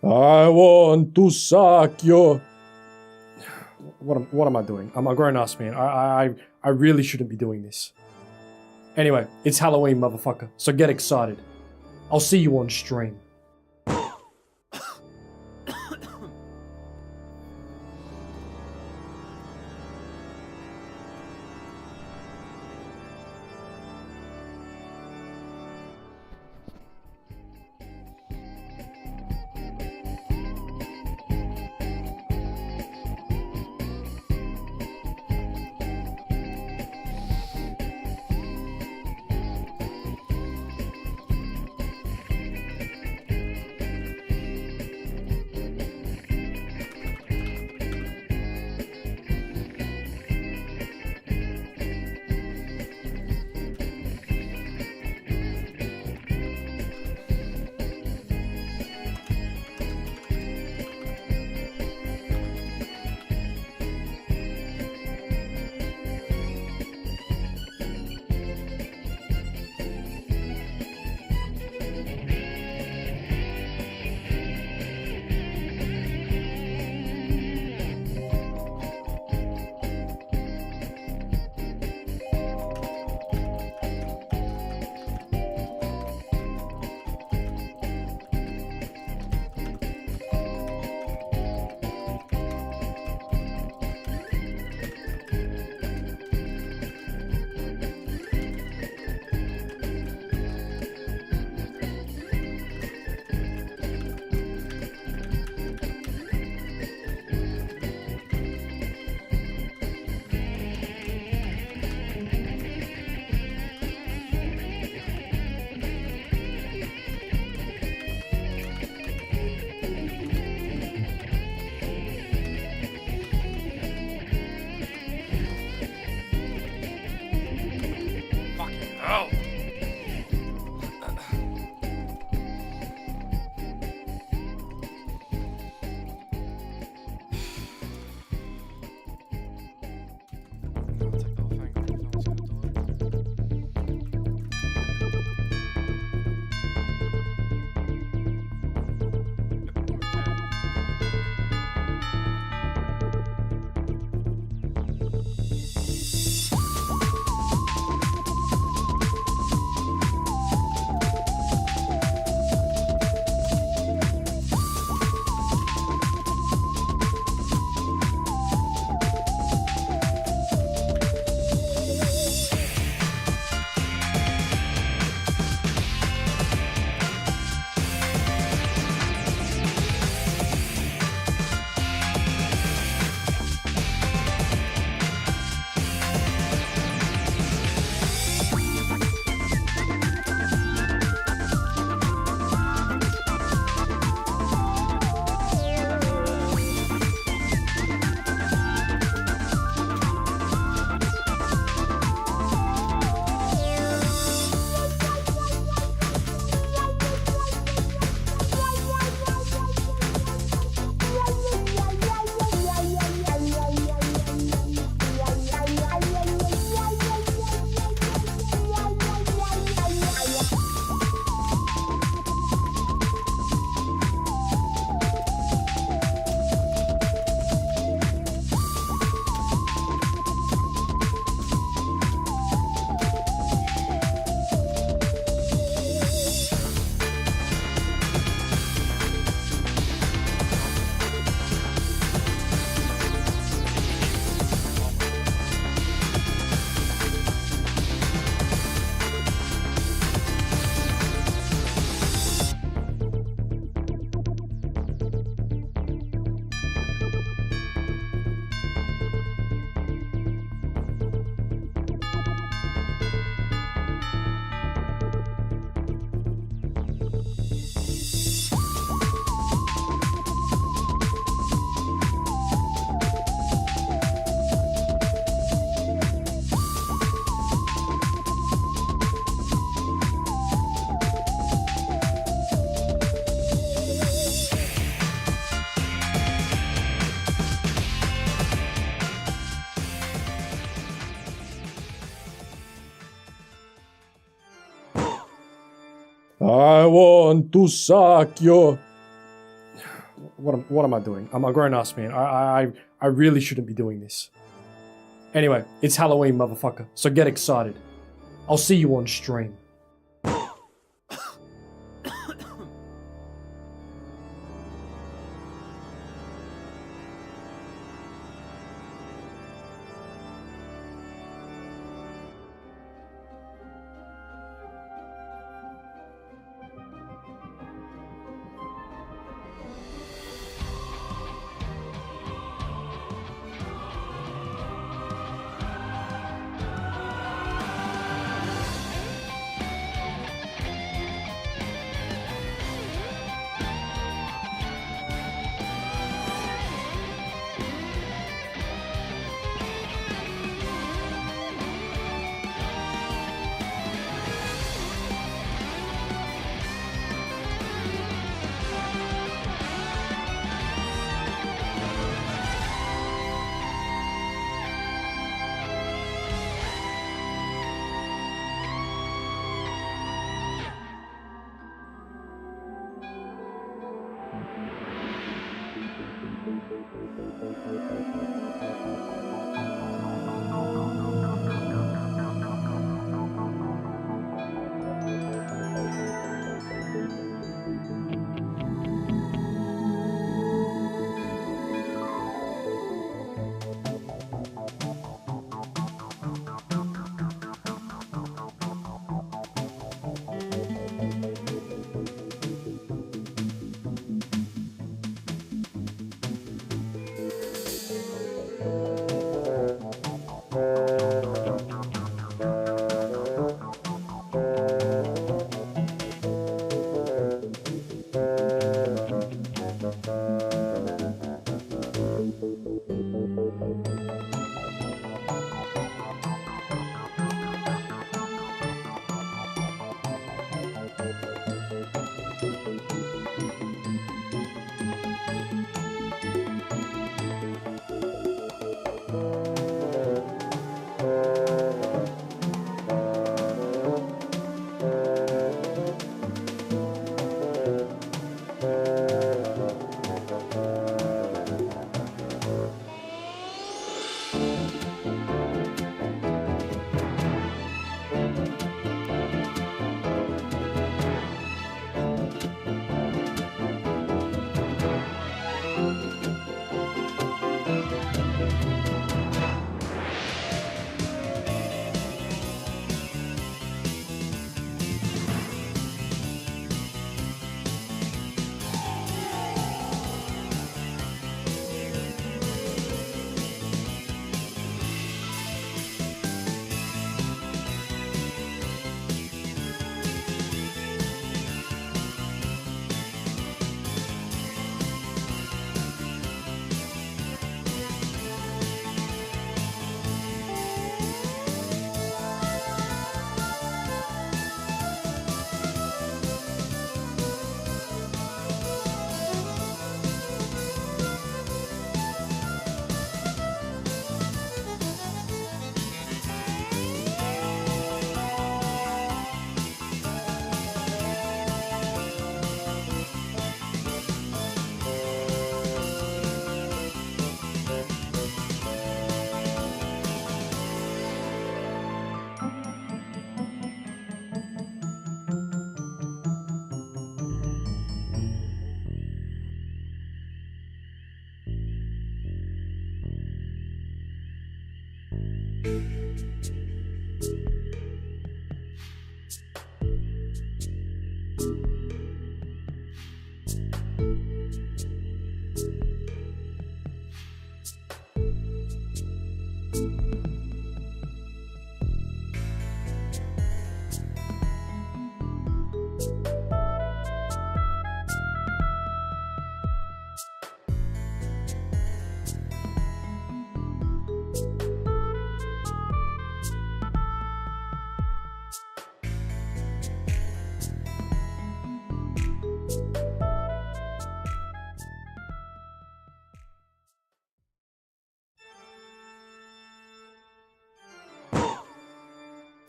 I want to suck your... What am I doing? I'm a grown-ass man. I really shouldn't be doing this. Anyway, it's Halloween, motherfucker, so get excited. I'll see you on stream. I want to suck your... What am I doing? I'm a grown-ass man. I really shouldn't be doing this. Anyway, it's Halloween, motherfucker, so get excited. I'll see you on stream.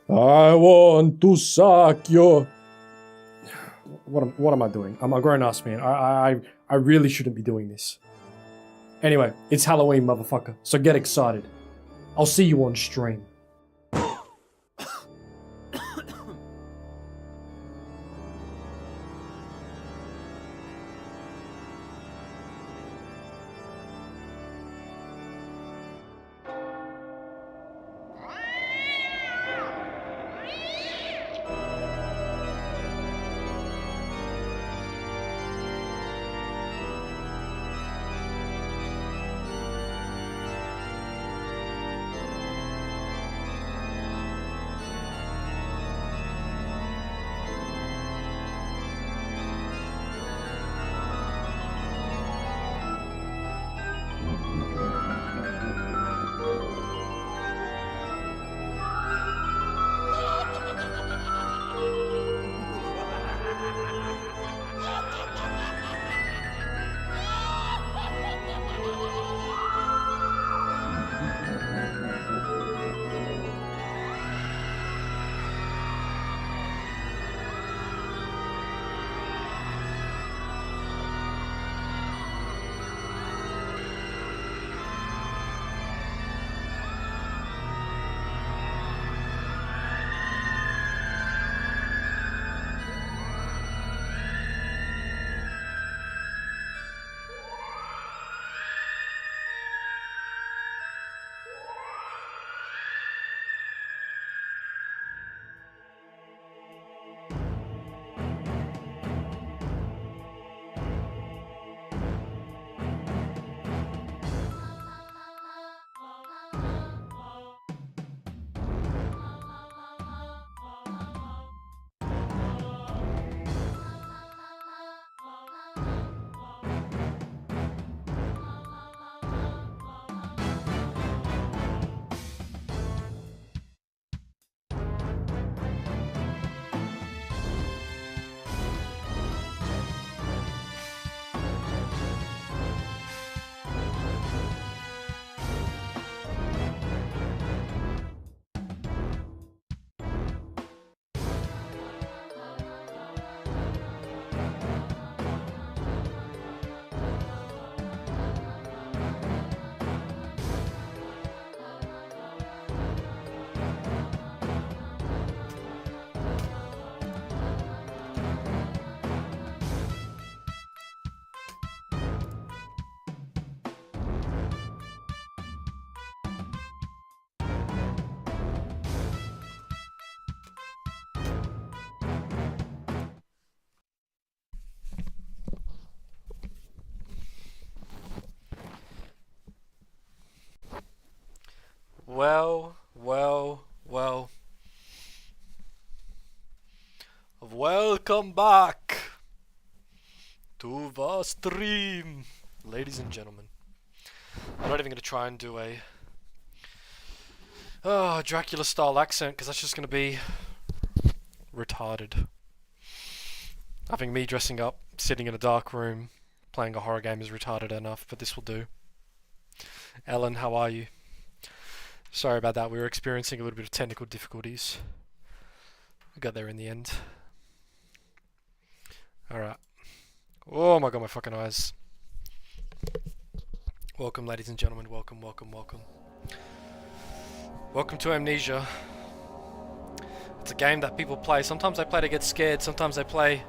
I want to suck your... What am I doing? I'm a grown-ass man. I really shouldn't be doing this. Anyway, it's Halloween, motherfucker, so get excited. I'll see you on stream. Well. Welcome back to the stream, ladies and gentlemen. I'm not even going to try and do a Dracula style accent because that's just going to be retarded. I think me dressing up, sitting in a dark room, playing a horror game is retarded enough, but this will do. Ellen, how are you? Sorry about that, we were experiencing a little bit of technical difficulties. We got there in the end. Alright. Oh my god, my fucking eyes. Welcome, ladies and gentlemen. Welcome. Welcome to Amnesia. It's a game that people play. Sometimes they play to get scared. Sometimes they play...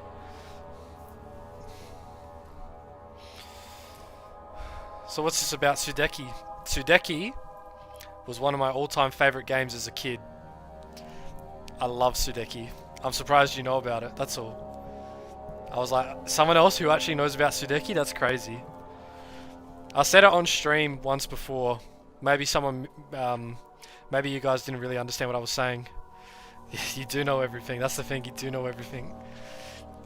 So what's this about Sudeki? Sudeki was one of my all-time favorite games as a kid. I love Sudeki. I'm surprised you know about it, that's all. I was like, someone else who actually knows about Sudeki? That's crazy. I said it on stream once before. Maybe someone, maybe you guys didn't really understand what I was saying. You do know everything, that's the thing, you do know everything.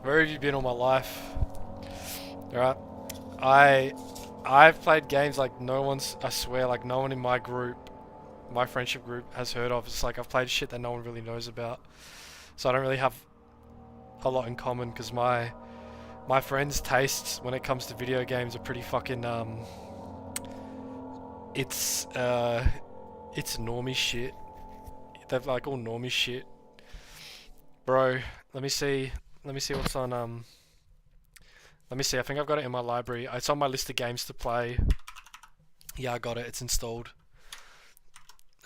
Where have you been all my life? Alright, I've played games like no one's, I swear, like no one in my group, my friendship group has heard of. It's like I've played shit that no one really knows about. So I don't really have a lot in common because my friends' tastes when it comes to video games are pretty fucking it's normie shit. They're like all normie shit. Bro, let me see what's on Let me see, I think I've got it in my library. It's on my list of games to play. Yeah, I got it. It's installed.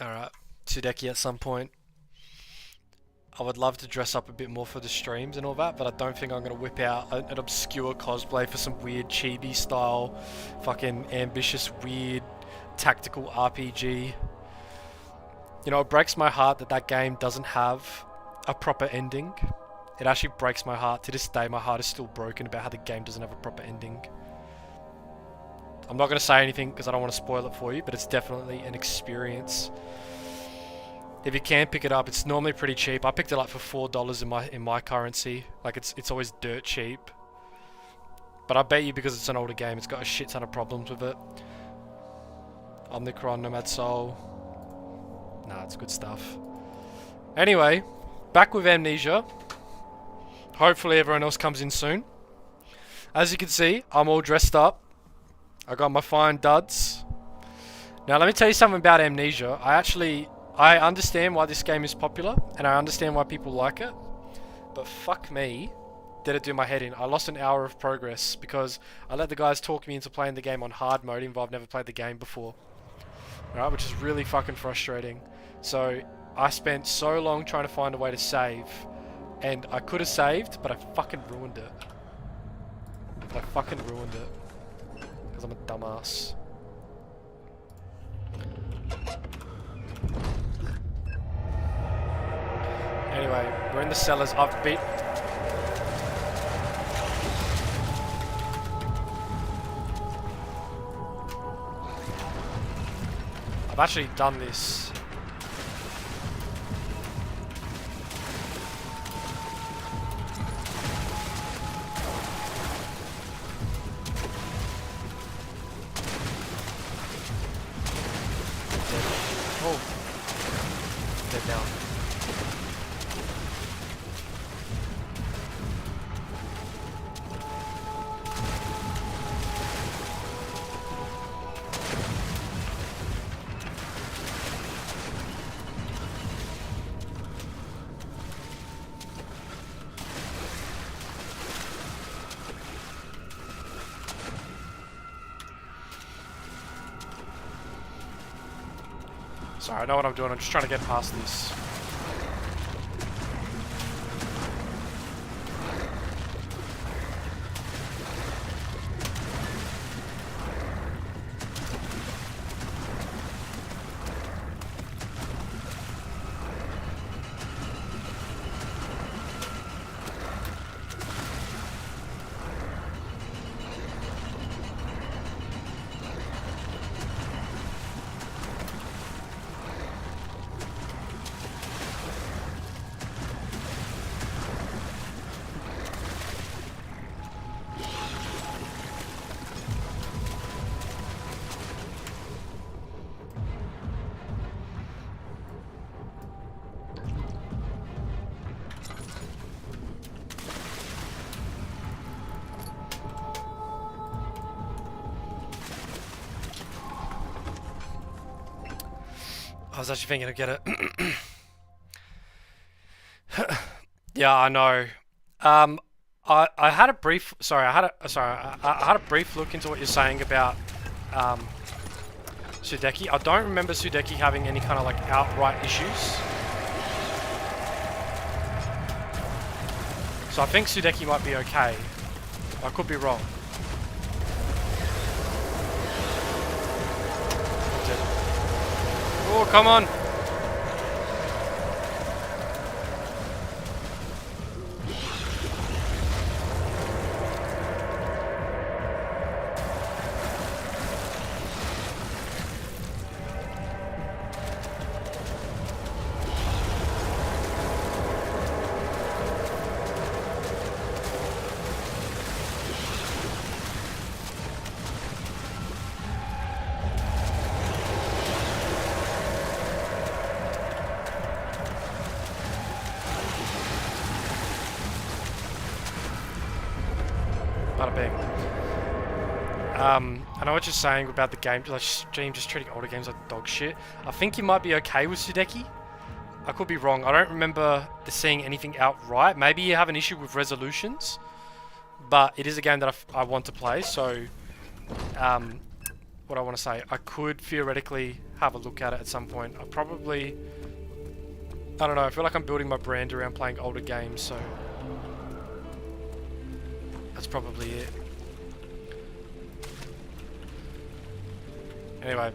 Alright. Sudeki at some point. I would love to dress up a bit more for the streams and all that, but I don't think I'm going to whip out an obscure cosplay for some weird chibi style, fucking ambitious, weird, tactical RPG. You know, it breaks my heart that that game doesn't have a proper ending. It actually breaks my heart. To this day, my heart is still broken about how the game doesn't have a proper ending. I'm not going to say anything because I don't want to spoil it for you, but it's definitely an experience. If you can pick it up, it's normally pretty cheap. I picked it up for $4 in my currency. Like it's always dirt cheap. But I bet you because it's an older game, it's got a shit ton of problems with it. Omnicron, Nomad Soul. Nah, it's good stuff. Anyway, back with Amnesia. Hopefully everyone else comes in soon. As you can see, I'm all dressed up. I got my fine duds. Now let me tell you something about Amnesia. I understand why this game is popular, and I understand why people like it. But fuck me, did it do my head in. I lost an hour of progress because I let the guys talk me into playing the game on hard mode, even though I've never played the game before. Right, which is really fucking frustrating. So I spent so long trying to find a way to save, and I could have saved, but I fucking ruined it. Because I'm a dumbass. Anyway, we're in the cellars. I've actually done this. Oh. Dead now. Sorry, I know what I'm doing. I'm just trying to get past this. I was actually thinking to get it. Yeah, I know. I had a brief. Sorry, I had a brief look into what you're saying about Sudeki. I don't remember Sudeki having any kind of like outright issues. So I think Sudeki might be okay. I could be wrong. Oh, come on! Bada bing. I know what you're saying about the game, like stream just treating older games like dog shit. I think you might be okay with Sudeki. I could be wrong. I don't remember seeing anything outright. Maybe you have an issue with resolutions, but it is a game that I want to play. So, what I want to say, I could theoretically have a look at it at some point. I probably, I don't know. I feel like I'm building my brand around playing older games, so that's probably it. Anyway,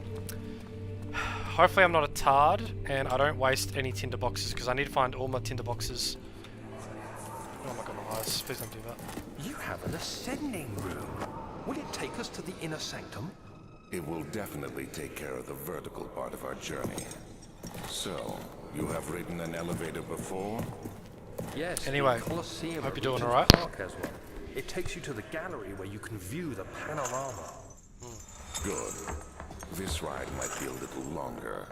hopefully I'm not a tard and I don't waste any tinder boxes because I need to find all my tinder boxes. Oh my god, my eyes. Please don't do that. You have an ascending room. Will it take us to the inner sanctum? It will definitely take care of the vertical part of our journey. So, you have ridden an elevator before? Yes. Anyway, the Colosseum hope you're at doing Regent's alright. Park has one. It takes you to the gallery where you can view the panorama. Good. This ride might be a little longer,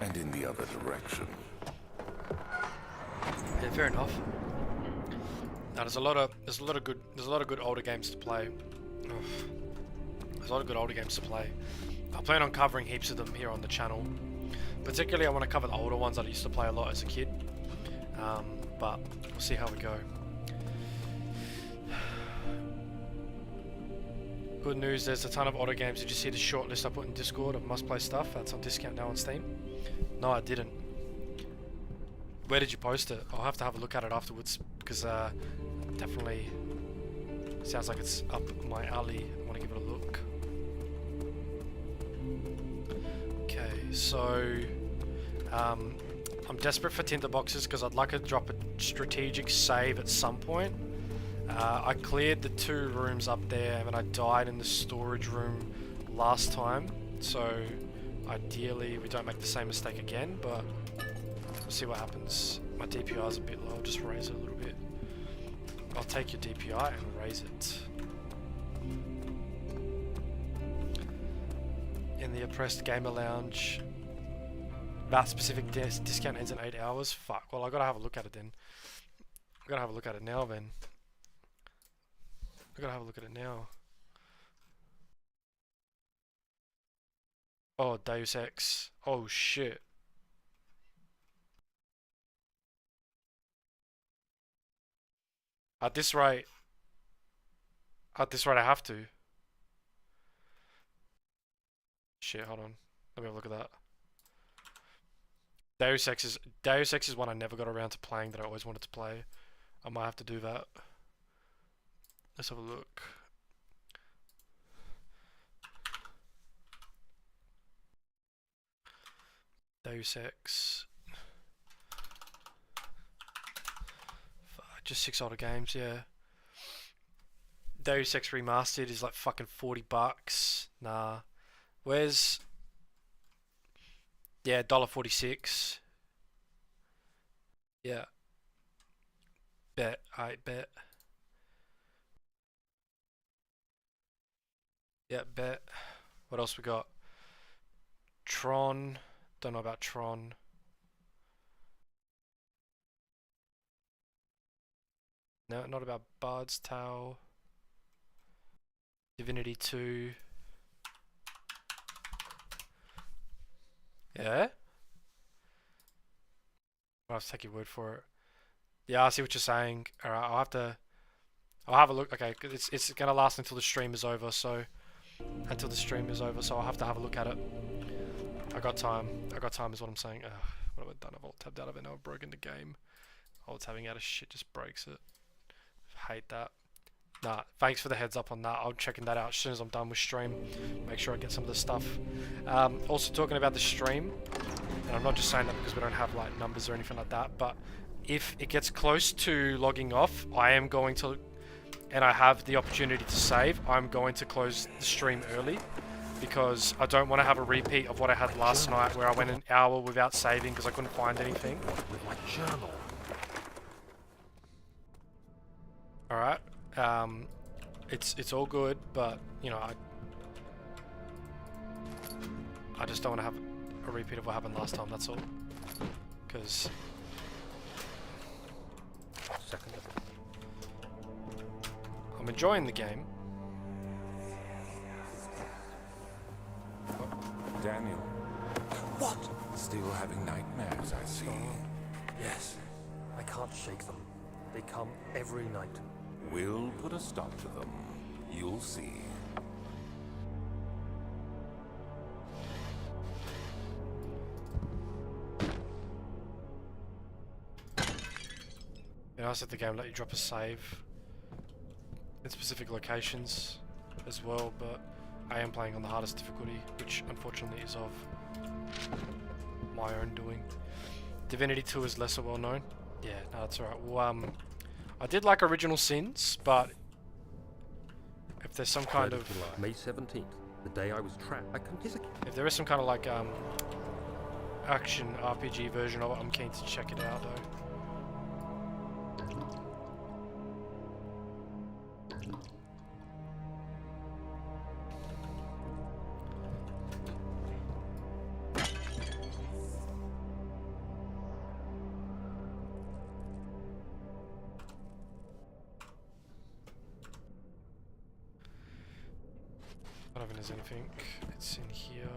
and in the other direction. Yeah, fair enough. Now there's a lot of good older games to play. Ugh. There's a lot of good older games to play. I plan on covering heaps of them here on the channel. Particularly, I want to cover the older ones that I used to play a lot as a kid. But we'll see how we go. Good news, there's a ton of auto games. Did you see the short list I put in Discord of must-play stuff? That's on discount now on Steam. No, I didn't. Where did you post it? I'll have to have a look at it afterwards, because definitely sounds like it's up my alley. I want to give it a look. Okay, so I'm desperate for tinder boxes because I'd like to drop a strategic save at some point. I cleared the 2 rooms up there and I died in the storage room last time, so ideally we don't make the same mistake again, but we'll see what happens. My DPI is a bit low, I'll just raise it a little bit. I'll take your DPI and raise it. In the oppressed gamer lounge. That specific discount ends in 8 hours? Fuck, well I gotta have a look at it then. I gotta have a look at it now then. I gotta have a look at it now. Oh, Deus Ex. Oh shit. At this rate I have to. Shit, hold on. Let me have a look at that. Deus Ex is one I never got around to playing that I always wanted to play. I might have to do that. Let's have a look. Deus Ex. Fuck, just 6 older games, yeah. Deus Ex Remastered is like fucking $40. Nah. Where's... Yeah, $1.46. Yeah. Bet. I bet. Yeah, bet. What else we got? Tron. Don't know about Tron. No, not about Bard's Tale. Divinity 2. Yeah? I'll have to take your word for it. Yeah, I see what you're saying. Alright, I'll have a look. Okay, it's gonna last until the stream is over, so I'll have to have a look at it. I got time is what I'm saying. Ugh, what have I done? I've alt tabbed out of it now. I've broken the game. Alt tabbing out of shit just breaks it. Hate that. Nah, thanks for the heads up on that. I'll checking that out as soon as I'm done with stream. Make sure I get some of the stuff. Also talking about the stream, and I'm not just saying that because we don't have like numbers or anything like that, but if it gets close to logging off, I am going to, and I have the opportunity to save, I'm going to close the stream early because I don't want to have a repeat of what I had last night where I went an hour without saving because I couldn't find anything. With my journal. Alright. It's all good, but you know, I just don't want to have a repeat of what happened last time, that's all. Because I'm enjoying the game. Daniel, What? still having nightmares, I see. Yes. I can't shake them. They come every night. We'll put a stop to them. You'll see. You know, I said the game let you drop a save in specific locations as well, but I am playing on the hardest difficulty, which unfortunately is of my own doing. Divinity 2 is lesser well known. Yeah, no, that's alright. Well, I did like Original Sins, but if there's some kind of May 17th, the day I was trapped. I couldn't his if there is some kind of like action RPG version of it, I'm keen to check it out though. I don't think there's anything. It's in here.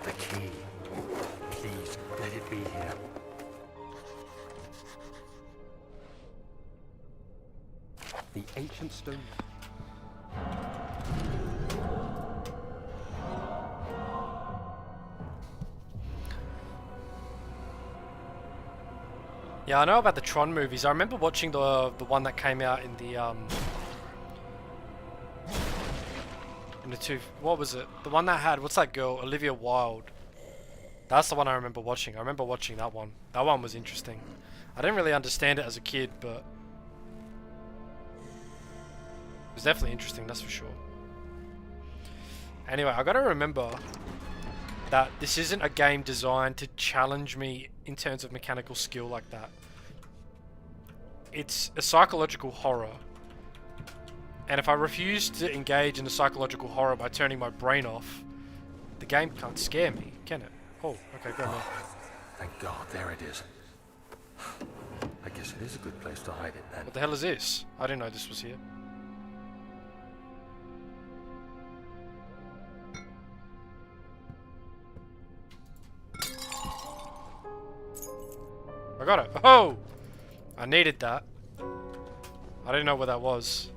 The key. Please, let it be here. The ancient stone. Yeah, I know about the Tron movies. I remember watching the one that came out in the two. What was it? The one that had what's that girl? Olivia Wilde. That's the one I remember watching. I remember watching that one. That one was interesting. I didn't really understand it as a kid, but it was definitely interesting. That's for sure. Anyway, I gotta remember that this isn't a game designed to challenge me in terms of mechanical skill like that. It's a psychological horror. And if I refuse to engage in the psychological horror by turning my brain off, the game can't scare me, can it? Oh, okay, go on. Thank God, there it is. I guess it is a good place to hide it then. What the hell is this? I didn't know this was here. I got it. Oh! I needed that. I didn't know what that was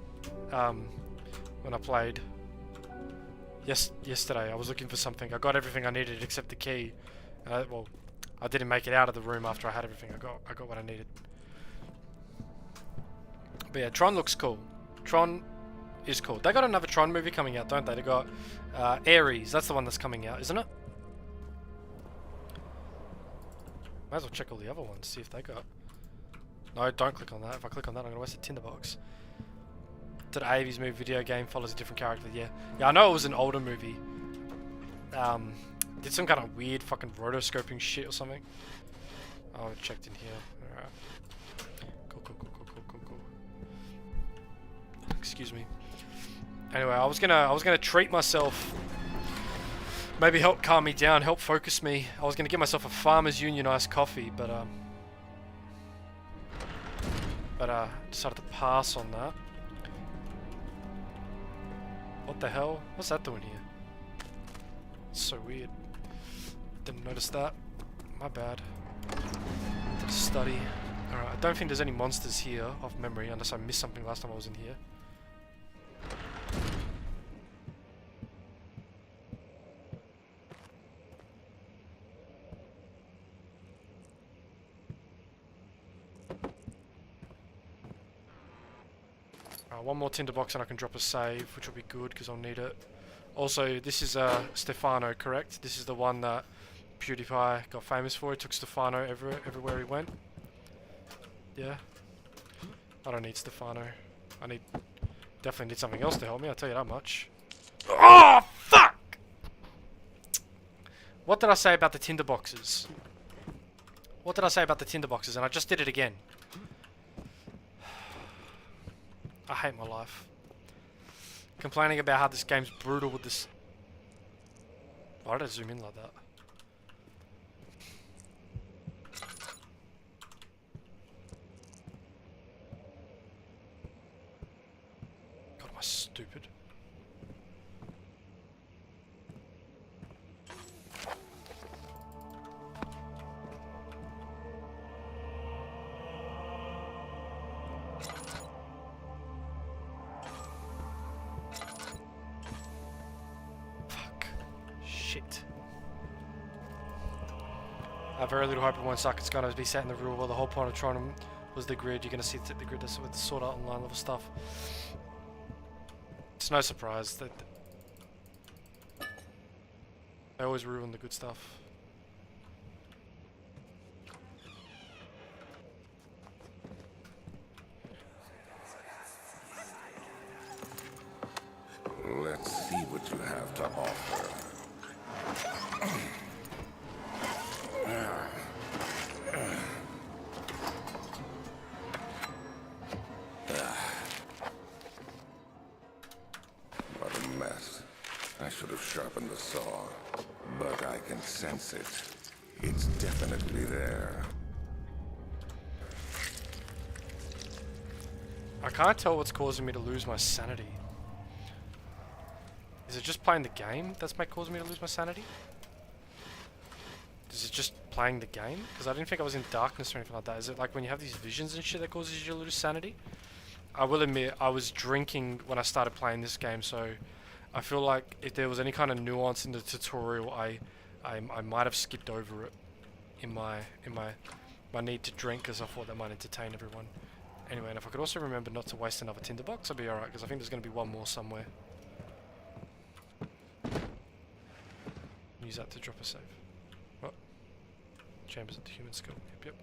when I played yesterday. I was looking for something. I got everything I needed except the key. Well, I didn't make it out of the room after I had everything. I got what I needed. But yeah, Tron looks cool. Tron is cool. They got another Tron movie coming out, don't they? They got Ares. That's the one that's coming out, isn't it? Might as well check all the other ones, see if they got... No, don't click on that. If I click on that, I'm going to waste a tinderbox. Did Avi's movie video game follows a different character? Yeah. Yeah, I know it was an older movie. Did some kind of weird fucking rotoscoping shit or something. Oh, I checked in here. Alright. Cool. Excuse me. Anyway, I was gonna treat myself. Maybe help calm me down, help focus me. I was gonna get myself a Farmers Union iced coffee, but decided to pass on that. What the hell? What's that doing here? It's so weird. Didn't notice that. My bad. Did a study. Alright, I don't think there's any monsters here off memory, unless I missed something last time I was in here. One more tinderbox and I can drop a save, which will be good because I'll need it. Also, this is Stefano, correct? This is the one that PewDiePie got famous for. He took Stefano everywhere he went. Yeah. I don't need Stefano. Definitely need something else to help me, I'll tell you that much. Oh, fuck! What did I say about the tinderboxes? What did I say about the tinderboxes? And I just did it again. I hate my life. Complaining about how this game's brutal with this... Why did I zoom in like that? stupid. Fuck. Shit. I have very little hope it won't suck. It's going to be set in the real world. The whole point of Tron was the grid. You're going to see the grid with the sort out online level stuff. It's no surprise that they always ruin the good stuff. Let's see what you have to offer. What a mess. I should have sharpened the saw, but I can sense it. It's definitely there. I can't tell what's causing me to lose my sanity. Is it just playing the game that's causing me to lose my sanity? Is it just playing the game? Because I didn't think I was in darkness or anything like that. Is it like when you have these visions and shit that causes you to lose sanity? I will admit, I was drinking when I started playing this game, so I feel like if there was any kind of nuance in the tutorial, I might have skipped over it in my need to drink, because I thought that might entertain everyone. Anyway, and if I could also remember not to waste another tinderbox, I'd be alright, because I think there's going to be one more somewhere. Use that to drop a save. What? Chambers of the human skill. Yep.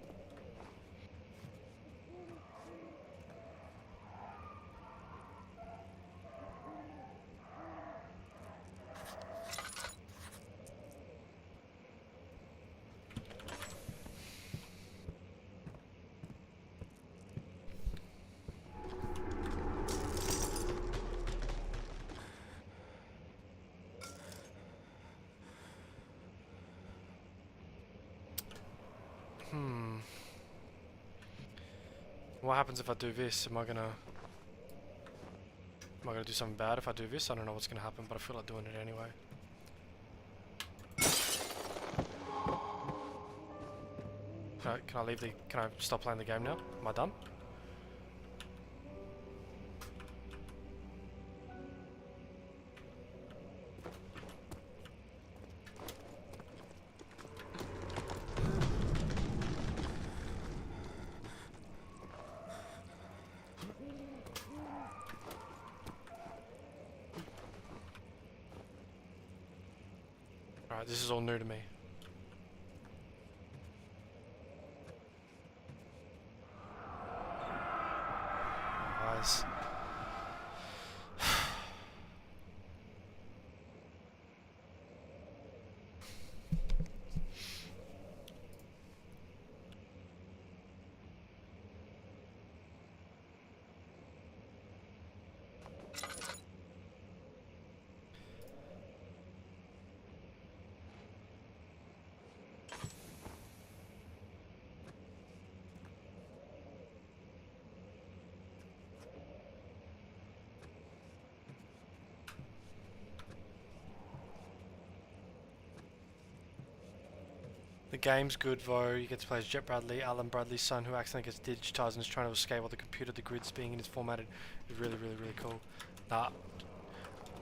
What happens if I do this? Am I gonna do something bad if I do this? I don't know what's gonna happen, but I feel like doing it anyway. Can I leave the? Can I stop playing the game now? Am I done? Alright, this is all new to me. Eyes. The game's good though. You get to play as Jet Bradley, Alan Bradley's son, who accidentally gets digitized and is trying to escape while the computer, the grids being in its formatted. Is really cool.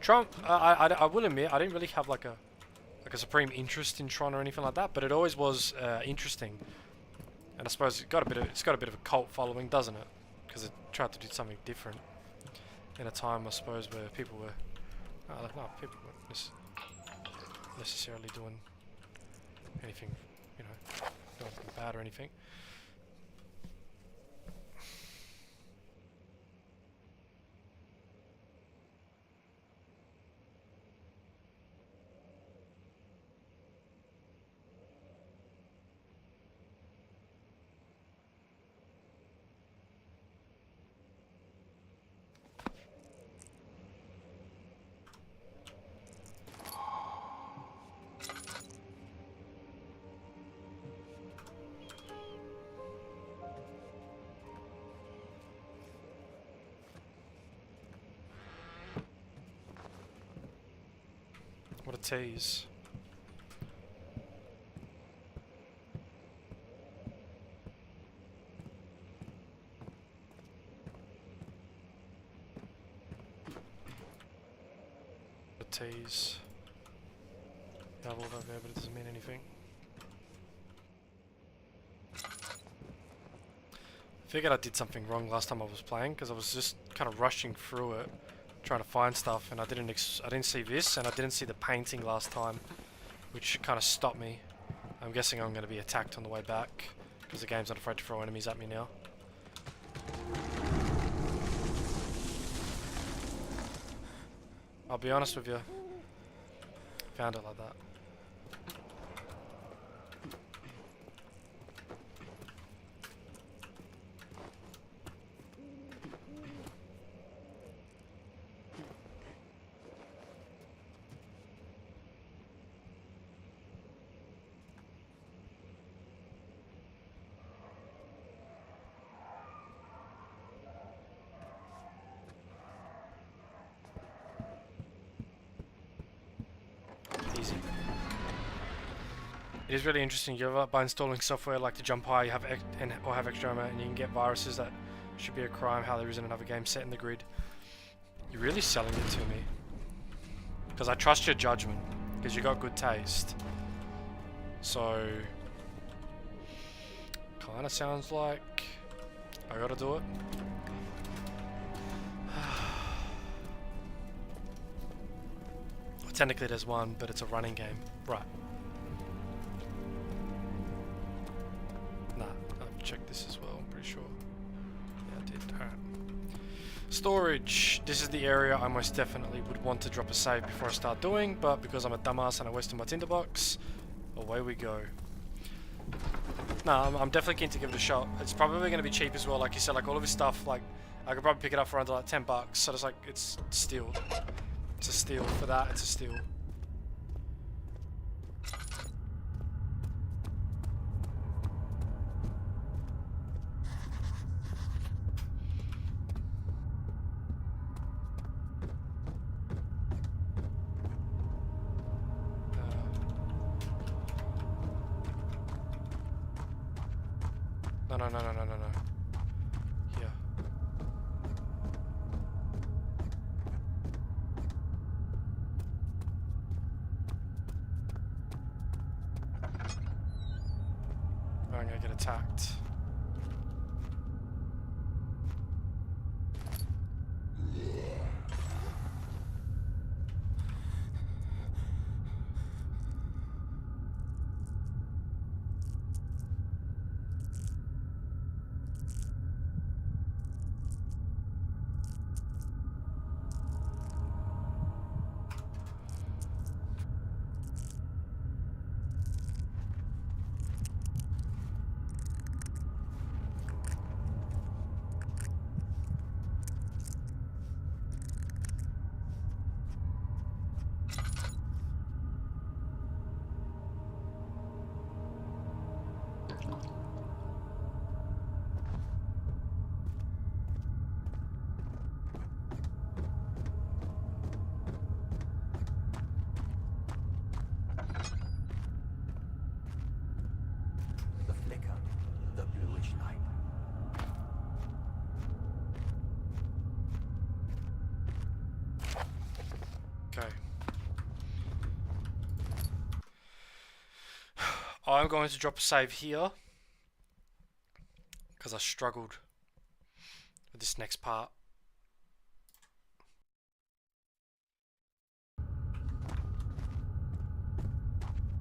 Tron. I will admit, I didn't really have like a supreme interest in Tron or anything like that, but it always was interesting. And I suppose it's got a bit of a cult following, doesn't it? Because it tried to do something different in a time, I suppose, where people were people weren't necessarily doing anything, you know, not anything bad or anything. What a tease. What a tease. Yeah, I've all that there, but it doesn't mean anything. I figured I did something wrong last time I was playing because I was just kind of rushing through it, trying to find stuff, and I didn't see this, and I didn't see the painting last time, which kind of stopped me. I'm guessing I'm going to be attacked on the way back because the game's not afraid to throw enemies at me now. I'll be honest with you, found it like that. Easy. It is really interesting. By installing software like to jump high, you have or have extra ammo, and you can get viruses. That should be a crime. How there isn't another game set in the grid. You're really selling it to me because I trust your judgment because you got good taste. So kind of sounds like I gotta do it. Technically there's one, but it's a running game. Right. Nah, I've checked this as well, I'm pretty sure. Yeah, I did. Alright. Storage. This is the area I most definitely would want to drop a save before I start doing, but because I'm a dumbass and I wasted my tinderbox, away we go. Nah, I'm definitely keen to give it a shot. It's probably going to be cheap as well, like you said, like all of his stuff, like, I could probably pick it up for under like $10, so it's like, it's steal. It's a steal for that, it's a steal. No. Here. I'm gonna get attacked. Okay. I'm going to drop a save here because I struggled with this next part.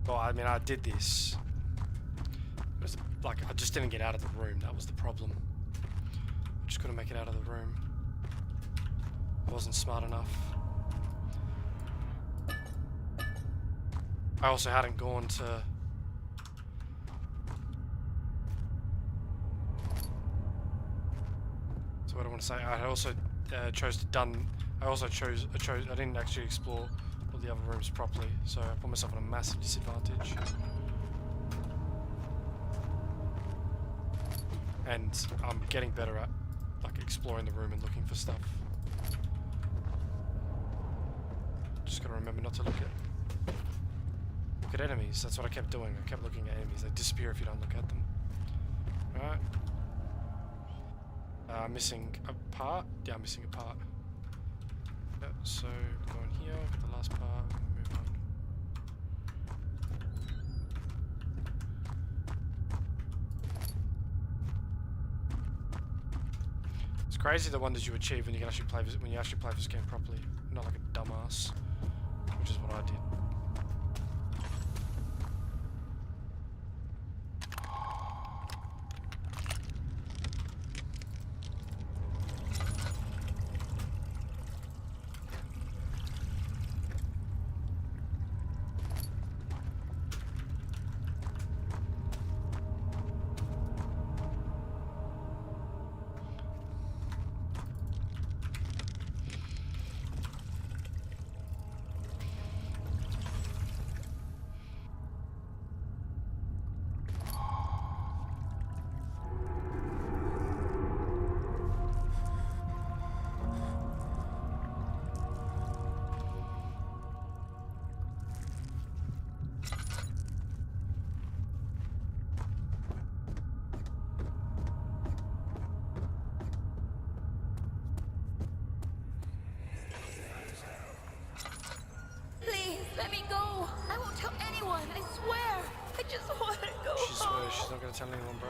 Well, I mean, I did this. It was like, I just didn't get out of the room. That was the problem. I just couldn't make it out of the room. I wasn't smart enough. I also hadn't gone to... So what I want to say, I also chose to done... I didn't actually explore all the other rooms properly, so I put myself at a massive disadvantage. And I'm getting better at like exploring the room and looking for stuff. Just gotta remember not to look at Look at enemies. That's what I kept doing. I kept looking at enemies. They disappear if you don't look at them. Alright. Missing a part? Yeah, I'm missing a part. Yep, so go in here, get the last part, and move on. It's crazy the wonders you achieve when you can actually play this game properly, not like a dumbass, which is what I did. Please, let me go. I won't tell anyone, I swear. I just want to go She home. swears she's not gonna tell anyone, bro.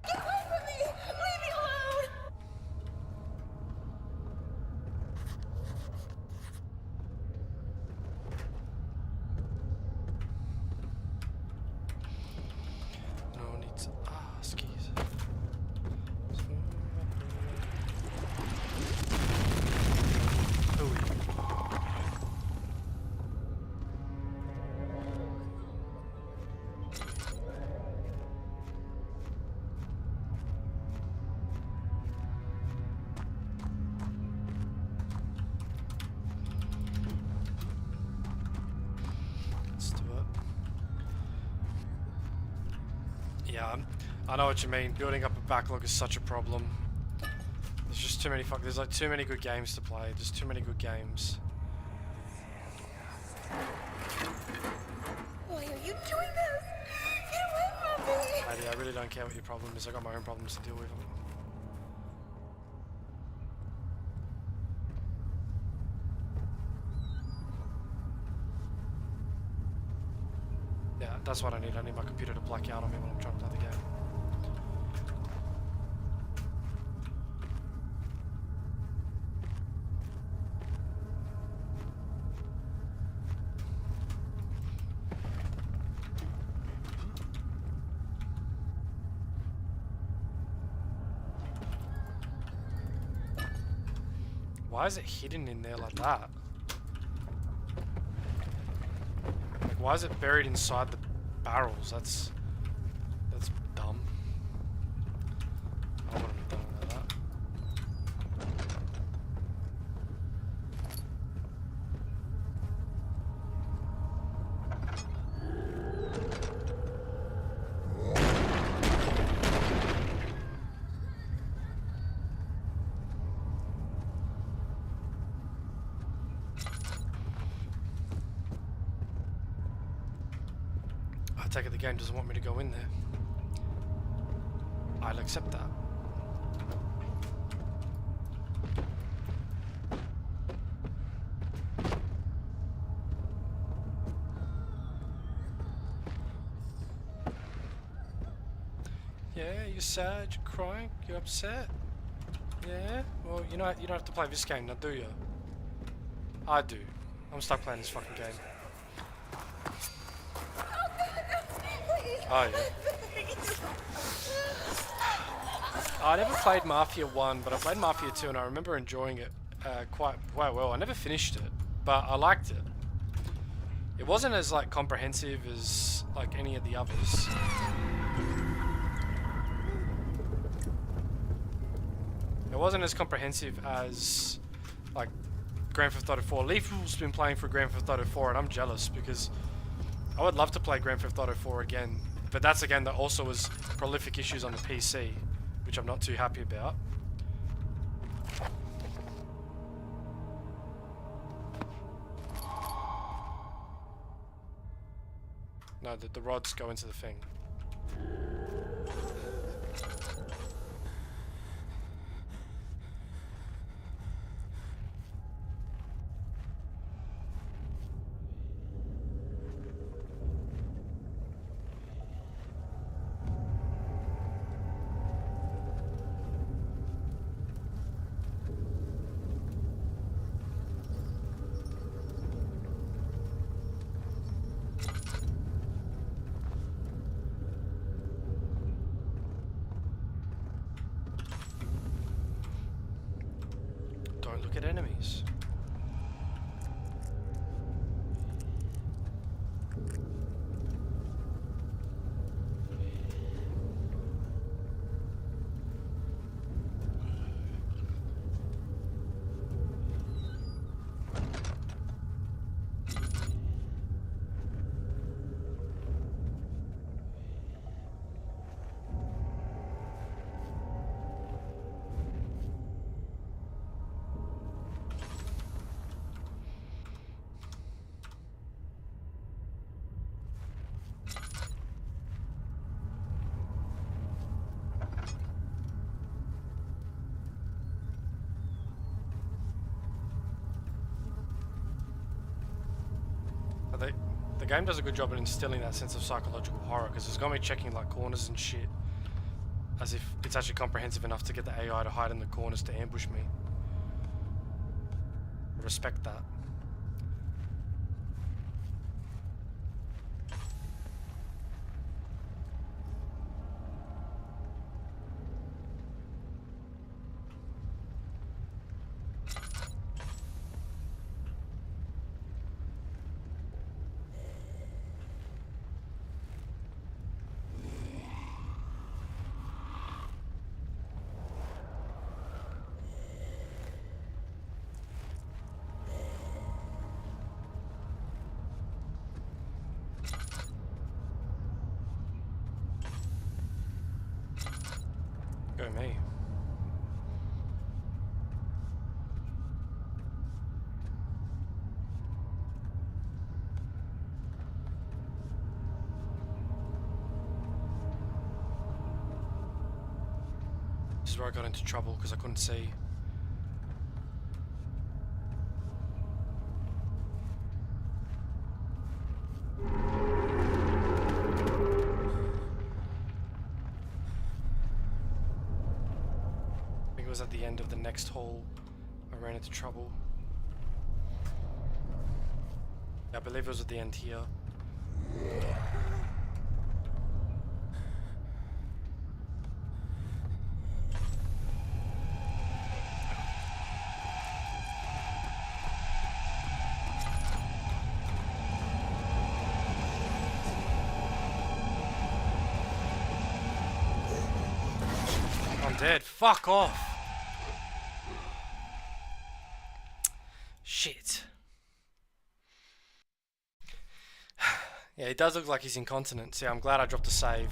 Get away from me! Leave me alone! No need to skis. Let's do it. Yeah, I know what you mean. Building up a backlog is such a problem. There's just too many there's like too many good games to play. There's too many good games. Why are you doing this? Get away from me! Lady, I really don't care what your problem is. I got my own problems to deal with. Yeah, that's what I need. I need my computer to black out on me when I'm trying to play the game. Why is it hidden in there like that? Like, why is it buried inside the barrels? That's dumb. I don't want to be done with that. I take it the game doesn't want me to go in there. I'll accept that. Yeah, you're sad, you're crying, you're upset. Yeah? Well, you don't have to play this game now, do you? I do. I'm stuck playing this fucking game. Oh, yeah. I never played Mafia 1, but I played Mafia 2 and I remember enjoying it quite well. I never finished it, but I liked it. It wasn't as like comprehensive as like any of the others. It wasn't as comprehensive as like Grand Theft Auto 4. Lethal's been playing for Grand Theft Auto 4 and I'm jealous because I would love to play Grand Theft Auto 4 again. But that's a game that also was prolific issues on the PC, which I'm not too happy about. No, the rods go into the thing. Don't look at enemies. The game does a good job at instilling that sense of psychological horror, because it's got me checking like corners and shit, as if it's actually comprehensive enough to get the AI to hide in the corners to ambush me. I respect that. Go me. This is where I got into trouble because I couldn't see. Was at the end of the next hall. I ran into trouble. I believe it was at the end here. I'm dead. Fuck off. Shit. Yeah, it does look like he's incontinent. See, I'm glad I dropped a save.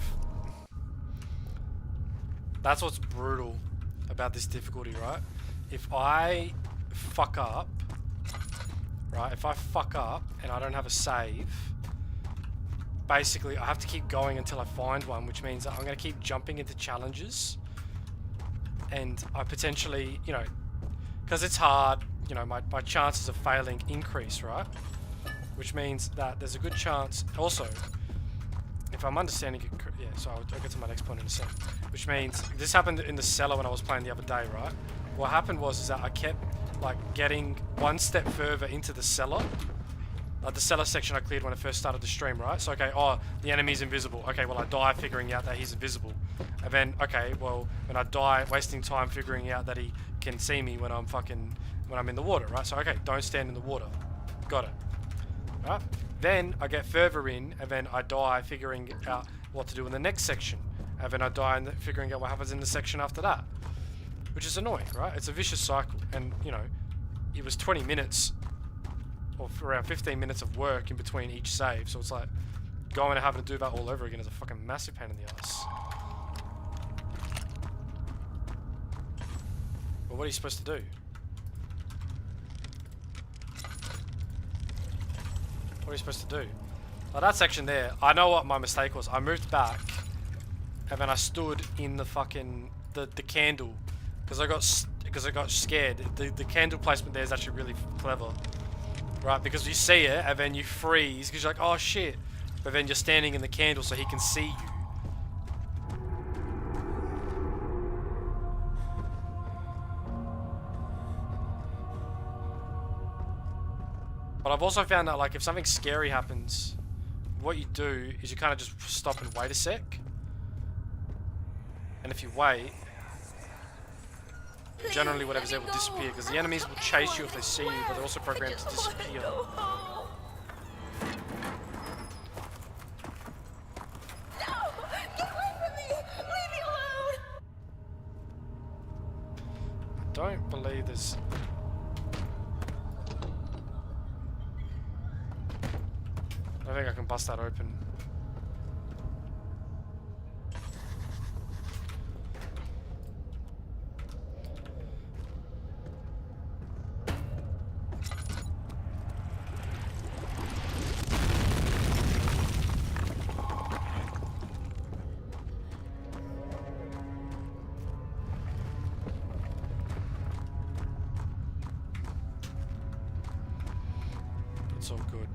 That's what's brutal about this difficulty, right? If I fuck up, right? If I fuck up and I don't have a save, basically I have to keep going until I find one, which means that I'm going to keep jumping into challenges. And I potentially, you know, because it's hard, you know, my chances of failing increase, right? Which means that there's a good chance, also, if I'm understanding it, yeah, so I'll get to my next point in a second. Which means, this happened in the cellar when I was playing the other day, right? What happened was is that I kept, like, getting one step further into the cellar. Like the cellar section I cleared when I first started the stream, right? So, okay, oh, the enemy's invisible. Okay, well, I die figuring out that he's invisible. And then, okay, well, when I die, wasting time figuring out that he can see me when I'm in the water, right? So, okay, don't stand in the water. Got it. Right? Then I get further in, and then I die figuring out what to do in the next section. And then I die and figuring out what happens in the section after that. Which is annoying, right? It's a vicious cycle. And, you know, it was 20 minutes, or around 15 minutes of work in between each save. So it's like, going and having to do that all over again is a fucking massive pain in the ass. Well, what are you supposed to do? What are you supposed to do? Like that section there, I know what my mistake was. I moved back, and then I stood in the fucking the candle, because I got scared. The candle placement there is actually really clever, right? Because you see it, and then you freeze because you're like, oh shit, but then you're standing in the candle so he can see you. But I've also found that, like, if something scary happens, what you do is you kind of just stop and wait a sec. And if you wait, generally whatever's there will disappear, because the enemies will chase you if they see you, but they're also programmed to disappear. No! Get away from me! Leave me alone! I don't believe there's... I think I can bust that open. It's all good.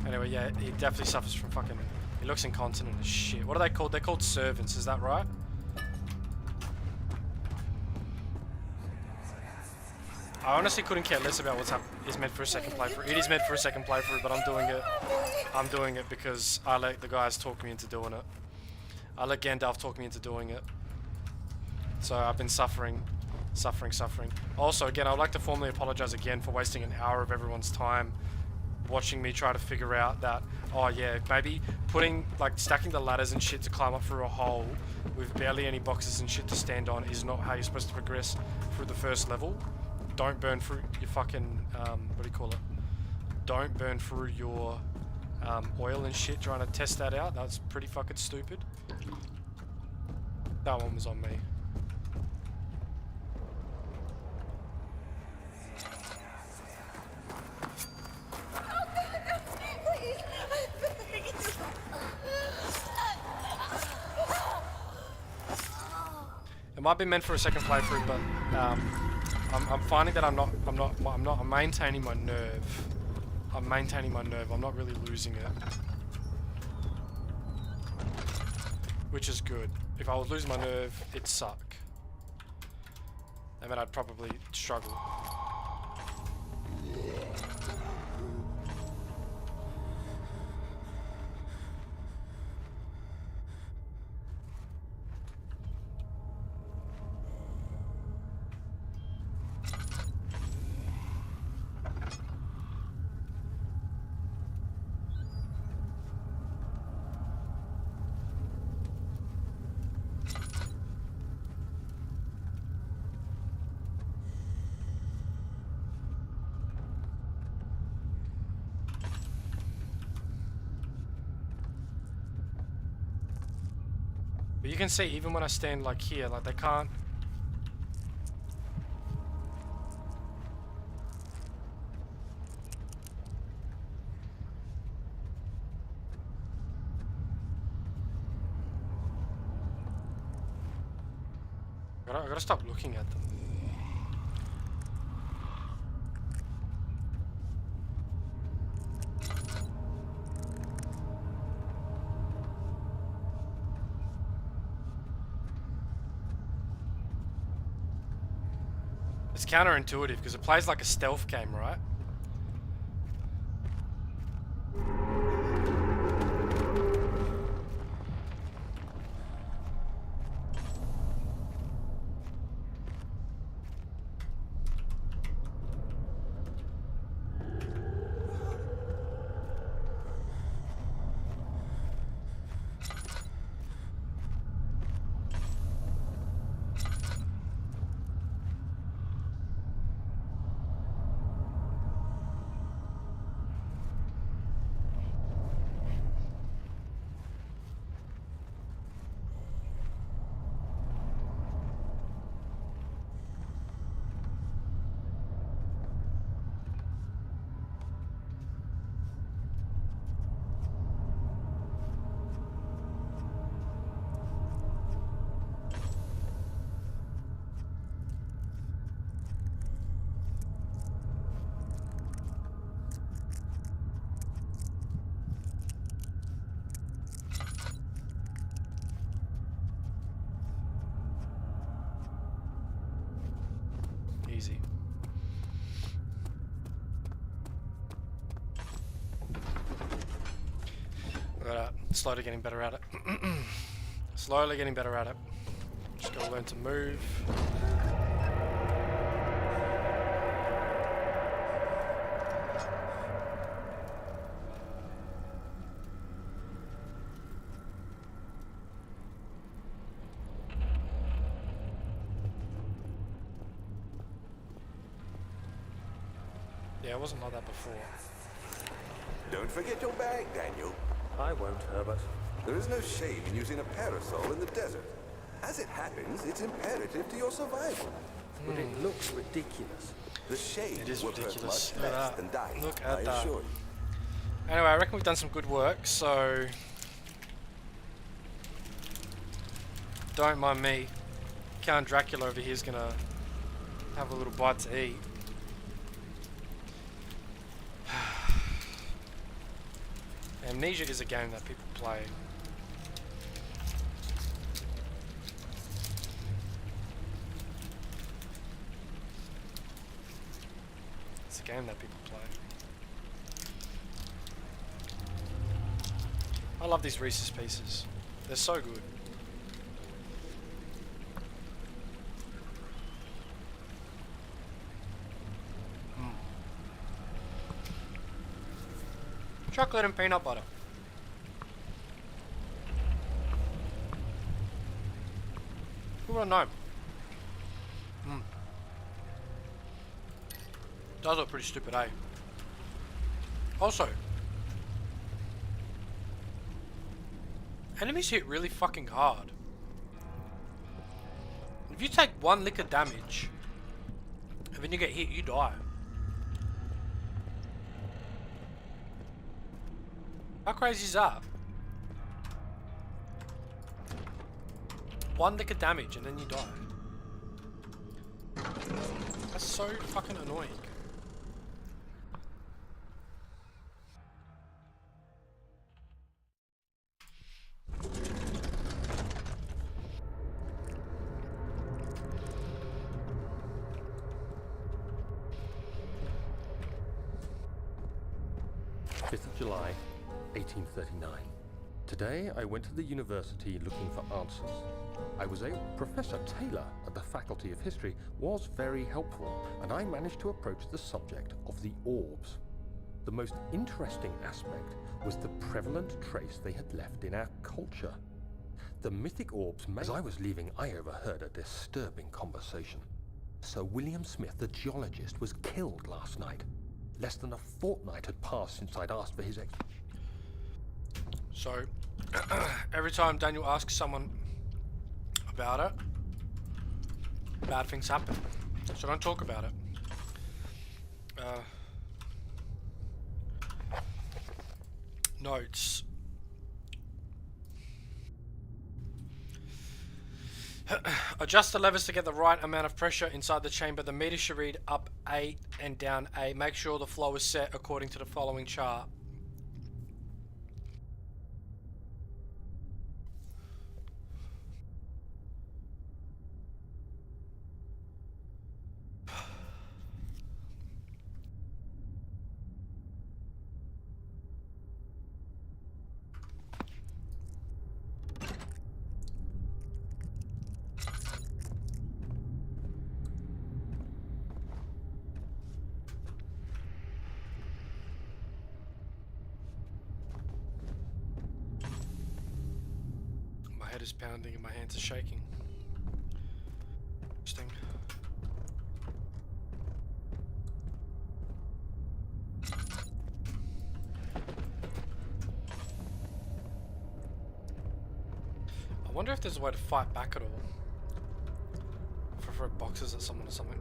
Anyway, yeah, he definitely suffers from fucking... He looks incontinent as shit. What are they called? They're called servants, is that right? I honestly couldn't care less about what's is meant for a second playthrough. It is meant for a second playthrough, but I'm doing it. I'm doing it because I let the guys talk me into doing it. I let Gandalf talk me into doing it. So I've been suffering. Also, again, I would like to formally apologize again for wasting an hour of everyone's time watching me try to figure out that, oh yeah, maybe putting, like, stacking the ladders and shit to climb up through a hole with barely any boxes and shit to stand on is not how you're supposed to progress through the first level. Don't burn through your fucking, what do you call it? Don't burn through your oil and shit trying to test that out. That's pretty fucking stupid. That one was on me. It might be meant for a second playthrough, but I'm finding that I'm maintaining my nerve. I'm maintaining my nerve. I'm not really losing it, which is good. If I was losing my nerve, it'd suck, and then I'd probably struggle. But you can see, even when I stand like here, like they can't... I gotta stop looking at them. It's counterintuitive because it plays like a stealth game, right? Slowly getting better at it. Slowly getting better at it. Just gotta learn to move. Yeah, it wasn't like that before. Don't forget your bag, Daniel. I won't, Herbert. There is no shame in using a parasol in the desert. As it happens, it's imperative to your survival. But it looks ridiculous. The shade It is will hurt ridiculous. much Look at less that. than dying, Look I at that. assure you. Anyway, I reckon we've done some good work, so don't mind me. Count Dracula over here is gonna have a little bite to eat. Amnesia is a game that people play. It's a game that people play. I love these Reese's Pieces. They're so good. Chocolate and peanut butter. Who would know? Does look pretty stupid, eh? Also, enemies hit really fucking hard. If you take one lick of damage, and then you get hit, you die. How crazy is that? One lick of damage and then you die. That's so fucking annoying. July, 1839. Today, I went to the university looking for answers. Professor Taylor at the Faculty of History was very helpful, and I managed to approach the subject of the orbs. The most interesting aspect was the prevalent trace they had left in our culture. The mythic orbs. As I was leaving, I overheard a disturbing conversation. Sir William Smith, the geologist, was killed last night. Less than a fortnight had passed since I'd asked for his So, every time Daniel asks someone about it, bad things happen. So don't talk about it. Notes. Adjust the levers to get the right amount of pressure inside the chamber. The meter should read up 8 and down 8. Make sure the flow is set according to the following chart. My head is pounding and my hands are shaking. Interesting. I wonder if there's a way to fight back at all. If I throw boxes at someone or something.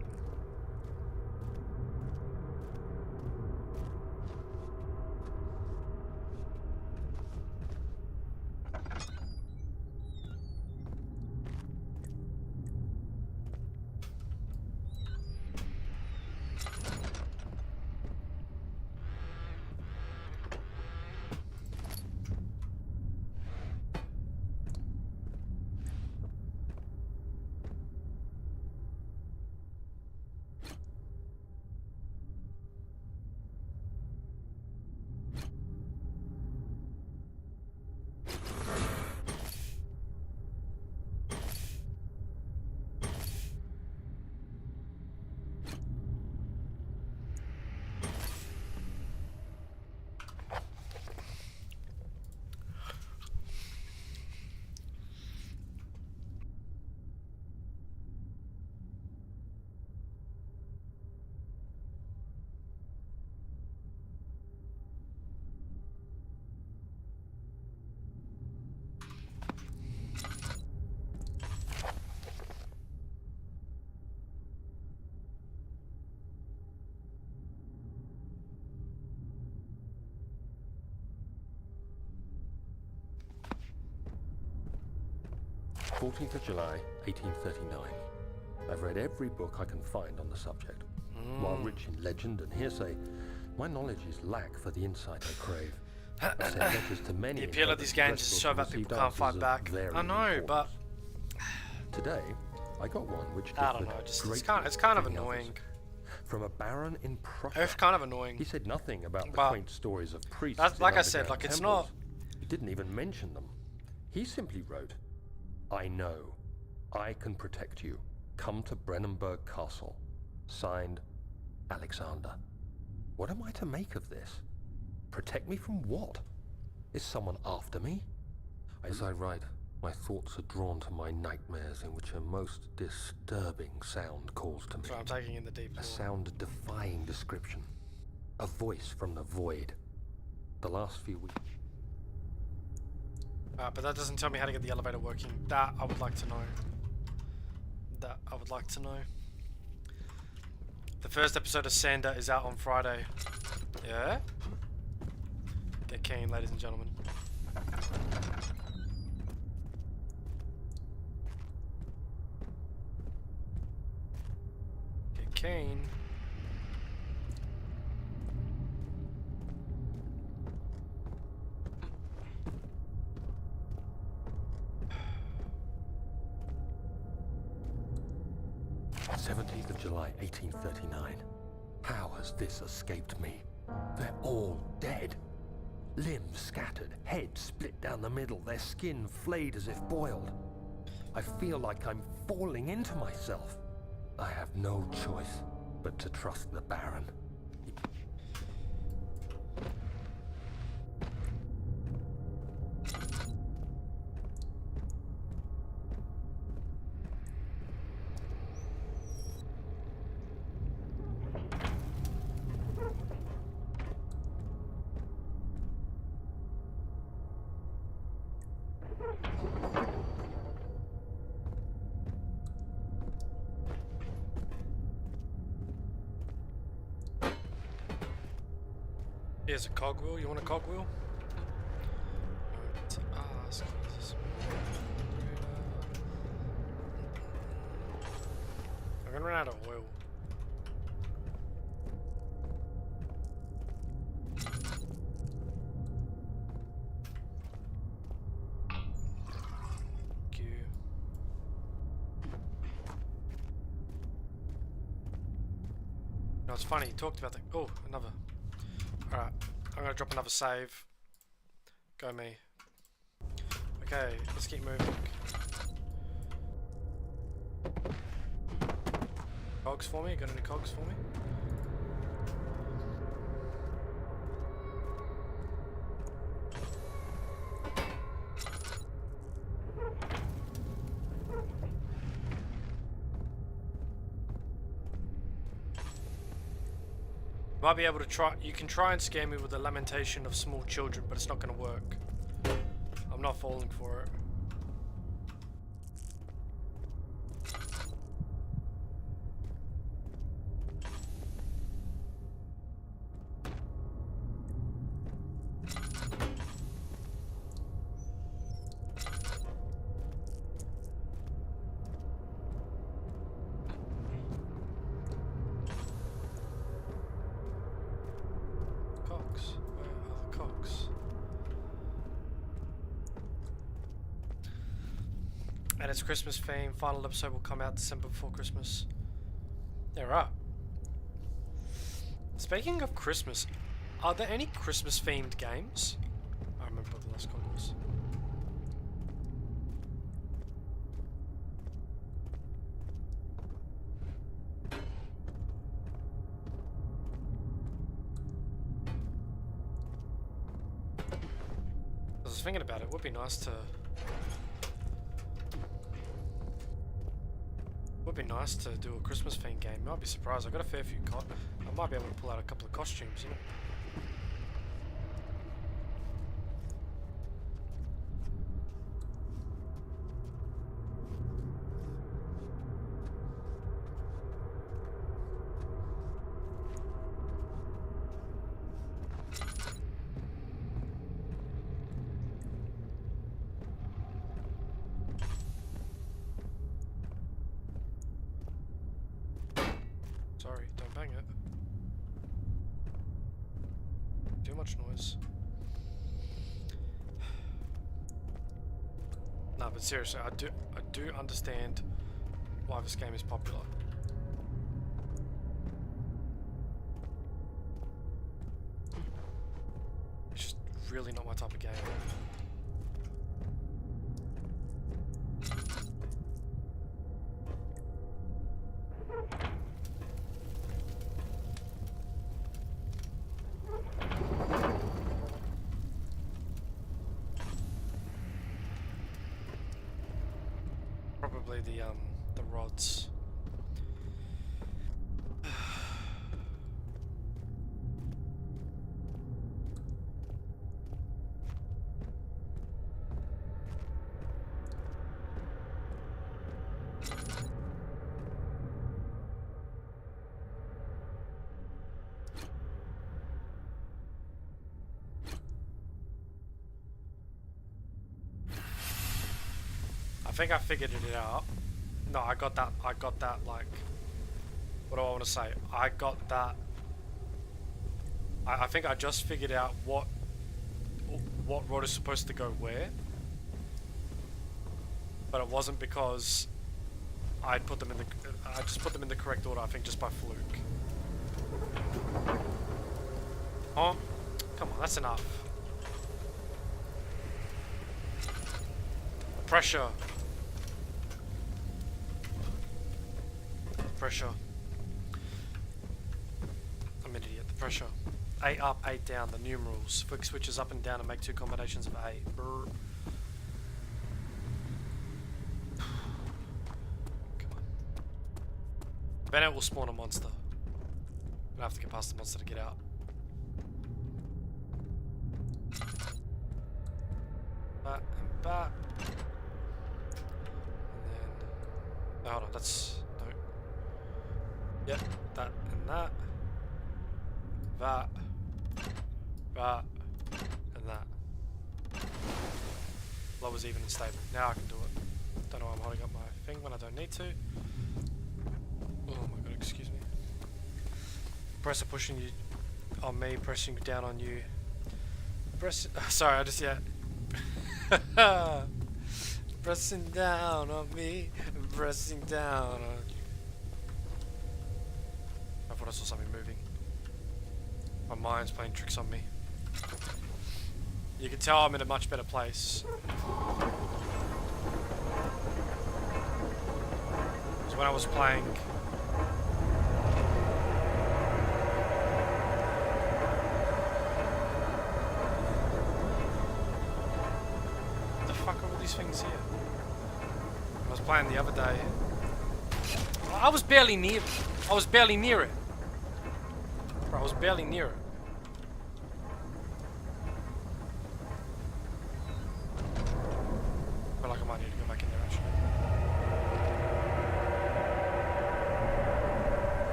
14th of July, 1839. I've read every book I can find on the subject. While rich in legend and hearsay, my knowledge is lack for the insight I crave. I sent letters to many. The appeal of these games is to show that people can't fight back. I know, but today I got one which I don't know. Just it's kind of annoying. From a baron in Prussia. It's kind of annoying. He said nothing about the But quaint stories of priests. that's in like I said. underground Like it's temples. not. He didn't even mention them. He simply wrote, "I know. I can protect you. Come to Brennenburg Castle. Signed, Alexander." What am I to make of this? Protect me from what? Is someone after me? As I write, my thoughts are drawn to my nightmares in which a most disturbing sound calls to me. So I'm taking in the deep. A sound defying description. A voice from the void. The last few weeks. But that doesn't tell me how to get the elevator working. That I would like to know. That I would like to know. The first episode of Sander is out on Friday. Yeah? Get keen, ladies and gentlemen. Get keen. July 1839. How has this escaped me? They're all dead. Limbs scattered, heads split down the middle, their skin flayed as if boiled. I feel like I'm falling into myself. I have no choice but to trust the Baron. Here's a cogwheel. You want a cogwheel? I'm gonna run out of oil. Thank you. No, it's funny. You talked about that. Oh, another. Alright, I'm gonna drop another save. Go me. Okay, let's keep moving. Cogs for me? Got any cogs for me? Might be able to try. You can try and scare me with the lamentation of small children, but it's not going to work. I'm not falling for it. And it's Christmas theme. Final episode will come out December before Christmas. Yeah, right. Speaking of Christmas, are there any Christmas themed games? I remember what the last call was. I was thinking about it. Would be nice to. Would be nice to do a Christmas themed game. Might be surprised. I got a fair few. I might be able to pull out a couple of costumes. You know. much noise. No, but seriously, I do understand why this game is popular. It's just really not my type of game. Probably the rods. I think I figured it out. No, I got that, like, what do I want to say? I got that, I think I just figured out what rod is supposed to go where. But it wasn't because I just put them in the correct order, I think just by fluke. Oh, come on, that's enough. Pressure. Pressure. I'm an idiot. The pressure. 8 up, 8 down. The numerals. Flick switches up and down and make 2 combinations of 8. Brr. Come on. Bennett will spawn a monster. I'm gonna have to get past the monster to get out. Bat and bat. And then... No, hold on. That's... Yep, that and that. That. That. And that. Lowers even and stable. Now I can do it. Don't know why I'm holding up my thing when I don't need to. Oh my god, excuse me. Pressor pushing you on me, pressing down on you. Press. Sorry, I just, yeah. Pressing down on me, pressing down on you. I thought I saw something moving. My mind's playing tricks on me. You can tell I'm in a much better place. Because when I was playing... What the fuck are all these things here? I was playing the other day. I was barely near it. I was barely near it. Bro, I was barely near it. I feel like I might need to go back in there actually.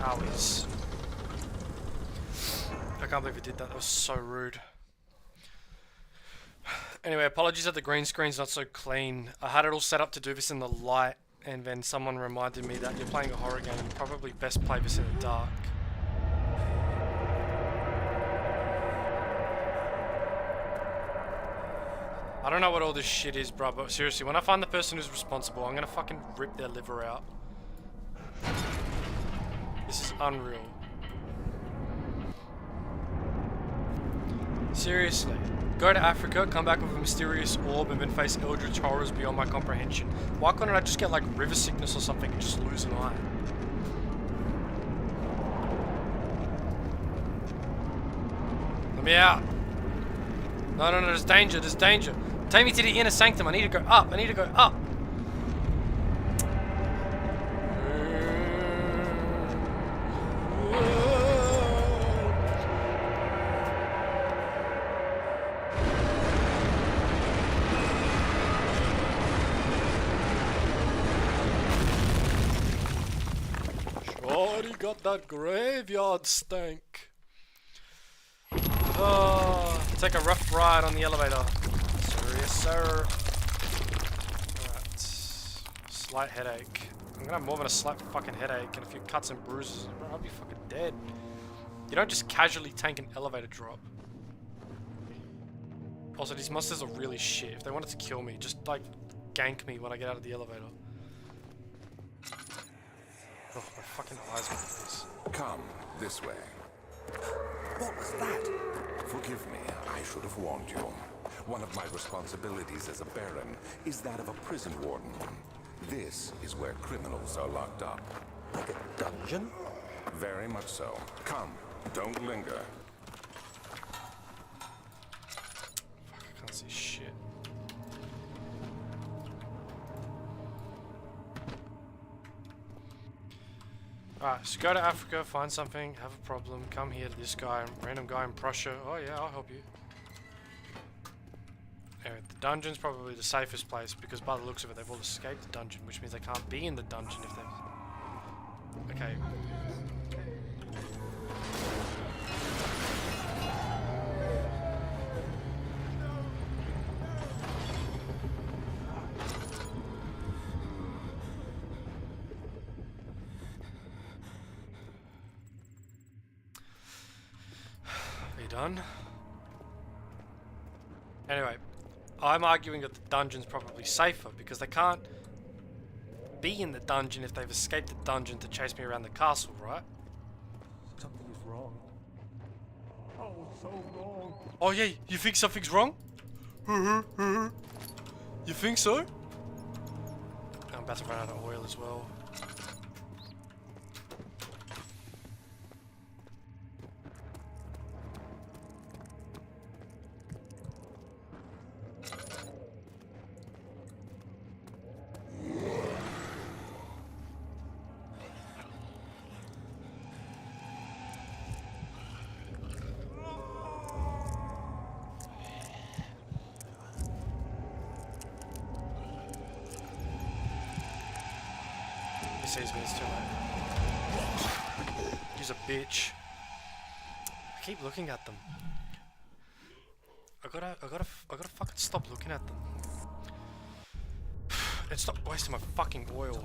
Owies. I can't believe he did that. That was so rude. Anyway, apologies that the green screen's not so clean. I had it all set up to do this in the light, and then someone reminded me that you're playing a horror game, you probably best play this in the dark. I don't know what all this shit is, bro, but seriously, when I find the person who's responsible, I'm gonna fucking rip their liver out. This is unreal. Seriously. Go to Africa, come back with a mysterious orb, and then face eldritch horrors beyond my comprehension. Why couldn't I just get like river sickness or something and just lose an eye? Let me out. No, no, no, there's danger, there's danger. Take me to the inner sanctum. I need to go up, I need to go up. got that graveyard stank. Oh, take a rough ride on the elevator. Sir, yes, sir. Alright. Slight headache. I'm gonna have more than a slight fucking headache and a few cuts and bruises. Bro, I'll be fucking dead. You don't just casually tank an elevator drop. Also, these monsters are really shit. If they wanted to kill me, just like gank me when I get out of the elevator. Oh, my fucking eyes are this. Come this way. What was that? Forgive me, I should have warned you. One of my responsibilities as a Baron is that of a prison warden. This is where criminals are locked up. Like a dungeon? Very much so. Come, don't linger. Fuck, I can't see shit. Alright, so go to Africa, find something, have a problem, come here to this guy, random guy in Prussia. Oh yeah, I'll help you. Anyway, the dungeon's probably the safest place because by the looks of it, they've all escaped the dungeon, which means they can't be in the dungeon if they've... Okay. Are you done? Anyway. I'm arguing that the dungeon's probably safer because they can't be in the dungeon if they've escaped the dungeon to chase me around the castle, right? Something is wrong. Oh, so wrong. Oh yeah, you think something's wrong? You think so? I'm about to run out of oil as well. He sees me, it's too late. He's a bitch. I keep looking at them. I gotta fucking stop looking at them. And stop wasting my fucking oil.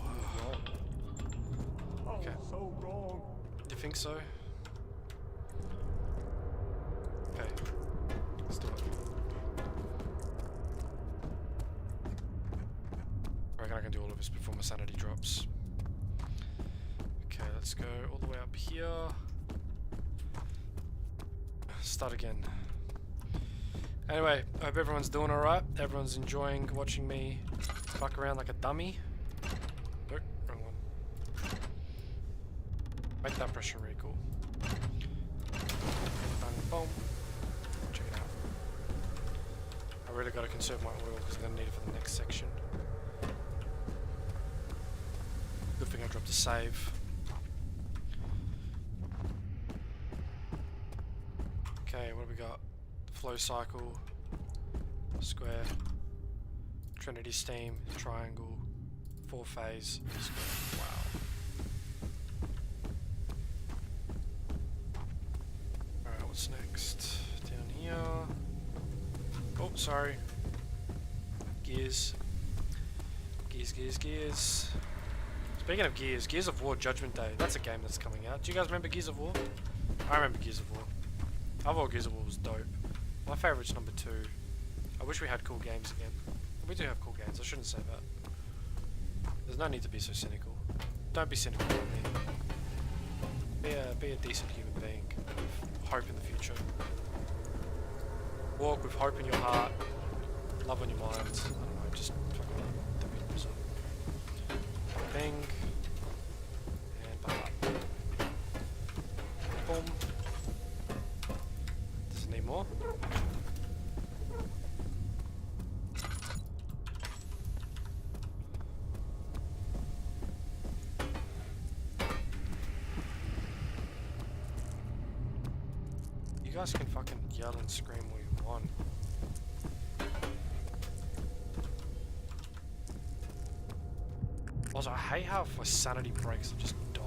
Okay. So wrong. You think so? Okay. Let's do it. I reckon I can do all of this before my sanity drops. Okay, let's go all the way up here. Start again. Anyway, I hope everyone's doing alright. Everyone's enjoying watching me fuck around like a dummy. Nope, wrong one. Make that pressure really cool. Bang, boom. Check it out. I really gotta conserve my oil because I'm gonna need it for the next section. Good thing I dropped a save. Okay, what do we got? Flow cycle, square, Trinity steam, triangle, 4-phase, square. Wow. Alright, what's next? Down here. Oh, sorry. Gears. Gears. Speaking of Gears, Gears of War Judgment Day. That's a game that's coming out. Do you guys remember Gears of War? I remember Gears of War. I thought Gears of War was dope. My favourite's number 2. I wish we had cool games again. We do have cool games, I shouldn't say that. There's no need to be so cynical. Don't be cynical with me. Be a decent human being with hope in the future. Walk with hope in your heart, love on your mind. I don't know, just fucking the result. Bang. And bang. Boom. Does it need more? You guys can fucking yell and scream all you want. Also, I hate how if my sanity breaks, I just die.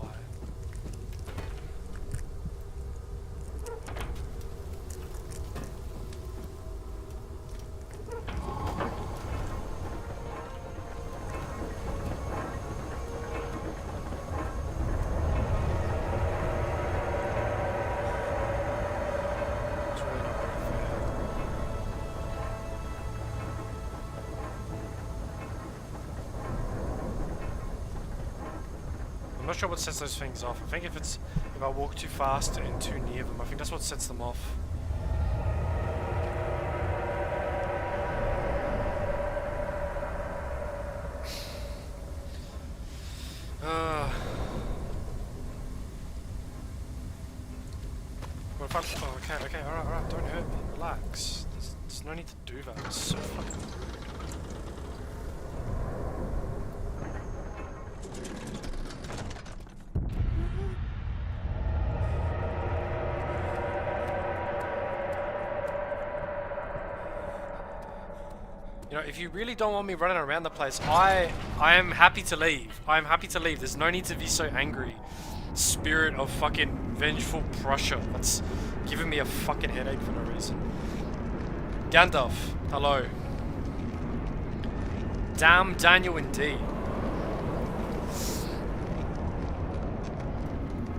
not sure what sets those things off. I think if I walk too fast and too near them, I think that's what sets them off. What if I... Oh, okay, alright, don't hurt me. Relax. There's no need to do that. It's so fucking... You know, if you really don't want me running around the place, I am happy to leave. I am happy to leave. There's no need to be so angry. Spirit of fucking vengeful Prussia. That's giving me a fucking headache for no reason. Gandalf, hello. Damn Daniel indeed.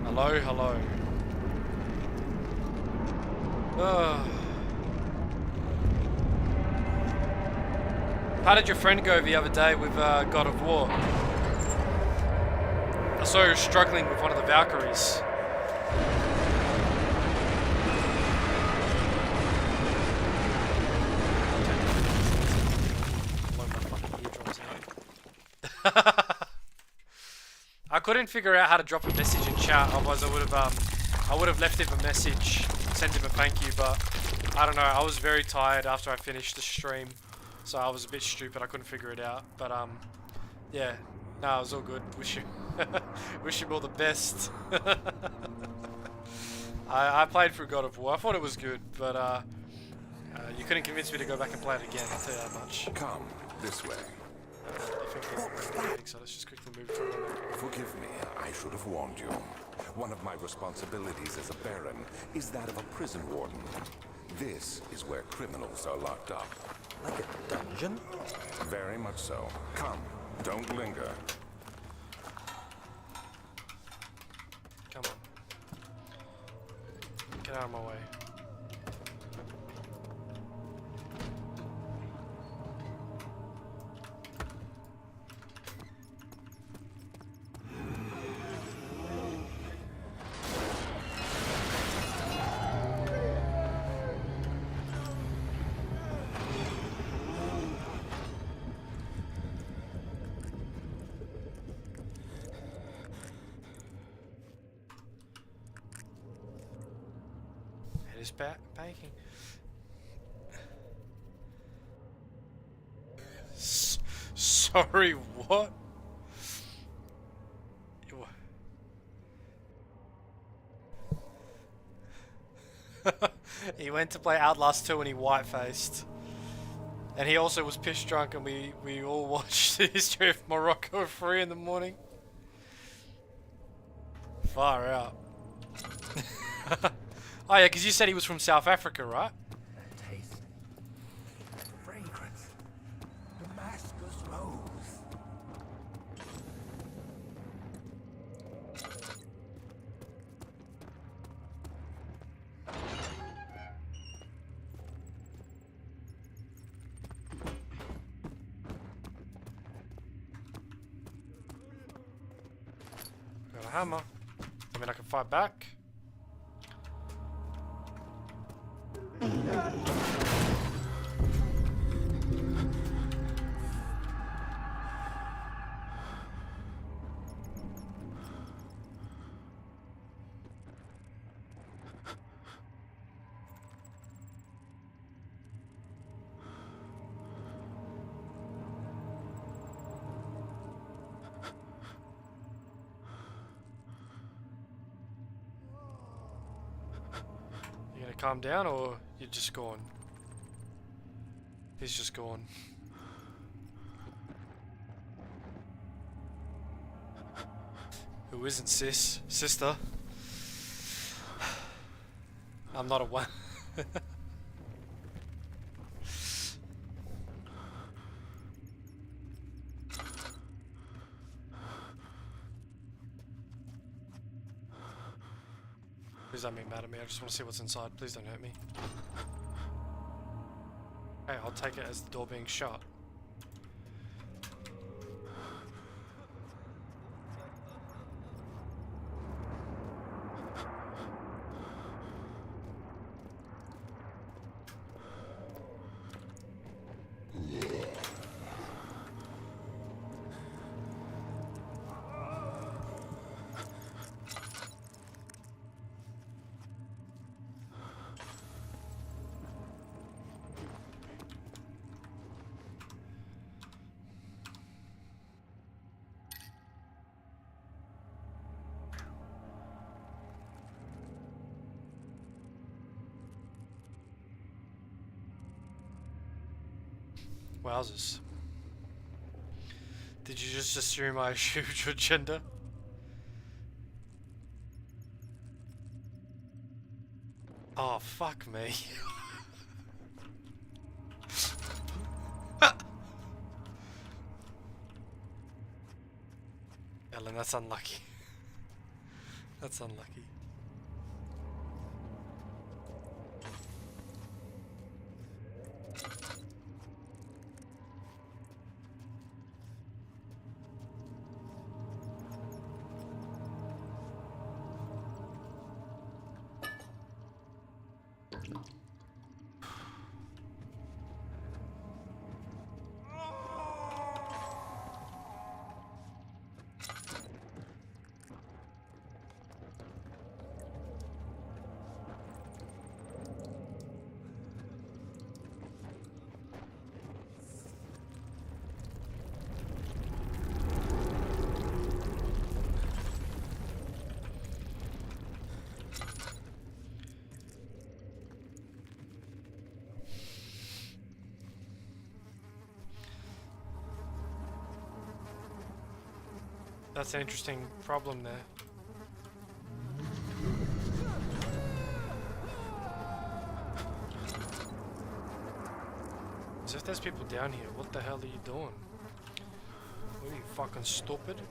Hello. Ugh. How did your friend go the other day with God of War? I saw you struggling with one of the Valkyries. I couldn't figure out how to drop a message in chat, otherwise I would have left him a message, sent him a thank you, but I don't know, I was very tired after I finished the stream. So I was a bit stupid, I couldn't figure it out, but yeah, no, it was all good. Wish you all the best. I played through God of War, I thought it was good, but you couldn't convince me to go back and play it again, I'll tell you that much. Come this way. So let's just quickly move through. Forgive me, I should have warned you. One of my responsibilities as a Baron is that of a prison warden. This is where criminals are locked up. Like a dungeon? Very much so. Come, don't linger. Come on. Get out of my way. It is baking. Sorry, what? He went to play Outlast 2 and he white-faced. And he also was piss drunk and we all watched the history of Morocco at 3 in the morning. Far out. Oh yeah, because you said he was from South Africa, right? Taste. Fragrance. Damascus rose. Got a hammer. I mean, I can fight back. You gonna calm down or you're just gone? He's just gone. Who isn't sister? I'm not a one. Please don't be mad at me, I just want to see what's inside. Please don't hurt me. Okay, I'll take it as the door being shut. Wowzers. Did you just assume I assumed your gender? Oh, fuck me. Ellen, that's unlucky. That's unlucky. That's an interesting problem there. As if there's people down here, what the hell are you doing? What are you, fucking stupid?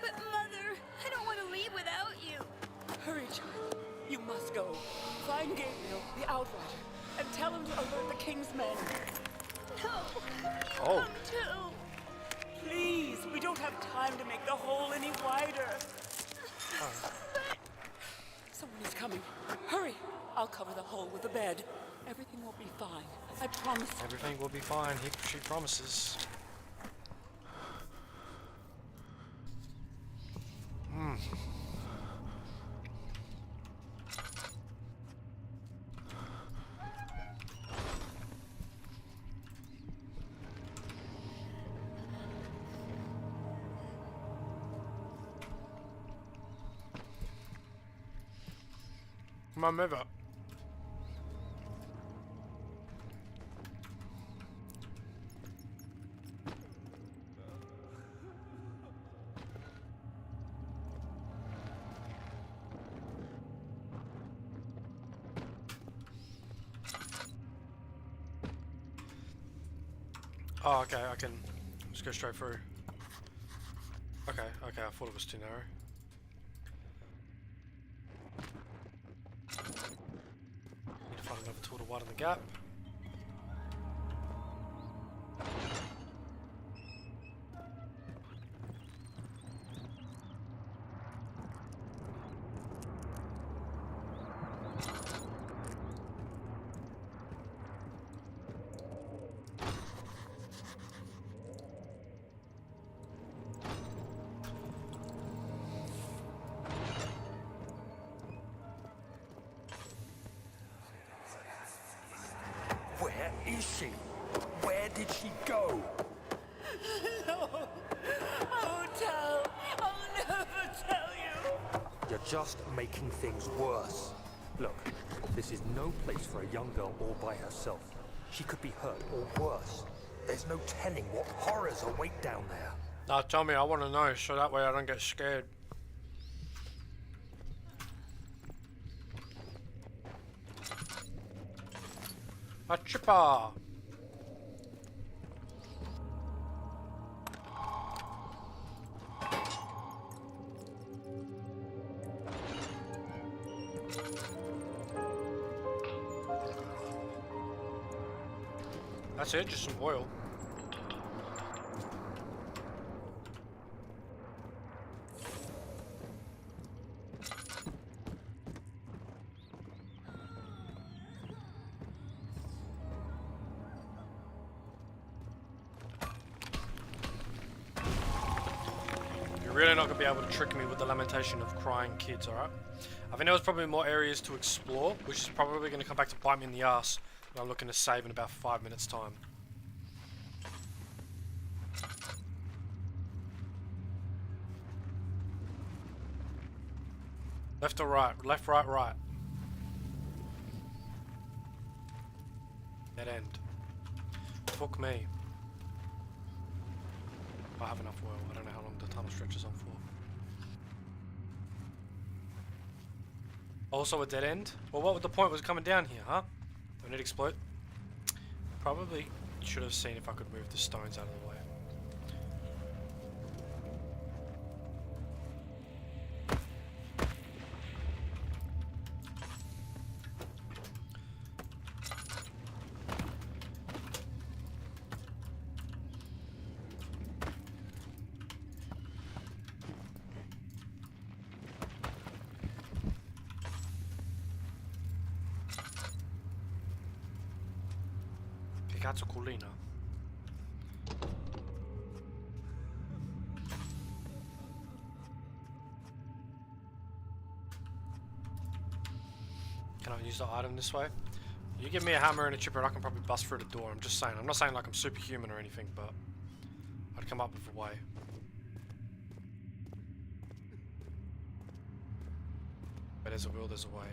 But Mother, I don't want to leave without you. Hurry, child. You must go. Find Gabriel, the Outrider, and tell him to alert the King's men. No, you Oh. come too. Please, we don't have time to make the hole any wider. Someone is coming. Hurry. I'll cover the hole with a bed. Everything will be fine. I promise. Everything will be fine, she promises. My mother. Oh, okay, I can just go straight through. Okay, I thought it was too narrow. Need to find another tool to widen the gap. Where is she? Where did she go? No. I won't tell. I'll never tell you. You just making things worse. Look, this is no place for a young girl all by herself. She could be hurt or worse. There's no telling what horrors await down there. Now tell me, I want to know, so that way I don't get scared. A chipper! That's it, just some oil. You're really not going to be able to trick me with the lamentation of crying kids, alright? I think there was probably more areas to explore, which is probably going to come back to bite me in the ass. I'm looking to save in about 5 minutes time. Left or right? Left, right, right. Dead end. Fuck me. I have enough oil. I don't know how long the tunnel stretches on for. Also a dead end? Well, what was the point was coming down here, huh? When it explode? Probably should have seen if I could move the stones out of the way. Che cazzo collina? Can I use the item this way? You give me a hammer and a chipper and I can probably bust through the door. I'm just saying. I'm not saying like I'm superhuman or anything, but I'd come up with a way. Where there's a will, there's a way.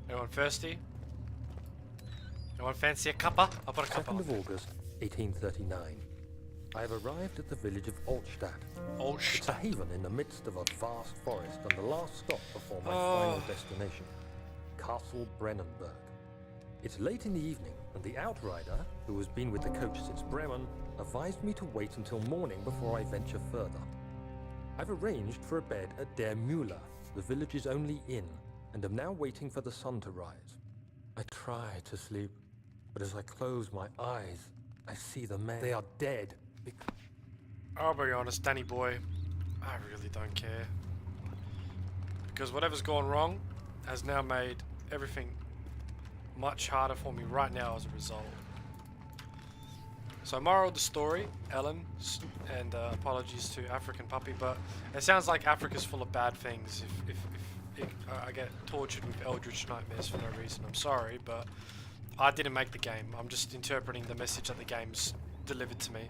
Anyone thirsty? Anyone fancy a cuppa? I'll put a cuppa. 2nd of August, 1839. I have arrived at the village of Altstadt. It's a haven in the midst of a vast forest and the last stop before my final destination, Castle Brennenburg. It's late in the evening, and the outrider, who has been with the coach since Bremen, advised me to wait until morning before I venture further. I've arranged for a bed at Der Müller, the village's only inn, and am now waiting for the sun to rise. I try to sleep, but as I close my eyes, I see the men. They are dead. I'll be honest, Danny boy, I really don't care. Because whatever's gone wrong has now made everything much harder for me right now as a result. So moral of the story, Ellen, and apologies to African Puppy, but it sounds like Africa's full of bad things if I get tortured with eldritch nightmares for no reason. I'm sorry, but I didn't make the game. I'm just interpreting the message that the game's delivered to me.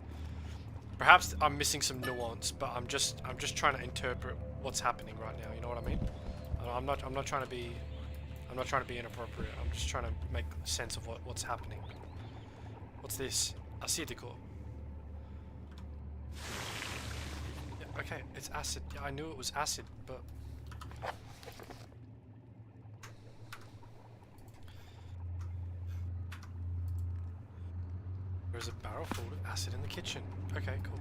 Perhaps I'm missing some nuance, but I'm just trying to interpret what's happening right now. You know what I mean? I'm not trying to be inappropriate. I'm just trying to make sense of what's happening. What's this? Acetico. Yeah, okay, it's acid. Yeah, I knew it was acid, but there's a barrel full of acid in the kitchen. Okay, cool.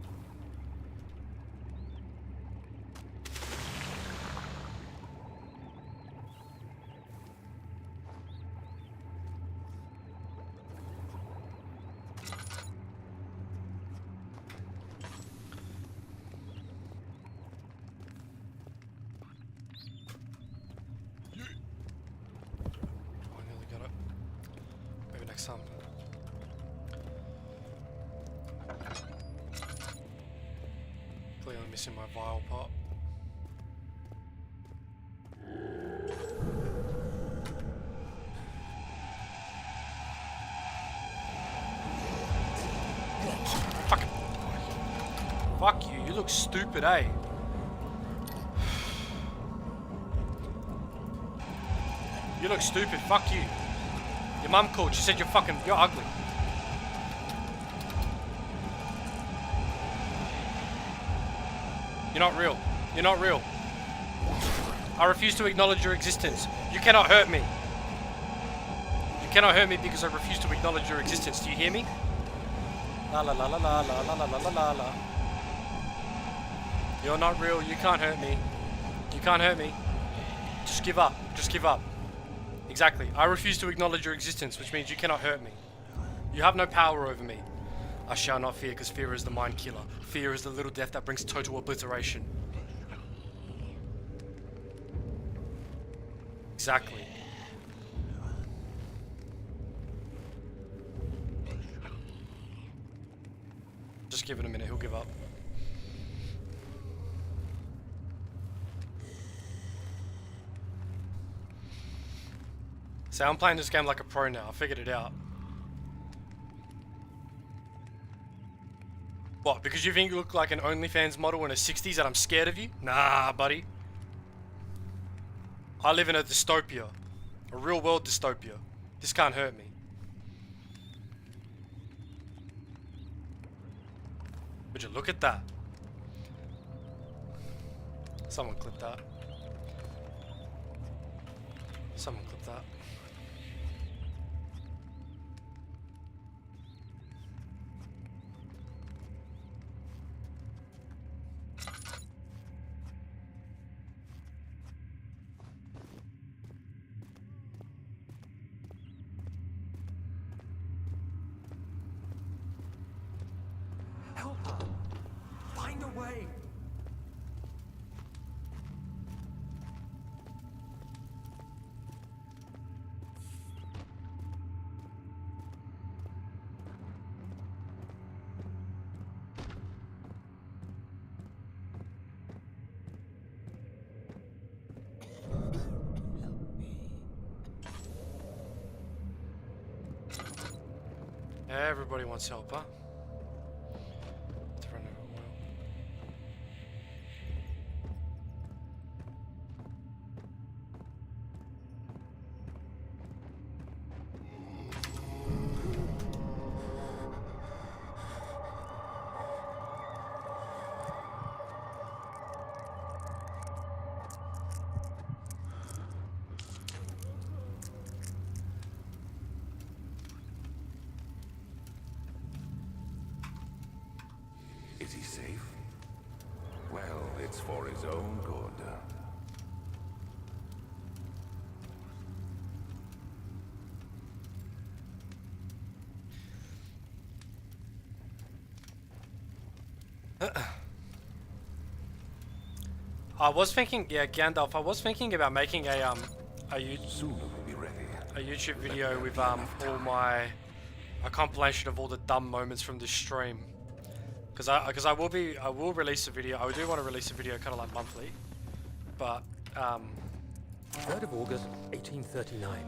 Oh, I nearly got it. Maybe next time. Clearly missing my vial pot. look stupid, eh? You look stupid. Fuck you. Your mum called. She said you're ugly. You're not real. You're not real. I refuse to acknowledge your existence. You cannot hurt me. You cannot hurt me because I refuse to acknowledge your existence. Do you hear me? La la la la la la la la la la la. You're not real. You can't hurt me. You can't hurt me. Just give up. Just give up. Exactly. I refuse to acknowledge your existence, which means you cannot hurt me. You have no power over me. I shall not fear, because fear is the mind killer. Fear is the little death that brings total obliteration. Exactly. Just give it a minute, he'll give up. So I'm playing this game like a pro now, I figured it out. What, because you think you look like an OnlyFans model in the 60s that I'm scared of you? Nah, buddy. I live in a dystopia. A real world dystopia. This can't hurt me. Would you look at that? Someone clip that. Someone clip that. Help her. Find a way. Everybody wants help, huh? Is he safe? Well, it's for his own good. I was thinking, yeah, Gandalf, I was thinking about making a Soon we'll be ready. YouTube video with a compilation of all the dumb moments from this stream. Because I will release a video. I do want to release a video kind of like monthly, but 3rd of August, 1839.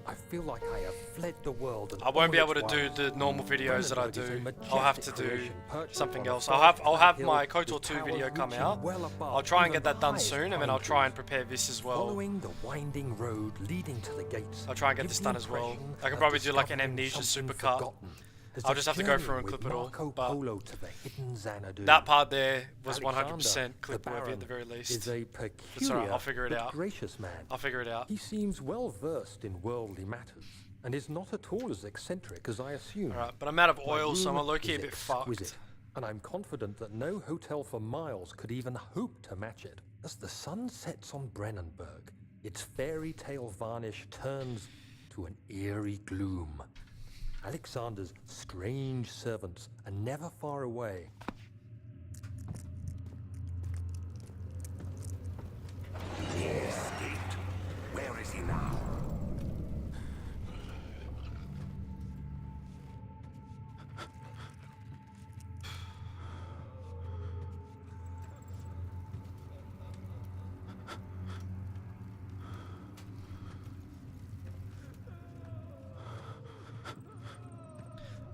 I feel like I have fled the world. And I won't be all able its to do wilds. the normal videos that I Brandenburg is a do. majestic I'll have to do creation perched something upon a else. flat I'll have hill my with KOTOR 2 video towers come reaching out. well above I'll try and even get that the done highest soon, and then pine I'll try and trees. prepare this as well. Following the winding road leading to the gates. I'll try and get gives this the done as well. impression I can of probably do like an discovering Amnesia something supercut. forgotten, as I'll if just have to go through and journeying clip it all, with Marco but Polo to the hidden Xanadu. That part there was Alexander, 100% clip the worthy at Baron, the very least. is a It's alright, peculiar I'll figure it but out. gracious man. I'll figure it out. He seems well versed in worldly matters and is not at all as eccentric as I assumed. Alright, but I'm out of My oil, so I'm room low-key a is bit exquisite, fucked. and I'm confident that no hotel for miles could even hope to match it. As the sun sets on Brennenburg, its fairy tale varnish turns to an eerie gloom. Alexander's strange servants are never far away. He escaped. Where is he now?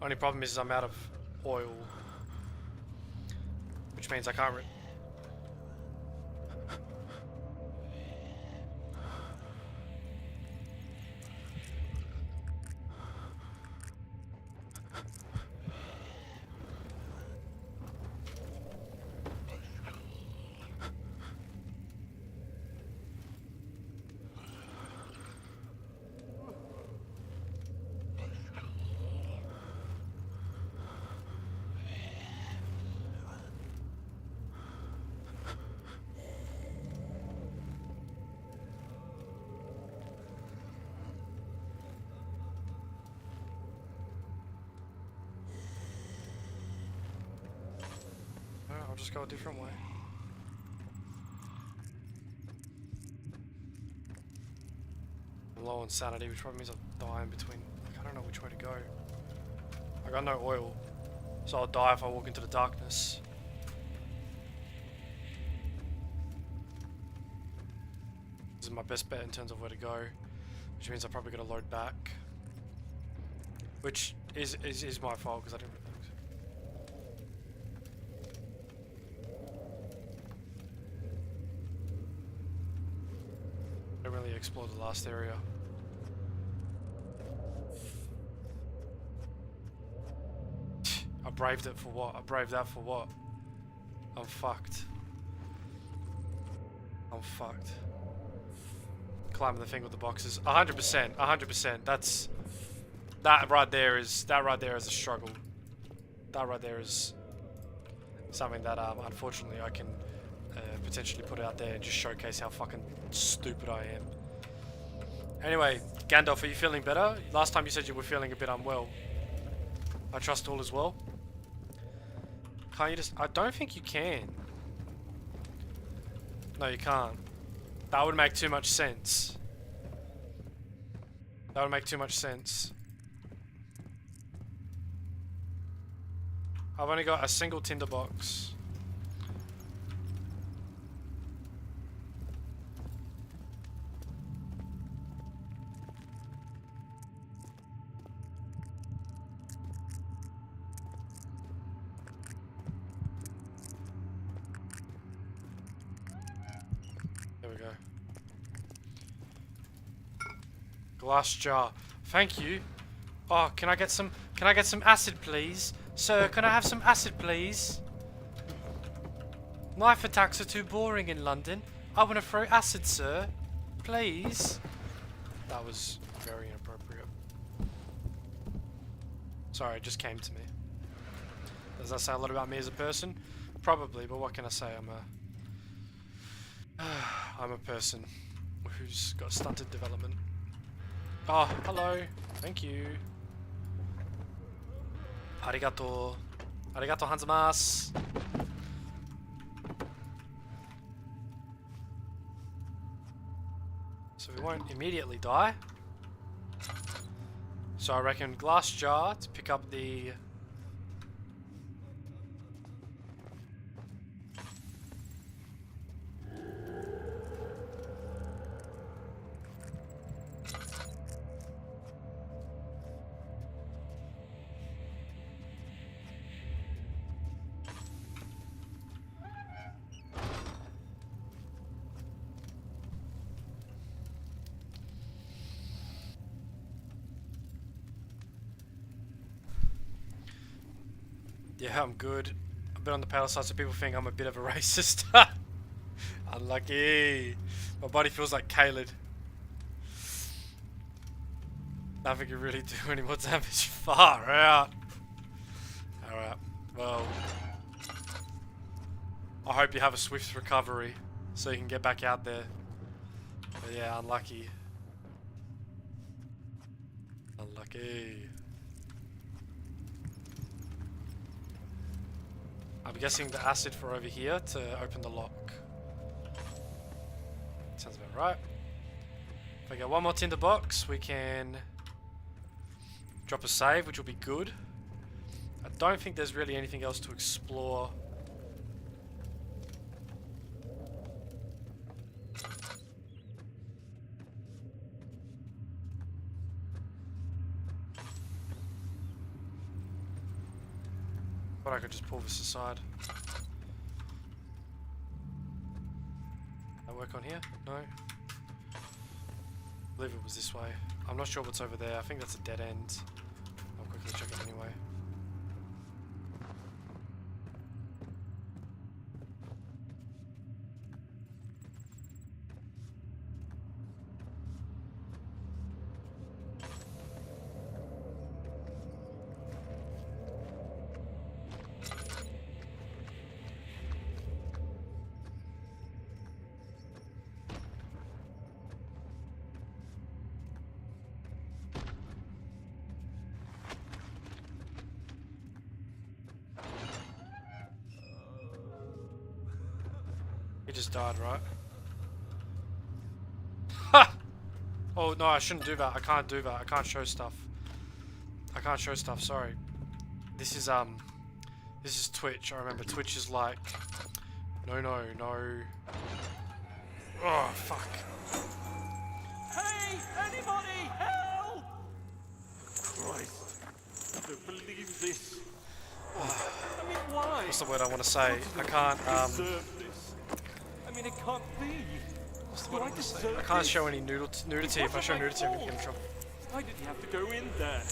Only problem is I'm out of oil. Which means I can't. No, I'll just go a different way. I'm low on sanity, which probably means I'll die in between. Like, I don't know which way to go. I got no oil, so I'll die if I walk into the darkness. This is my best bet in terms of where to go, which means I'm probably gonna load back, which is my fault because I didn't. I didn't really explore the last area. I braved it for what? I braved that for what? I'm fucked. I'm fucked. Climbing the thing with the boxes. 100%. 100%. That right there is a struggle. That right there is something that unfortunately I can potentially put out there and just showcase how fucking stupid I am. Anyway, Gandalf, are you feeling better? Last time you said you were feeling a bit unwell. I trust all is well. Can't you just... I don't think you can. No, you can't. That would make too much sense. That would make too much sense. I've only got a single tinderbox. There we go. Glass jar. Thank you. Oh, can I get some acid, please? Sir, can I have some acid, please? Knife attacks are too boring in London. I want to throw acid, sir. Please. That was very inappropriate. Sorry, it just came to me. Does that say a lot about me as a person? Probably, but what can I say? I'm a person who's got stunted development. Oh, hello. Thank you. Arigato. Arigato hanzamasu. So we won't immediately die. So I reckon glass jar to pick up the... Yeah, I'm good. A bit on the pale side, so people think I'm a bit of a racist. Unlucky. My body feels like Caled. Nothing can really do any more damage. Far out. Alright, well. I hope you have a swift recovery so you can get back out there. But yeah, unlucky. Unlucky. I'm guessing the acid for over here to open the lock. Sounds about right. If I get one more tinderbox, we can drop a save, which will be good. I don't think there's really anything else to explore. But I could just pull this aside. work on here? No. I believe it was this way. I'm not sure what's over there. I think that's a dead end. I'll quickly check it anyway. He just died, right? Ha! Oh no, I shouldn't do that. I can't do that. I can't show stuff. I can't show stuff, sorry. This is Twitch. I remember Twitch is like no. Oh fuck. Hey! Anybody! Help! Christ. I don't believe this. I mean, why? What's the word I want to say? I can't Deserve this. I mean, it can't be. what's the word I want to say? I can't show any nudity. If I show nudity, I'm gonna get in trouble. Why did he have to go in there?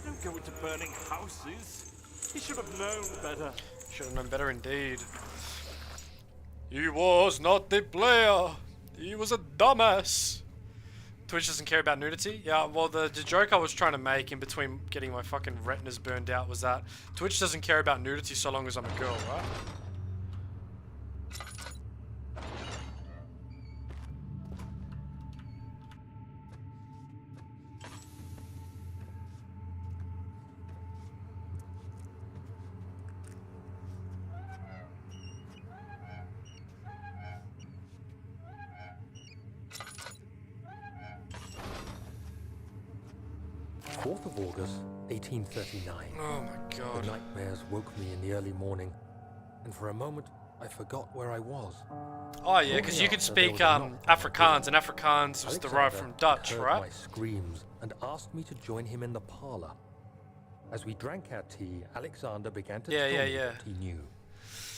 Don't go into burning houses. He should have known better. Should have known better indeed. He was not the player. He was a dumbass. Twitch doesn't care about nudity? Yeah, well, the joke I was trying to make in between getting my fucking retinas burned out was that Twitch doesn't care about nudity so long as I'm a girl, right? Fourth of August, 1839. Oh my god. The nightmares woke me in the early morning, and for a moment I forgot where I was. Oh yeah, because you could speak Afrikaans, and Afrikaans was derived from Dutch, heard right? my screams and asked me to join him in the parlor. As we drank our tea, Alexander began to tell me what he knew.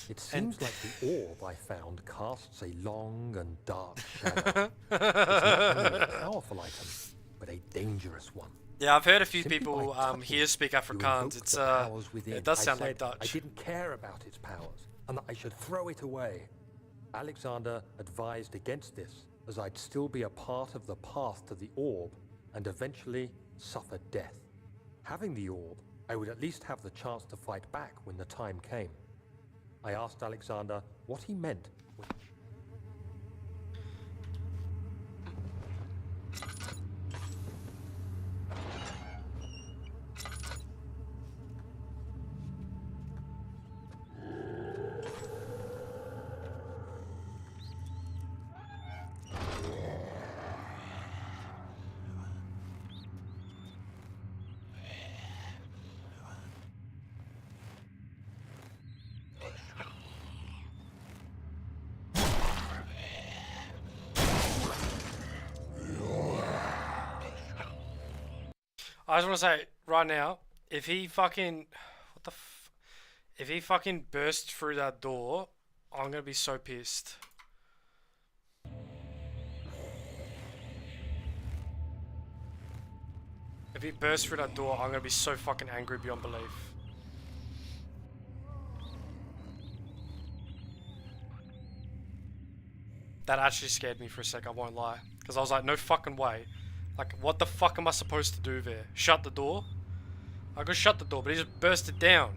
It seems like the orb I found casts a long and dark shadow. It's not only a powerful item, but a dangerous one. Yeah, I've heard a few Simply people by touching here speak you Afrikaans. invoke It's the powers within. it does sound I like said I Dutch. didn't care about its powers, and that I should throw it away. Alexander advised against this, as I'd still be a part of the path to the orb, and eventually suffer death. Having the orb, I would at least have the chance to fight back when the time came. I asked Alexander what he meant when... I just want to say right now, if he fucking if he fucking bursts through that door, I'm gonna be so pissed. If he bursts through that door, I'm gonna be so fucking angry beyond belief. That actually scared me for a sec, I won't lie. Because I was like, no fucking way. Like, what the fuck am I supposed to do there? Shut the door? I could shut the door, but he just burst it down.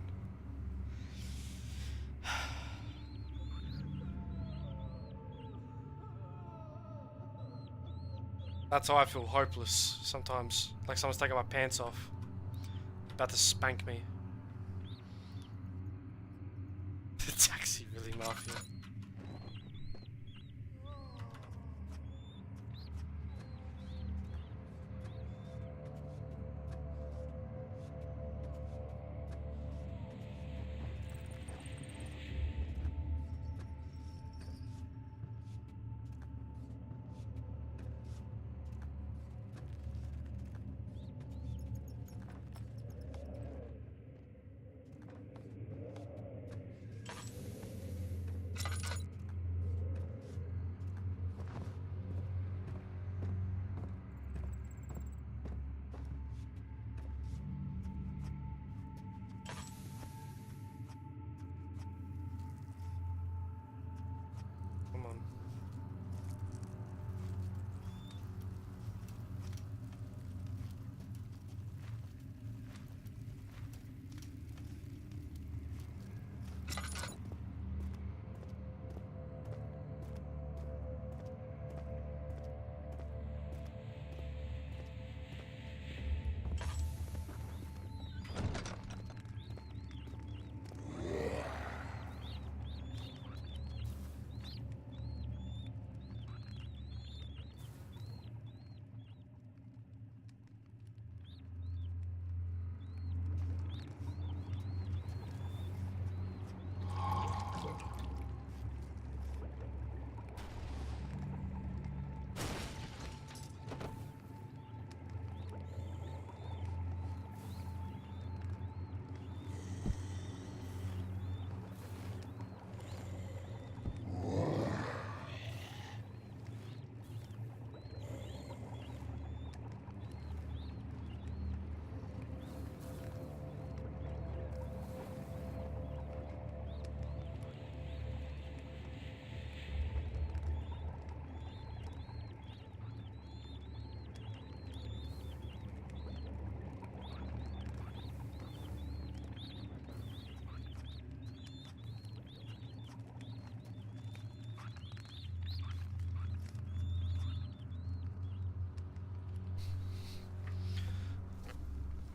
That's how I feel, hopeless sometimes. Like someone's taking my pants off. About to spank me. The taxi really mafia.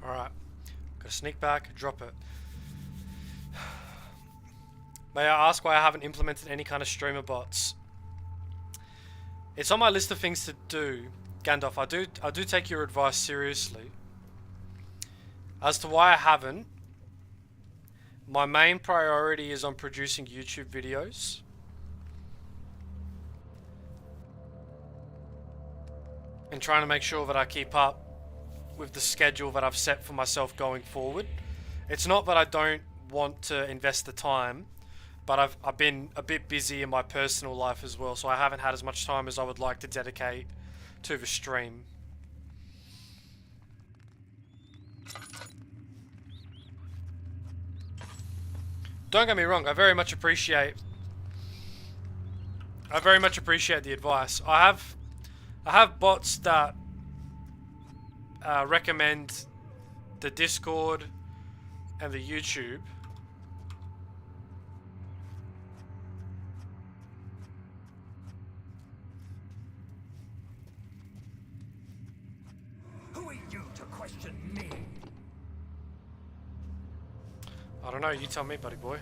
Alright. Gotta sneak back, drop it. May I ask why I haven't implemented any kind of streamer bots? It's on my list of things to do, Gandalf. I do take your advice seriously. As to why I haven't, my main priority is on producing YouTube videos. And trying to make sure that I keep up with the schedule that I've set for myself going forward. It's not that I don't want to invest the time, but I've been a bit busy in my personal life as well, so I haven't had as much time as I would like to dedicate to the stream. Don't get me wrong, I very much appreciate the advice. I have bots that recommend the Discord and the YouTube. Who are you to question me? I don't know, you tell me, buddy boy.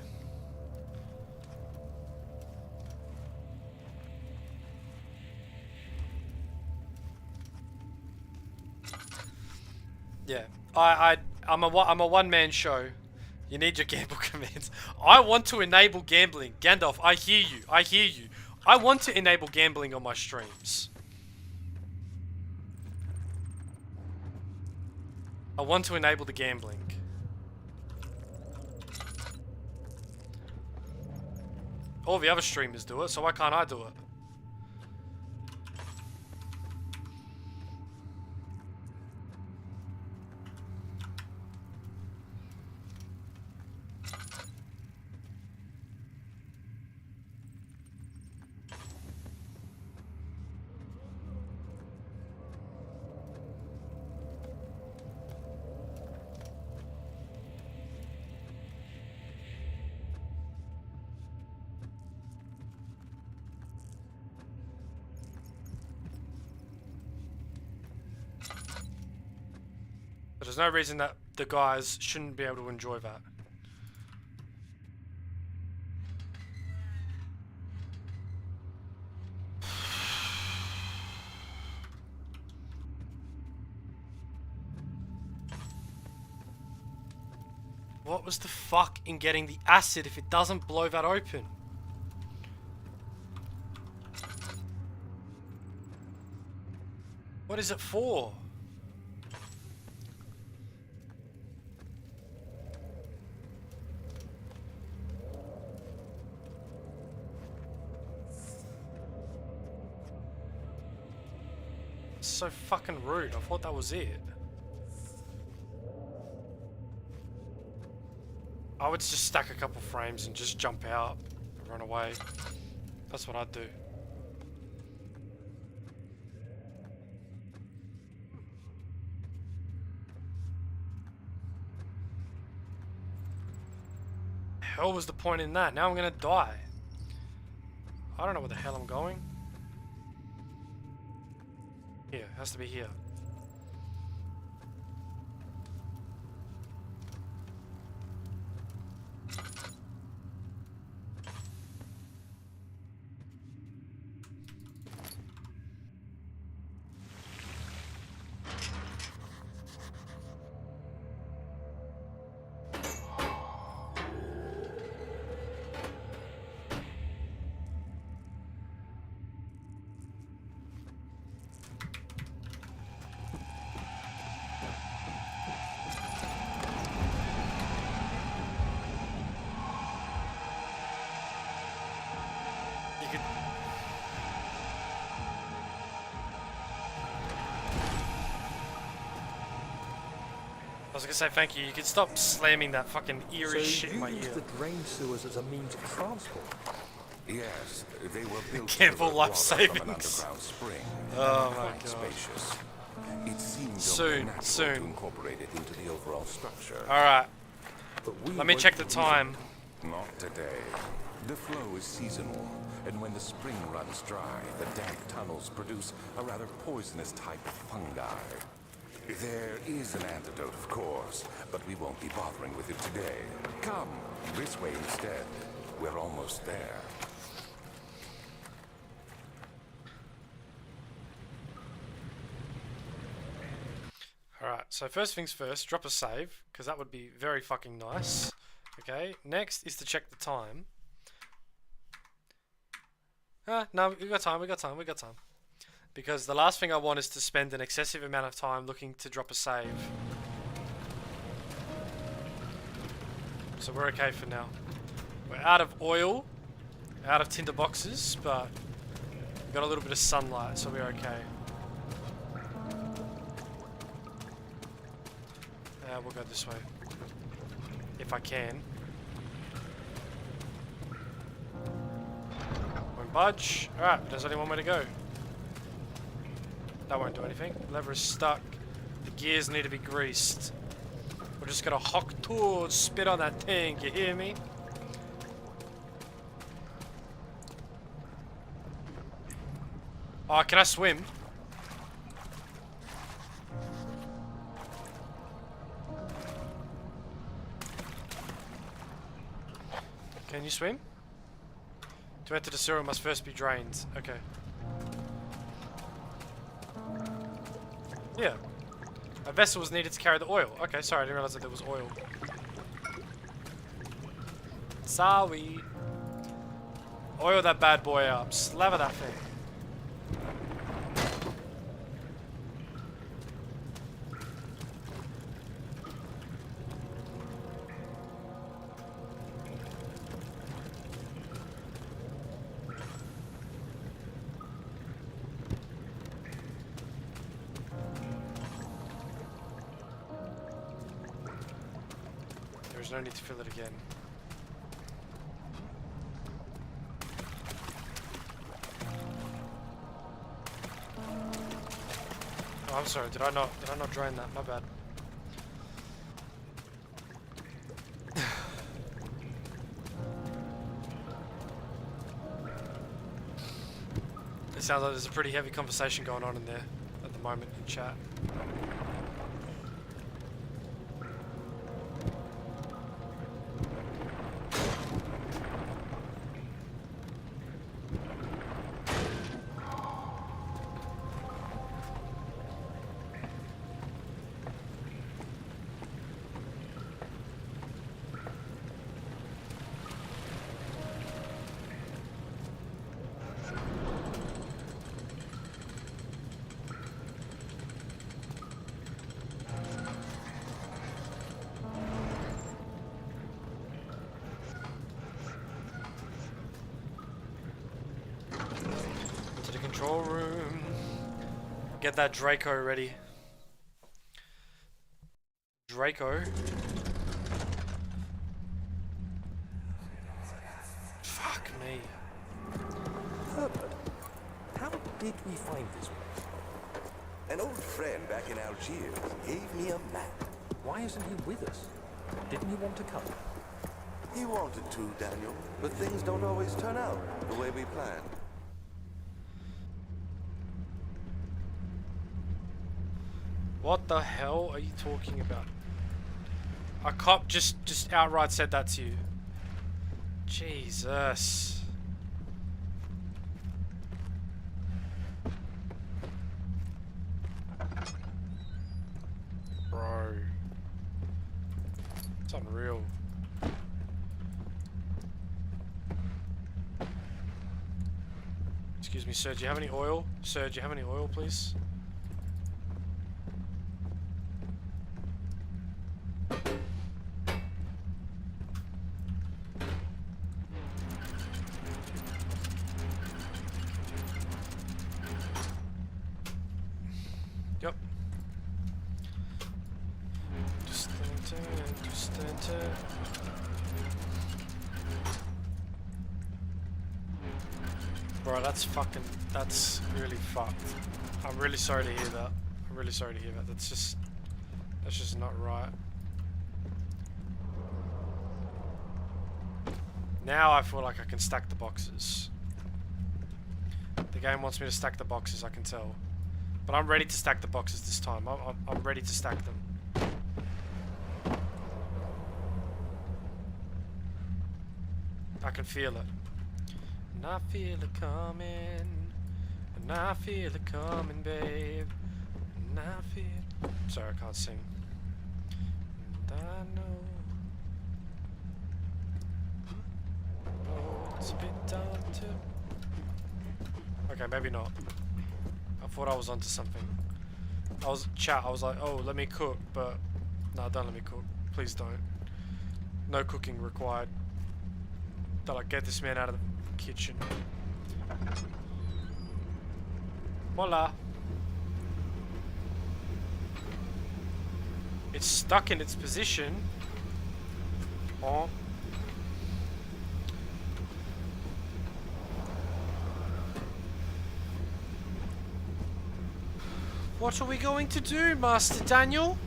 Yeah, I'm a one-man show. You need your gamble commands. I want to enable gambling. Gandalf, I hear you. I hear you. I want to enable gambling on my streams. I want to enable the gambling. All the other streamers do it, so why can't I do it? But there's no reason that the guys shouldn't be able to enjoy that. What was the fuck in getting the acid if it doesn't blow that open? What is it for? So fucking rude. I thought that was it. I would just stack a couple frames and just jump out and run away. That's what I'd do. Hell was the point in that? Now I'm gonna die. I don't know where the hell I'm going. Here, it has to be here. I was gonna say thank you. You could stop slamming that fucking eerie shit in my ear. So you used the drain sewers as a means of transport? Yes, they were built Careful to life water savings. from an underground spring. Oh my Quite god. spacious. It seemed Soon, only natural soon. to incorporate it into the overall structure. Alright. But we Let me check the won't time. Not today. The flow is seasonal, and when the spring runs dry, the damp tunnels produce a rather poisonous type of fungi. There is an antidote, of course, but we won't be bothering with it today. Come, this way instead. We're almost there. Alright, so first things first, drop a save, because that would be very fucking nice. Okay, next is to check the time. No, we got time. Because the last thing I want is to spend an excessive amount of time looking to drop a save. So we're okay for now. We're out of oil, out of tinder boxes, but we've got a little bit of sunlight, so we're okay. We'll go this way. If I can. Won't budge. Alright, there's only one way to go. That won't do anything. Lever is stuck. The gears need to be greased. We're just gonna hock towards, spit on that thing, you hear me? Oh, can I swim? Can you swim? To enter the sewer must first be drained. Okay. Yeah. A vessel was needed to carry the oil. Okay, sorry, I didn't realize that there was oil. Sorry. Oil that bad boy up. Slaver that thing. There's no need to fill it again. Oh, I'm sorry. Did I not drain that? My bad. It sounds like there's a pretty heavy conversation going on in there at the moment in chat. Control room. Get that Draco ready. Draco. Fuck me. Herbert, how did we find this place? An old friend back in Algiers gave me a map. Why isn't he with us? Didn't he want to come? He wanted to, Daniel, but things don't always turn out the way we planned. What the hell are you talking about? A cop just outright said that to you. Jesus. Bro. It's unreal. Excuse me, sir, do you have any oil? Sir, do you have any oil, please? Yep. Just enter. Bro, that's really fucked. I'm really sorry to hear that. That's just not right. Now I feel like I can stack the boxes. The game wants me to stack the boxes, I can tell. But I'm ready to stack the boxes this time. I'm ready to stack them. I can feel it. And I feel it coming. And I feel it coming, babe. And I feel... Sorry, I can't sing. And I know... Oh, it's a bit dark too. Okay, maybe not. I thought I was onto something. I was like, oh, let me cook, but... No, don't let me cook. Please don't. No cooking required. They'll like get this man out of the kitchen. Voila. It's stuck in its position. Oh. What are we going to do, Master Daniel?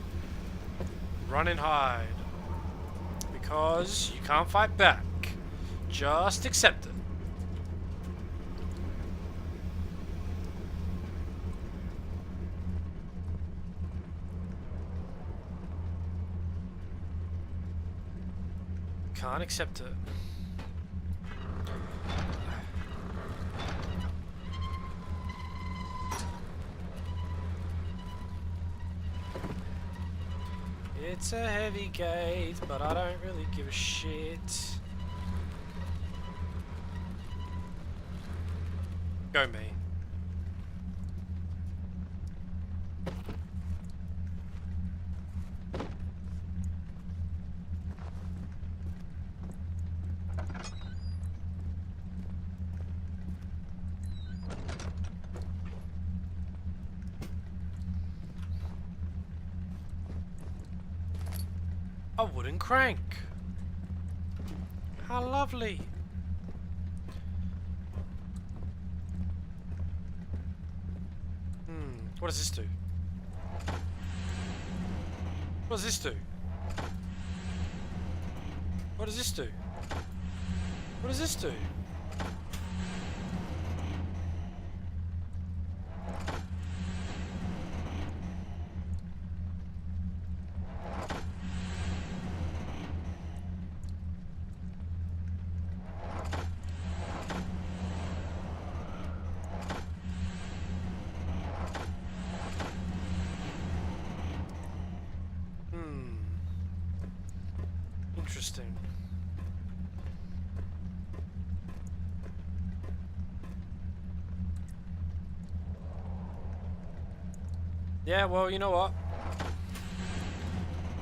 Run and hide. Because you can't fight back. Just accept it. Can't accept it. It's a heavy gate, but I don't really give a shit. Go me. A wooden crank. How lovely. What does this do? What does this do? What does this do? What does this do? Interesting. Yeah, well, you know what?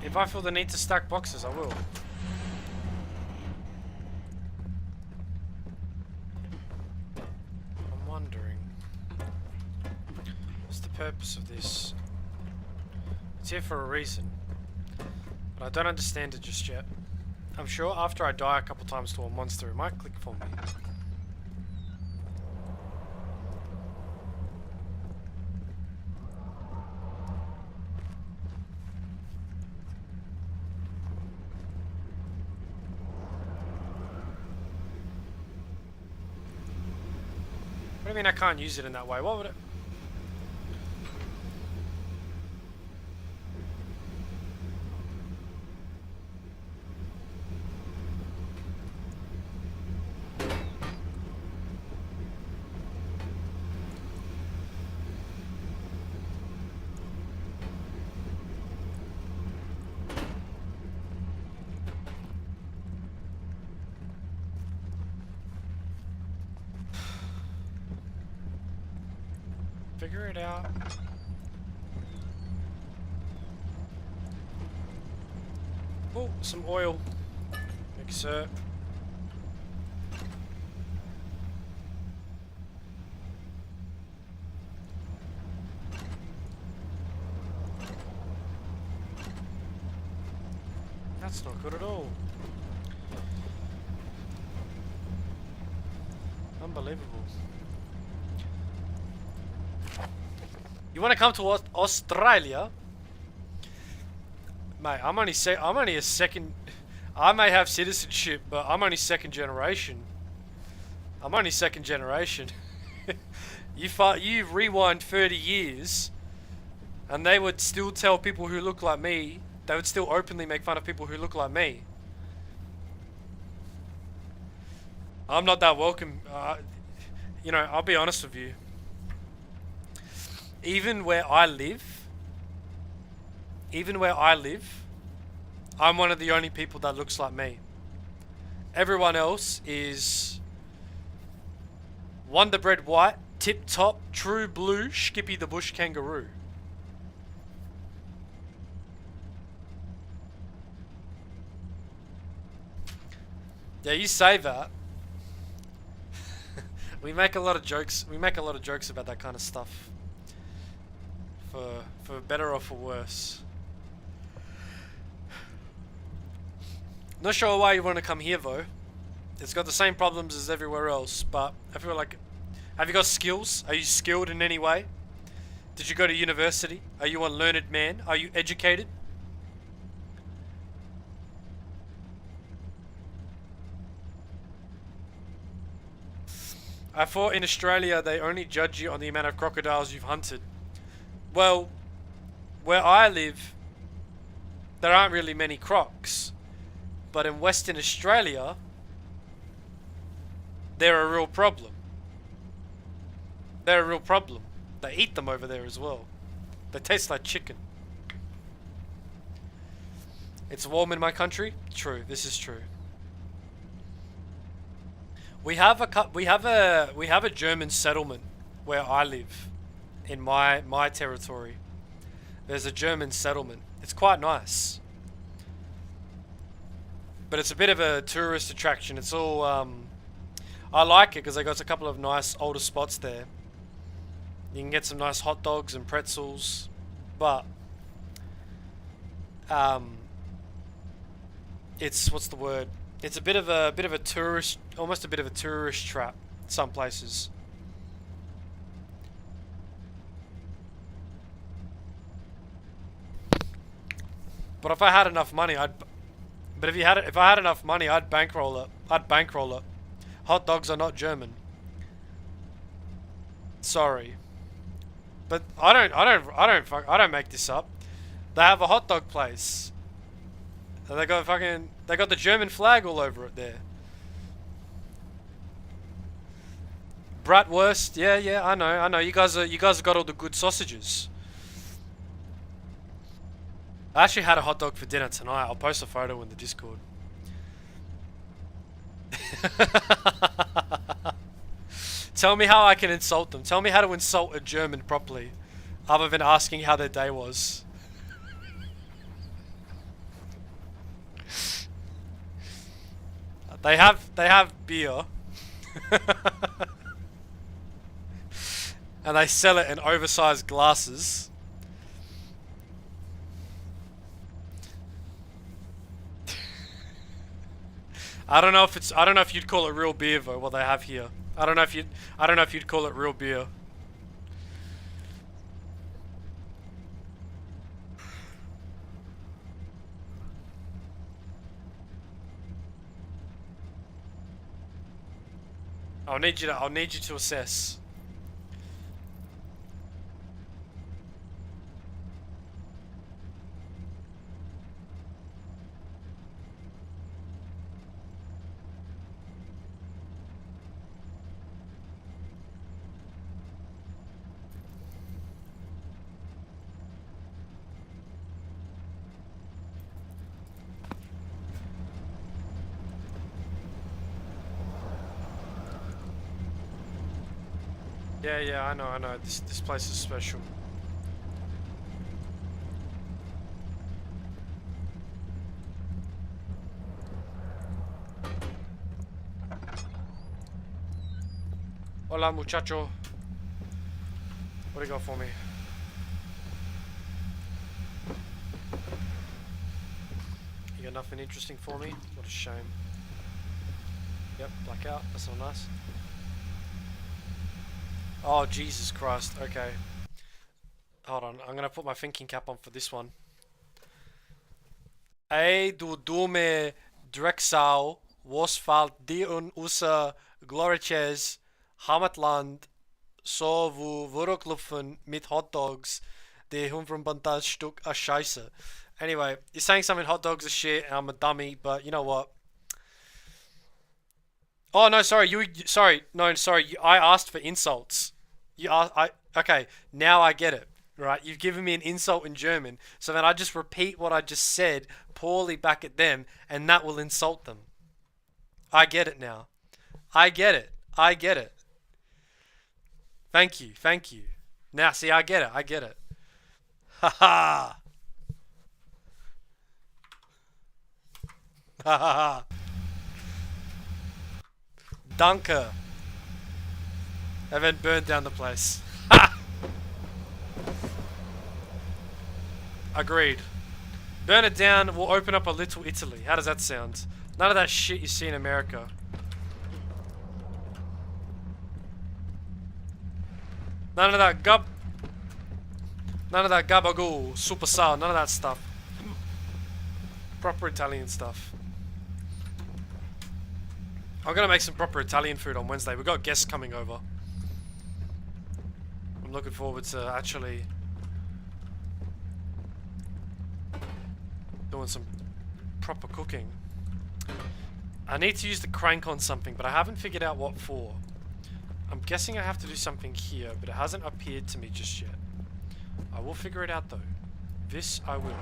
If I feel the need to stack boxes, I will. I'm wondering, what's the purpose of this? It's here for a reason, but I don't understand it just yet. I'm sure after I die a couple times to a monster, it might click for me. What do you mean I can't use it in that way? What would it... Figure it out. Oh, some oil. Mixer. That's not good at all. Unbelievable. You want to come to Australia? Mate, I'm only a second... I may have citizenship, but I'm only second generation. I'm only second generation. You rewind 30 years, and they would still tell people who look like me. They would still openly make fun of people who look like me. I'm not that welcome. You know, I'll be honest with you. Even where I live, I'm one of the only people that looks like me. Everyone else is Wonder Bread White, Tip Top, True Blue, Skippy the Bush Kangaroo. Yeah, you say that. We make a lot of jokes. We make a lot of jokes about that kind of stuff. For better or for worse. Not sure why you want to come here though. It's got the same problems as everywhere else, but I feel like... Have you got skills? Are you skilled in any way? Did you go to university? Are you a learned man? Are you educated? I thought in Australia they only judge you on the amount of crocodiles you've hunted. Well, where I live, there aren't really many crocs. But in Western Australia, they're a real problem. They're a real problem. They eat them over there as well. They taste like chicken. It's warm in my country? True, this is true. We have a German settlement where I live, in my territory. There's a German settlement. It's quite nice, but it's a bit of a tourist attraction. It's all I like it because they got a couple of nice older spots there. You can get some nice hot dogs and pretzels, but it's what's the word? It's a bit of a tourist, almost a bit of a tourist trap. Some places. But if I had enough money, if I had enough money, I'd bankroll it. I'd bankroll it. Hot dogs are not German. Sorry. But I don't make this up. They have a hot dog place. And they got the German flag all over it there. Bratwurst, yeah, I know. You guys have got all the good sausages. I actually had a hot dog for dinner tonight. I'll post a photo in the Discord. Tell me how I can insult them. Tell me how to insult a German properly, other than asking how their day was. They have beer. And they sell it in oversized glasses. I don't know if you'd call it real beer though, what they have here. I don't know if you'd call it real beer. I'll need you to assess. Yeah, I know. This place is special. Hola, muchacho. What do you got for me? You got nothing interesting for me? What a shame. Yep, blackout. That's not nice. Oh, Jesus Christ. Okay. Hold on. I'm gonna put my thinking cap on for this one. Ei, du dumme Drecksau, was fällt dir un unser glorreiches Heimatland so Wurklupfen mit Hotdogs, die 25 Stück are scheiße. Anyway, you're saying something hot dogs are shit and I'm a dummy, but you know what? Oh no, sorry, I asked for insults. Okay, now I get it. Right, you've given me an insult in German, so then I just repeat what I just said poorly back at them, and that will insult them. I get it now. I get it. Thank you. Now, see, I get it. Ha ha. Danke. And then burn down the place. Ha! Agreed. Burn it down, we'll open up a little Italy. How does that sound? None of that shit you see in America. None of that gabagool, super sal, none of that stuff. Proper Italian stuff. I'm gonna make some proper Italian food on Wednesday. We've got guests coming over. I'm looking forward to actually doing some proper cooking. I need to use the crank on something, but I haven't figured out what for. I'm guessing I have to do something here, but it hasn't appeared to me just yet. I will figure it out though. This I will.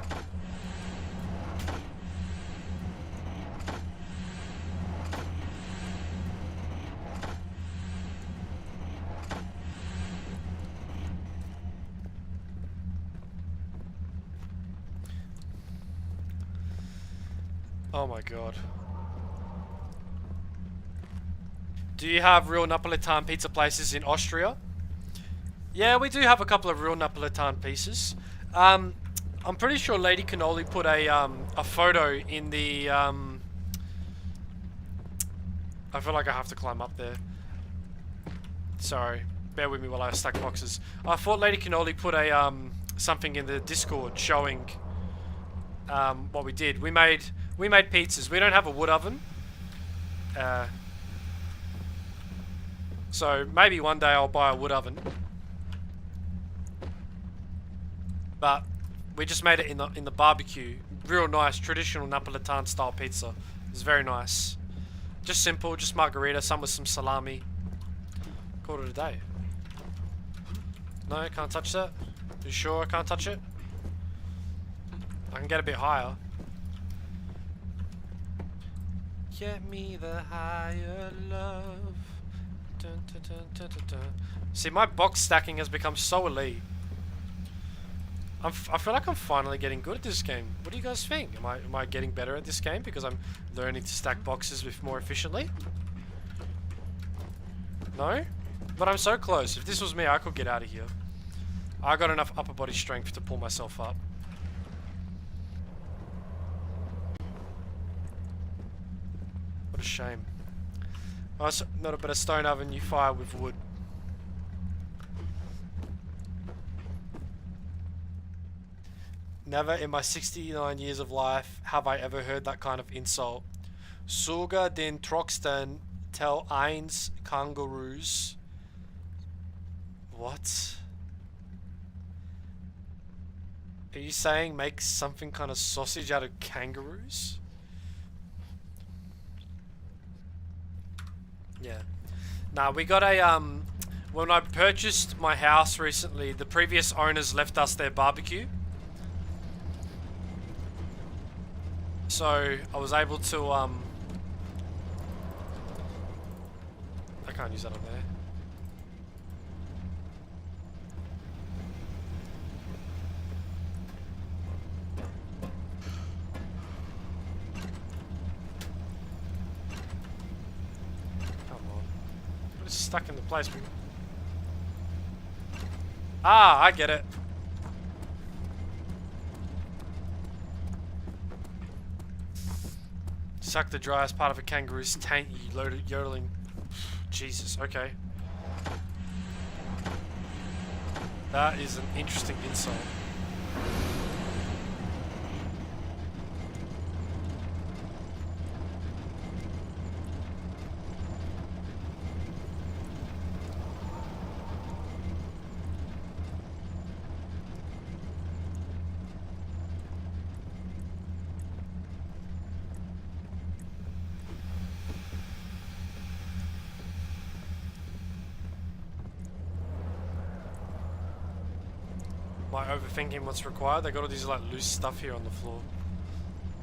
Oh my god. Do you have real Napolitan pizza places in Austria? Yeah, we do have a couple of real Napolitan pieces. I'm pretty sure Lady Cannoli put a photo in the I feel like I have to climb up there. Sorry, bear with me while I stack boxes. I thought Lady Cannoli put a something in the Discord showing what we did. We made pizzas. We don't have a wood oven. So maybe one day I'll buy a wood oven. But we just made it in the barbecue. Real nice, traditional Napolitan style pizza. It's very nice. Just simple, just margarita, some with some salami. Called it a day. No, can't touch that. You sure I can't touch it? I can get a bit higher. Get me the higher love. Dun, dun, dun, dun, dun, dun. See, my box stacking has become so elite. I feel like I'm finally getting good at this game. What do you guys think? Am I getting better at this game because I'm learning to stack boxes with more efficiently? No? But I'm so close. If this was me, I could get out of here. I got enough upper body strength to pull myself up. What a shame. Oh, not a better stone oven, you fire with wood. Never in my 69 years of life have I ever heard that kind of insult. Sogar den Troxten tell eins kangaroos. What? Are you saying make something kind of sausage out of kangaroos? Yeah. Nah, we got a, when I purchased my house recently, the previous owners left us their barbecue. So, I was able to, I can't use that on there. It's stuck in the place. Ah, I get it. Suck the driest part of a kangaroo's taint, you loaded yodeling. Jesus, okay. That is an interesting insult. my overthinking what's required. They got all these like loose stuff here on the floor.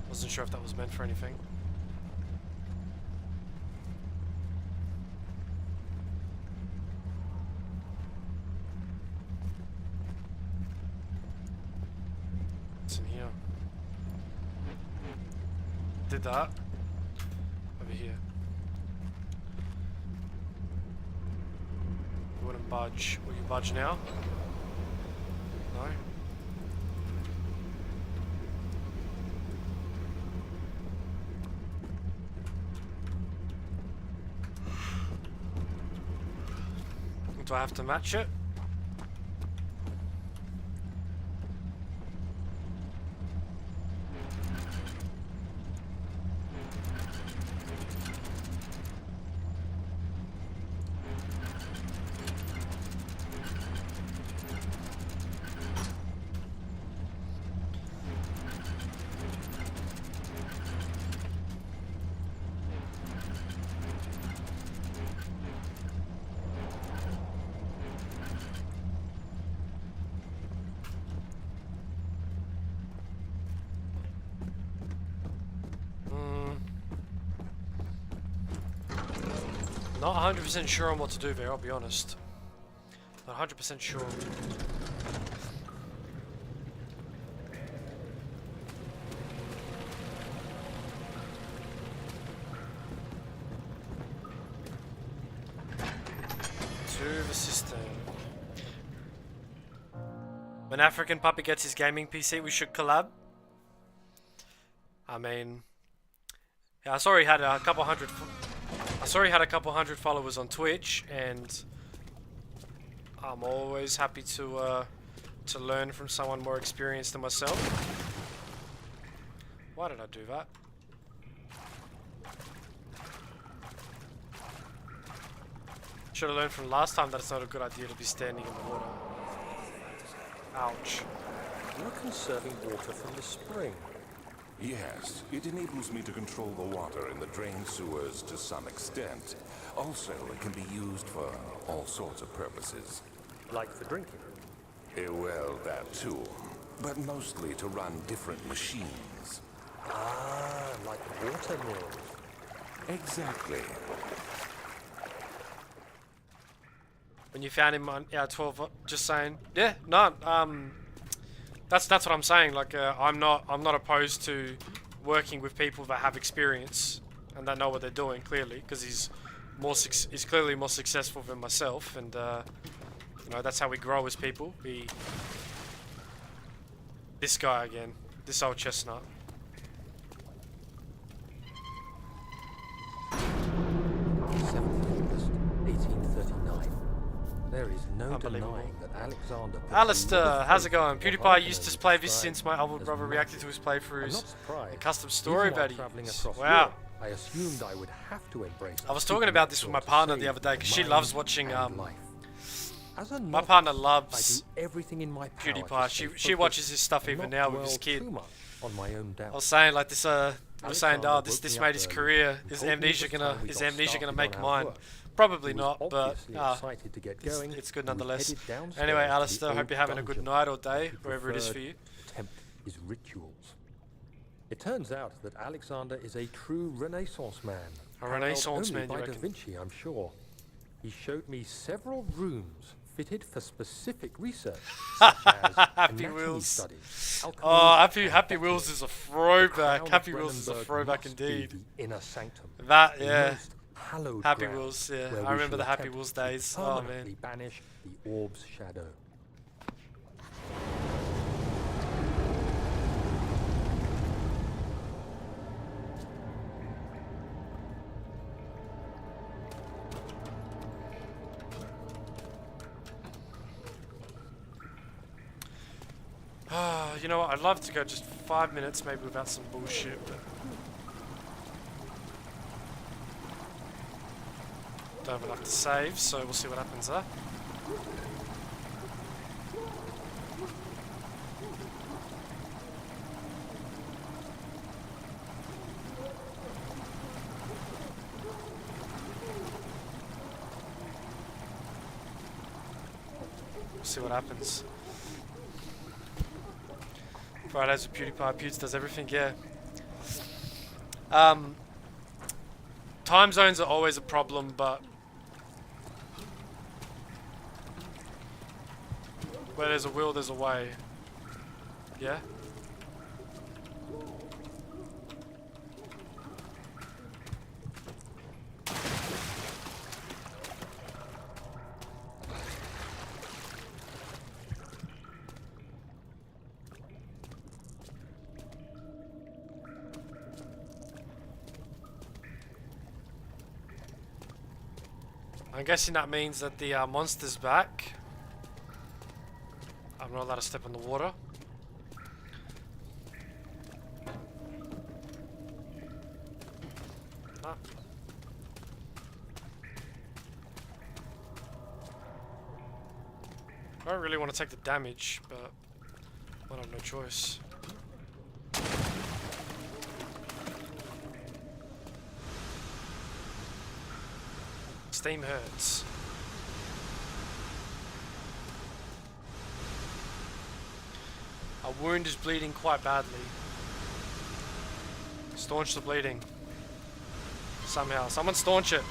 Wasn't sure if that was meant for anything. What's in here? Did that. Over here. You wouldn't budge. Will you budge now? No? Do I have to match it? Not 100% sure on what to do there, I'll be honest. Not 100% sure. To the system. When African Puppy gets his gaming PC, we should collab. I mean, yeah, I saw he had a couple hundred followers on Twitch, and I'm always happy to learn from someone more experienced than myself. Why did I do that? Should have learned from last time that it's not a good idea to be standing in the water. Ouch. You're conserving water from the spring. Yes, it enables me to control the water in the drain sewers to some extent. Also, it can be used for all sorts of purposes. Like for drinking. Well, that too. But mostly to run different machines. Ah, like water mills. Exactly. When you found him on 12, just saying. Yeah, no, that's what I'm saying. Like, I'm not opposed to working with people that have experience and that know what they're doing clearly, because he's clearly more successful than myself, and you know, that's how we grow as people. This guy again, this old chestnut. 1839. There is no denying that Alexander... Alistair, how's it going? PewDiePie used to play this since my older brother reacted to his playthroughs. A custom story about it. Wow. I assumed I would have to embrace. I was talking about this with my partner the other day because she loves watching. My partner loves PewDiePie. She watches his stuff even now with his kid. I was saying like this. I was saying, oh, this made his career. Is Amnesia gonna make mine? Probably not, but it's good nonetheless. Anyway, Alistair, I hope you're having a good night or day, wherever it is for you. His rituals. It turns out that Alexander is a true Renaissance man. A Renaissance man, you by Da reckon? Vinci, I'm sure. He showed me several rooms fitted for specific research, such as Happy anatomy Wheels. studies, Oh, Happy Wheels is a throwback. Happy Wheels is a throwback indeed. The inner sanctum. That, the yeah. most hallowed Happy ground, Wheels, yeah. where I we remember shall the Happy attempt Wheels to days. Oh, permanently man. banish the orb's shadow. You know what? I'd love to go just 5 minutes, maybe without some bullshit, but don't have enough to save, so we'll see what happens there. We'll see what happens. Fridays with PewDiePie. Pewds does everything, yeah. Time zones are always a problem, but where there's a will, there's a way. Yeah? I'm guessing that means that the monster's back. I'm not allowed to step in the water. Ah. I don't really want to take the damage, but I have no choice. Steam hurts. Our wound is bleeding quite badly. Staunch the bleeding. Somehow. Someone staunch it.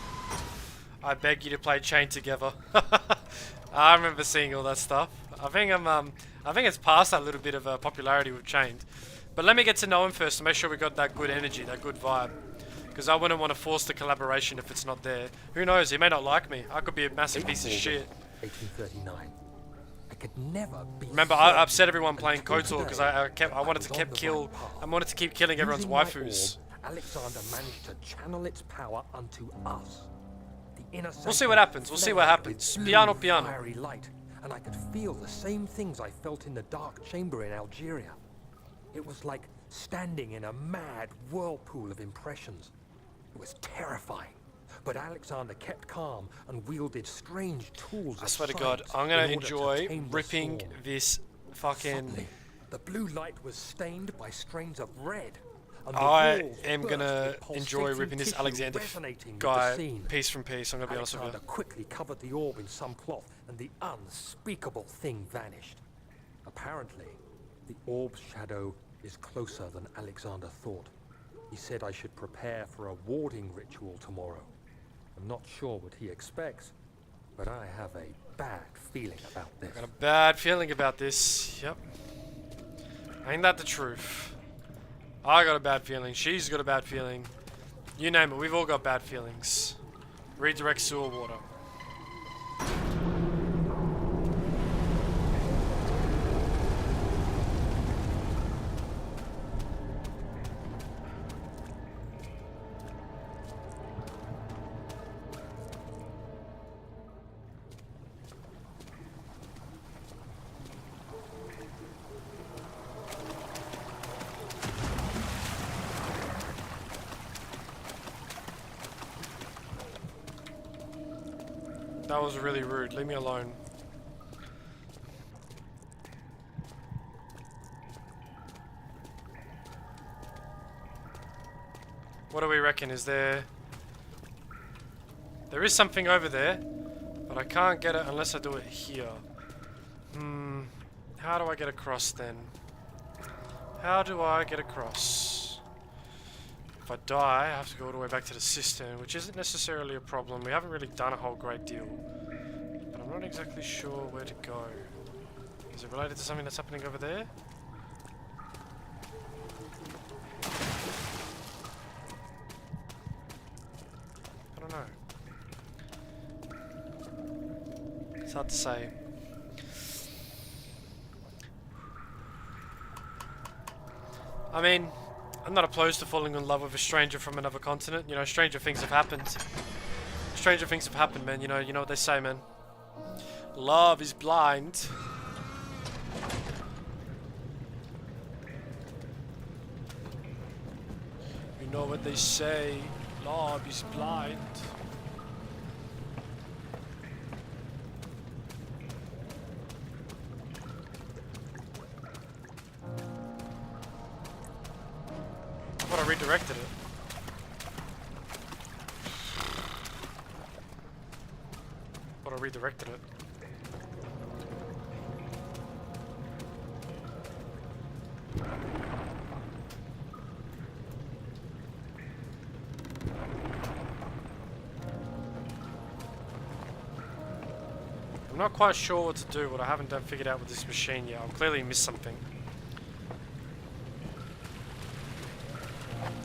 I beg you to play Chain together. I remember seeing all that stuff. I think it's past that little bit of popularity with Chained. But let me get to know him first to make sure we got that good energy, that good vibe. Because I wouldn't want to force the collaboration if it's not there. Who knows, he may not like me. I could be a massive piece of shit. 1839. I could never be. Remember, I upset everyone playing KOTOR because I wanted to keep killing everyone's waifus. Alexander managed to channel its power unto us. The inner We'll see what happens. We'll see what happens. Piano, piano. Fiery light, and I could feel the same things I felt in the dark chamber in Algeria. It was like standing in a mad whirlpool of impressions. It was terrifying. But Alexander kept calm and wielded strange tools. I swear to God, I'm gonna enjoy ripping this fucking. Suddenly, the blue light was stained by strains of red. I am gonna enjoy ripping this Alexander guy piece from piece. I'm gonna be honest with you. Alexander quickly covered the orb in some cloth, and the unspeakable thing vanished. Apparently, the orb's shadow is closer than Alexander thought. He said I should prepare for a warding ritual tomorrow. I'm not sure what he expects, but I have a bad feeling about this. I got a bad feeling about this. Yep. Ain't that the truth? I got a bad feeling. She's got a bad feeling. You name it. We've all got bad feelings. Redirect sewer water. That was really rude. Leave me alone. What do we reckon? Is there... There is something over there, but I can't get it unless I do it here. How do I get across then? How do I get across? If I die, I have to go all the way back to the cistern, which isn't necessarily a problem. We haven't really done a whole great deal. But I'm not exactly sure where to go. Is it related to something that's happening over there? I don't know. It's hard to say. I mean, I'm not opposed to falling in love with a stranger from another continent. You know, stranger things have happened. Stranger things have happened, man. You know what they say, man. Love is blind. You know what they say. Love is blind. I redirected it. But I redirected it. I'm not quite sure what to do, what I haven't figured out with this machine yet. I've clearly missed something.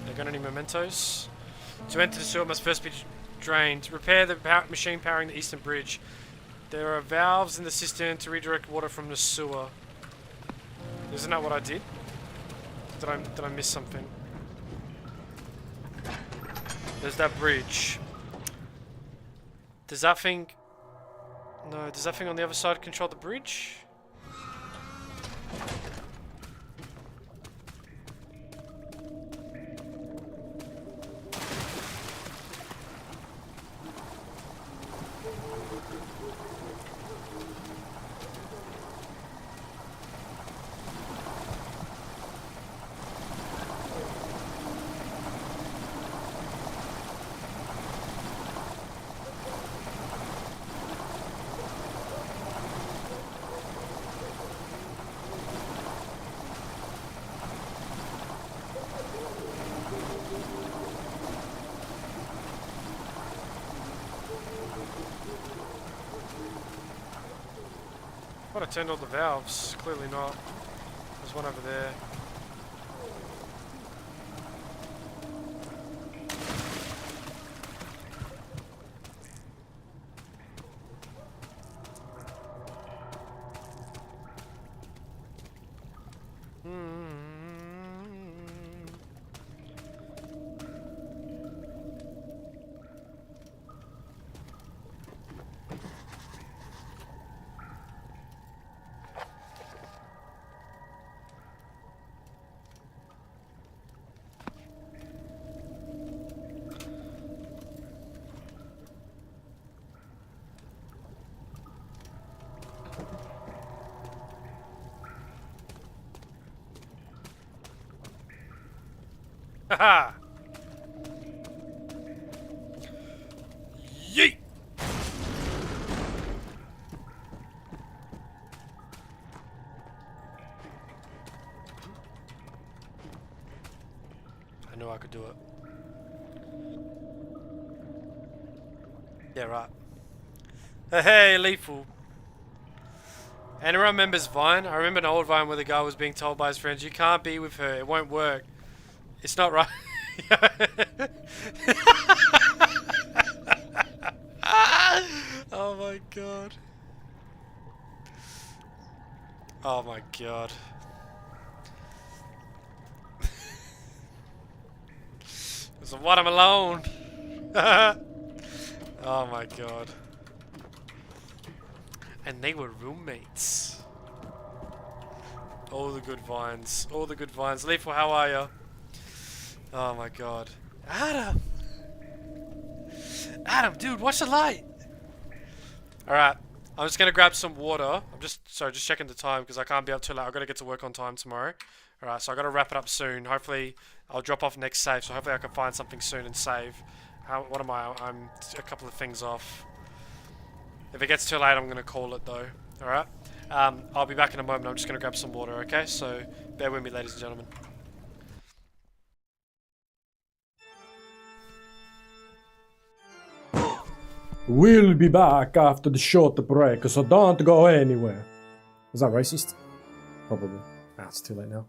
They got any mementos? To enter the sewer must first be drained. Repair the machine powering the eastern bridge. There are valves in the cistern to redirect water from the sewer. Isn't that what I did? Did I miss something? There's that bridge. Does that thing... No, does that thing on the other side control the bridge? Thought I turned all the valves. Clearly not. There's one over there. Haha! Yeet! I knew I could do it. Yeah, right. Hey, Lethal. Anyone remembers Vine? I remember an old Vine where the guy was being told by his friends, "You can't be with her, it won't work. It's not right." Oh my god. Oh my god. So what, I'm alone. Oh my god. And they were roommates. All the good vines. All the good vines. Lethal, how are you? Oh my god. Adam! Adam, dude, watch the light! Alright. I'm just gonna grab some water. I'm just checking the time because I can't be up too late. I've got to get to work on time tomorrow. Alright, so I got to wrap it up soon. Hopefully, I'll drop off next save. So hopefully I can find something soon and save. What am I? I'm a couple of things off. If it gets too late, I'm gonna call it though. Alright? I'll be back in a moment. I'm just gonna grab some water, okay? So, bear with me, ladies and gentlemen. We'll be back after the short break, so don't go anywhere. Is that racist? Probably. Ah, it's too late now.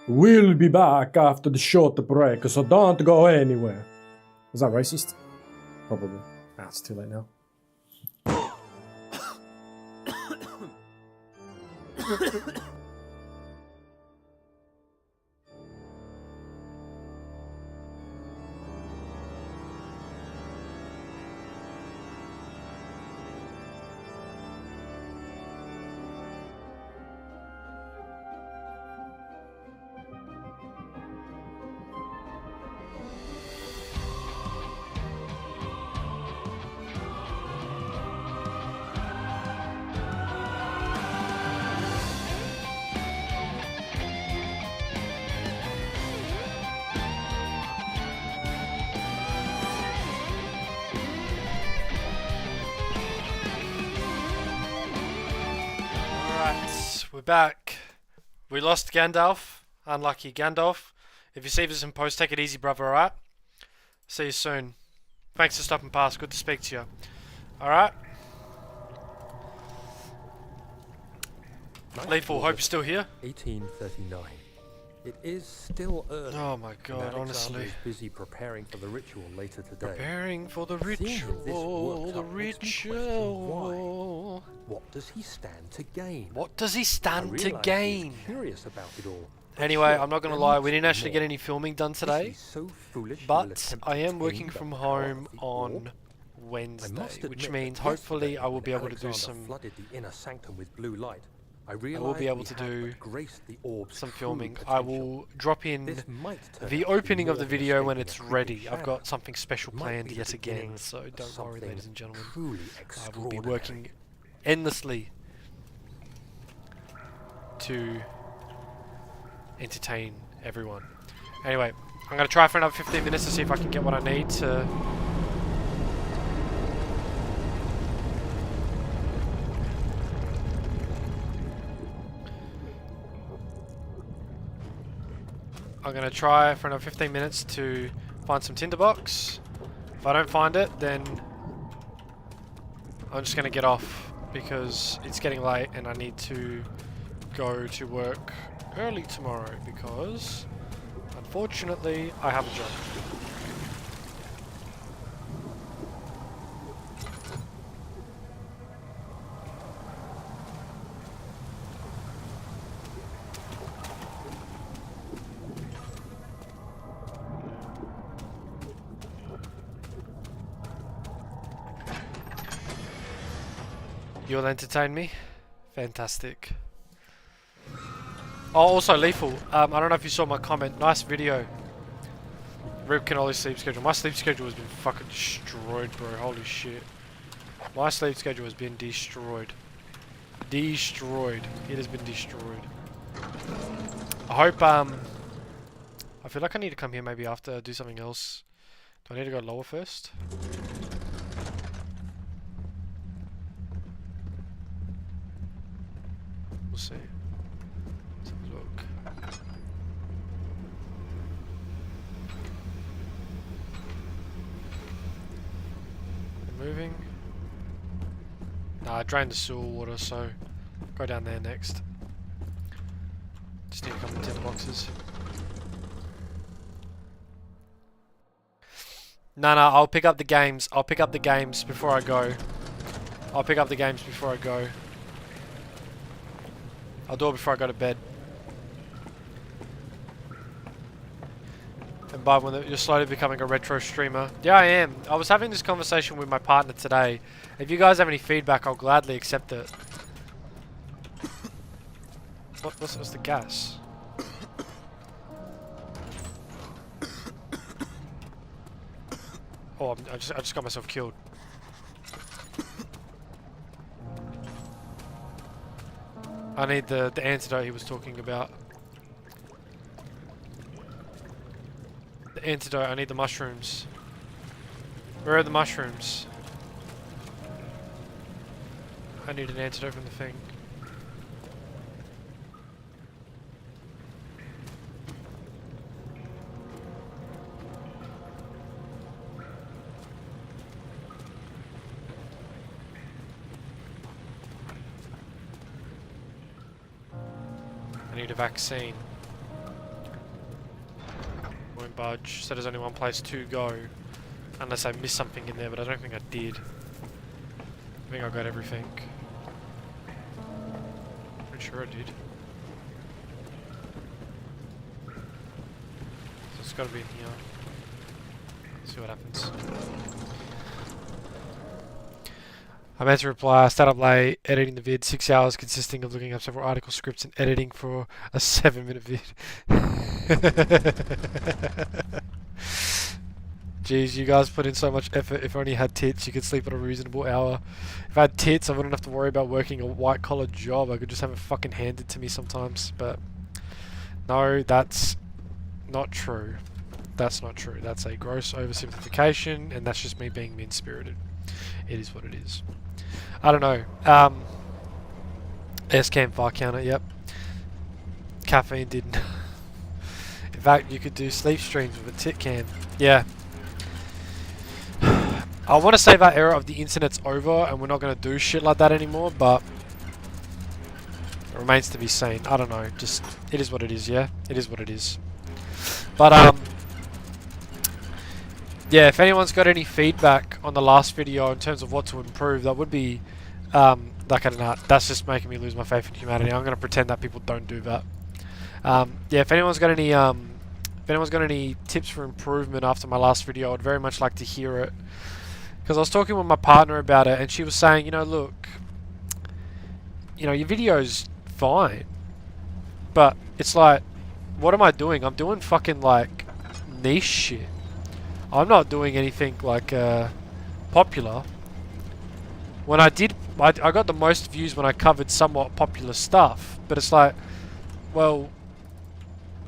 We'll be back after the short break, so don't go anywhere. Was that racist? Probably. Ah, it's too late now. We're back. We lost Gandalf. Unlucky Gandalf. If you see this in post, take it easy, brother, alright? See you soon. Thanks for stopping past. Good to speak to you. Alright? Lethal, hope you're still here. 1839. It is still early. Oh my god, Alexander honestly. is busy preparing for the ritual later today. Preparing for the Seeing as this ritual. worked The up makes me question ritual. What does he stand to gain? What does he stand I to realise gain? he's curious about it all. but Anyway, surely I'm not gonna there lie, must we didn't be actually get more. any filming done Is today. he so foolish he will But attempt I to am tame working the from power of home the on orb? I Wednesday, must which admit means that hopefully yesterday I will be when able to do Alexander some flooded the inner sanctum with blue light. I will be realised able we to had do but graced the orb's some true filming. I potential. will drop in This might turn the out to be opening of more the than video when escaping it's a creeping ready. I've shadow. got something special It might planned be the yet again, beginning so of don't worry, something ladies and gentlemen. truly I will be extraordinary. working endlessly to entertain everyone. Anyway, I'm going to try for another 15 minutes to see if I can get what I need to... I'm going to try for another 15 minutes to find some tinderbox. If I don't find it, then I'm just going to get off because it's getting late and I need to go to work early tomorrow because unfortunately I have a job. You'll entertain me? Fantastic. Oh, also Lethal, I don't know if you saw my comment. Nice video. Rip Cannoli's sleep schedule. My sleep schedule has been fucking destroyed, bro. Holy shit. My sleep schedule has been destroyed. Destroyed. It has been destroyed. I hope, I feel like I need to come here maybe after, do something else. Do I need to go lower first? We'll see. Let's have a look. We're moving. Nah, I drained the sewer water, so go down there next. Just need a couple of tinder boxes. No, I'll pick up the games. I'll pick up the games before I go. I'll pick up the games before I go. I'll do it before I go to bed. And Bob, when you're slowly becoming a retro streamer. Yeah, I am. I was having this conversation with my partner today. If you guys have any feedback, I'll gladly accept it. What's the gas? Oh, I just got myself killed. I need the antidote he was talking about. The antidote, I need the mushrooms. Where are the mushrooms? I need an antidote from the thing. I need a vaccine. Won't budge. So there's only one place to go. Unless I missed something in there, but I don't think I did. I think I got everything. Pretty sure I did. So it's gotta be in here. See what happens. I meant to reply, I stayed up late editing the vid, 6 hours consisting of looking up several article scripts and editing for a 7-minute vid. Jeez, you guys put in so much effort. If I only had tits, you could sleep at a reasonable hour. If I had tits, I wouldn't have to worry about working a white-collar job. I could just have it fucking handed to me sometimes. But no, that's not true. That's not true. That's a gross oversimplification, and that's just me being mean-spirited. It is what it is. I don't know. S-cam fire counter, yep. Caffeine didn't. In fact, you could do sleep streams with a tit cam. Yeah. I want to say that era of the internet's over and we're not going to do shit like that anymore, but it remains to be seen. I don't know. Just, it is what it is, yeah? It is what it is. But, yeah, if anyone's got any feedback on the last video in terms of what to improve, that would be, like, I don't know, that's just making me lose my faith in humanity. I'm going to pretend that people don't do that. Yeah, if anyone's got any tips for improvement after my last video, I'd very much like to hear it. Because I was talking with my partner about it, and she was saying, you know, look, you know, your video's fine, but it's like, what am I doing? I'm doing fucking, like, niche shit. I'm not doing anything, like, popular. When I did, I got the most views when I covered somewhat popular stuff, but it's like, well,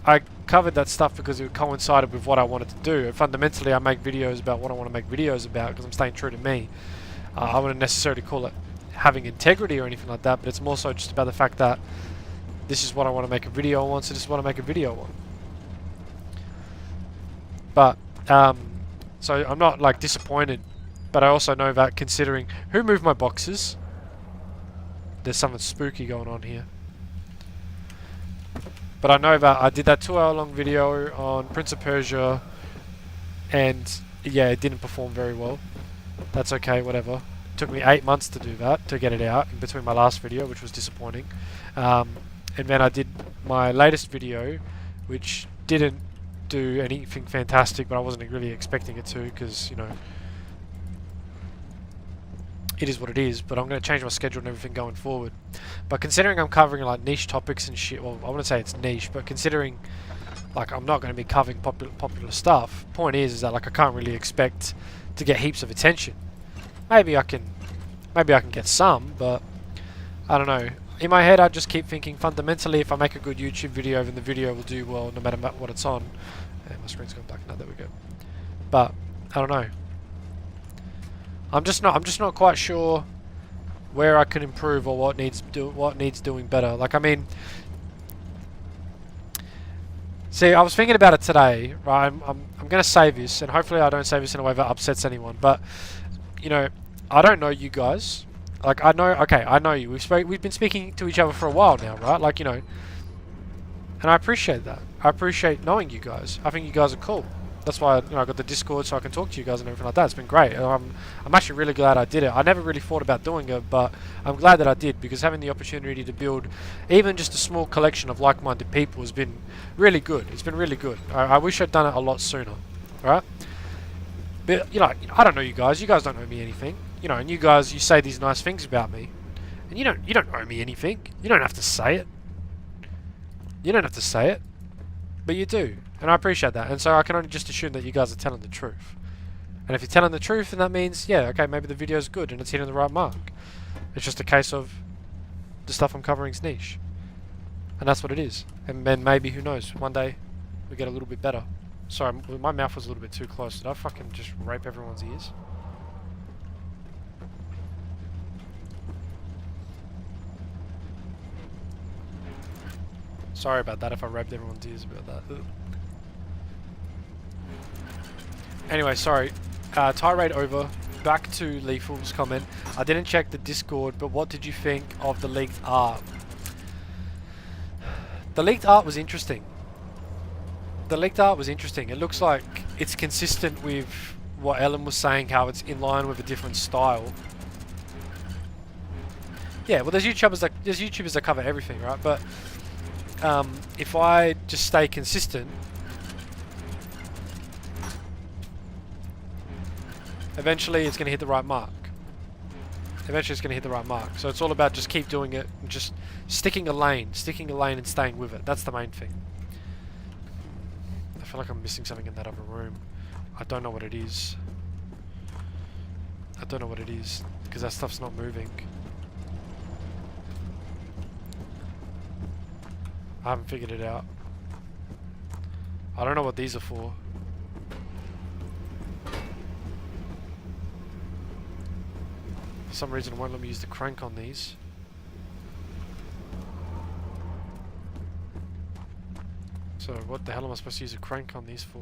I covered that stuff because it coincided with what I wanted to do. Fundamentally, I make videos about what I want to make videos about because I'm staying true to me. I wouldn't necessarily call it having integrity or anything like that, but it's more so just about the fact that this is what I want to make a video on, so this is what I make a video on. But, so I'm not, like, disappointed, but I also know that considering... Who moved my boxes? There's something spooky going on here. But I know that I did that 2-hour-long video on Prince of Persia, and yeah, it didn't perform very well. That's okay, whatever. It took me 8 months to do that, to get it out, in between my last video, which was disappointing. And then I did my latest video, which didn't do anything fantastic, but I wasn't really expecting it to, because, you know, it is what it is, but I'm going to change my schedule and everything going forward. But considering I'm covering like niche topics and shit, well, I wouldn't say it's niche, but considering like I'm not going to be covering popular stuff, point is that like I can't really expect to get heaps of attention. Maybe I can get some, but I don't know. In my head, I just keep thinking fundamentally, if I make a good YouTube video, then the video will do well no matter what it's on. And my screen's gone black now. There we go. But I don't know. I'm just not quite sure where I can improve or what needs doing better. Like, I mean, see, I was thinking about it today, right? I'm gonna say this, and hopefully I don't say this in a way that upsets anyone. But you know, I don't know you guys. Like, I know you. We've been speaking to each other for a while now, right? Like, you know, and I appreciate that. I appreciate knowing you guys. I think you guys are cool. That's why, you know, I got the Discord so I can talk to you guys and everything like that. It's been great. I'm actually really glad I did it. I never really thought about doing it, but I'm glad that I did, because having the opportunity to build even just a small collection of like-minded people has been really good. It's been really good. I wish I'd done it a lot sooner. Alright? But, you know, I don't know you guys. You guys don't owe me anything. You know, and you guys, you say these nice things about me. And you don't owe me anything. You don't have to say it. You don't have to say it. But you do. And I appreciate that. And so I can only just assume that you guys are telling the truth. And if you're telling the truth, then that means, yeah, okay, maybe the video's good and it's hitting the right mark. It's just a case of the stuff I'm covering is niche. And that's what it is. And then maybe, who knows, one day we get a little bit better. Sorry, my mouth was a little bit too close. Did I fucking just rape everyone's ears? Sorry about that if I raped everyone's ears about that. Ugh. Anyway, sorry. Tirade over. Back to Lethal's comment. I didn't check the Discord, but what did you think of the leaked art? The leaked art was interesting. The leaked art was interesting. It looks like it's consistent with what Ellen was saying, how it's in line with a different style. Yeah, well, there's YouTubers that cover everything, right? But if I just stay consistent, eventually it's going to hit the right mark. Eventually it's going to hit the right mark. So it's all about just keep doing it and just sticking a lane and staying with it. That's the main thing. I feel like I'm missing something in that other room. I don't know what it is. I don't know what it is because that stuff's not moving. I haven't figured it out. I don't know what these are for. For some reason it won't let me use the crank on these. So what the hell am I supposed to use a crank on these for?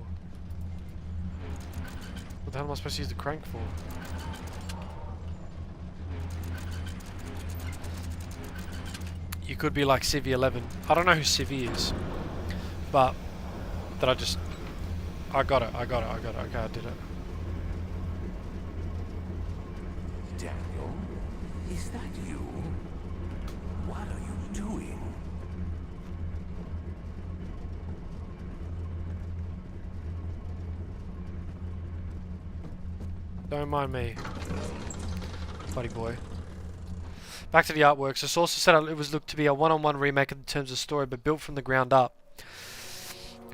What the hell am I supposed to use the crank for? You could be like Civvy 11. I don't know who Civvy is, but that I got it. Okay, I did it. Daniel, is that you? What are you doing? Don't mind me, buddy boy. Back to the artwork. So sources said it was looked to be a one-on-one remake in terms of story, but built from the ground up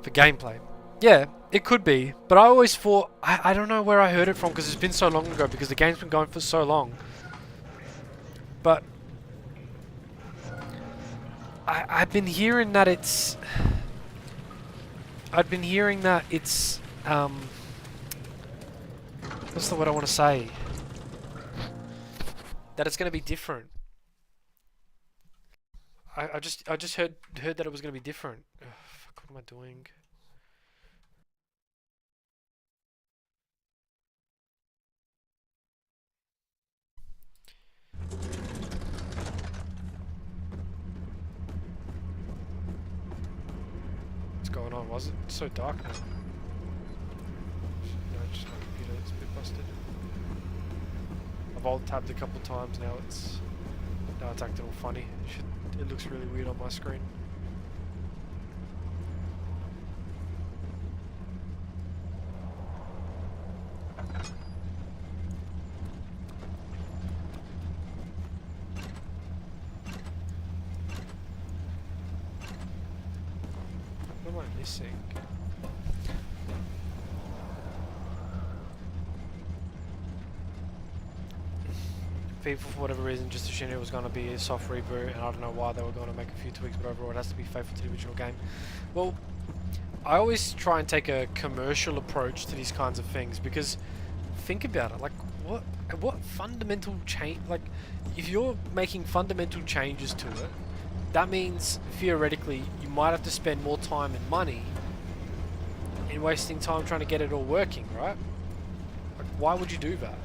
for gameplay. Yeah, it could be, but I always thought I don't know where I heard it from because it's been so long ago because the game's been going for so long. But I've been hearing that it's. I've been hearing that it's. What's the word I want to say? That it's going to be different. I just heard that it was going to be different. Ugh, fuck, what am I doing? What's going on? Was it so dark now? No, just my computer. It's a bit busted. I've alt tabbed a couple times now. It's acting all funny. It looks really weird on my screen. What am I missing? FIFA, for whatever reason, just assumed it was going to be a soft reboot, and I don't know why they were going to make a few tweaks, but overall it has to be faithful to the original game. Well, I always try and take a commercial approach to these kinds of things, because think about it, like, what fundamental change, like, if you're making fundamental changes to it, that means, theoretically, you might have to spend more time and money in wasting time trying to get it all working, right? Like, why would you do that?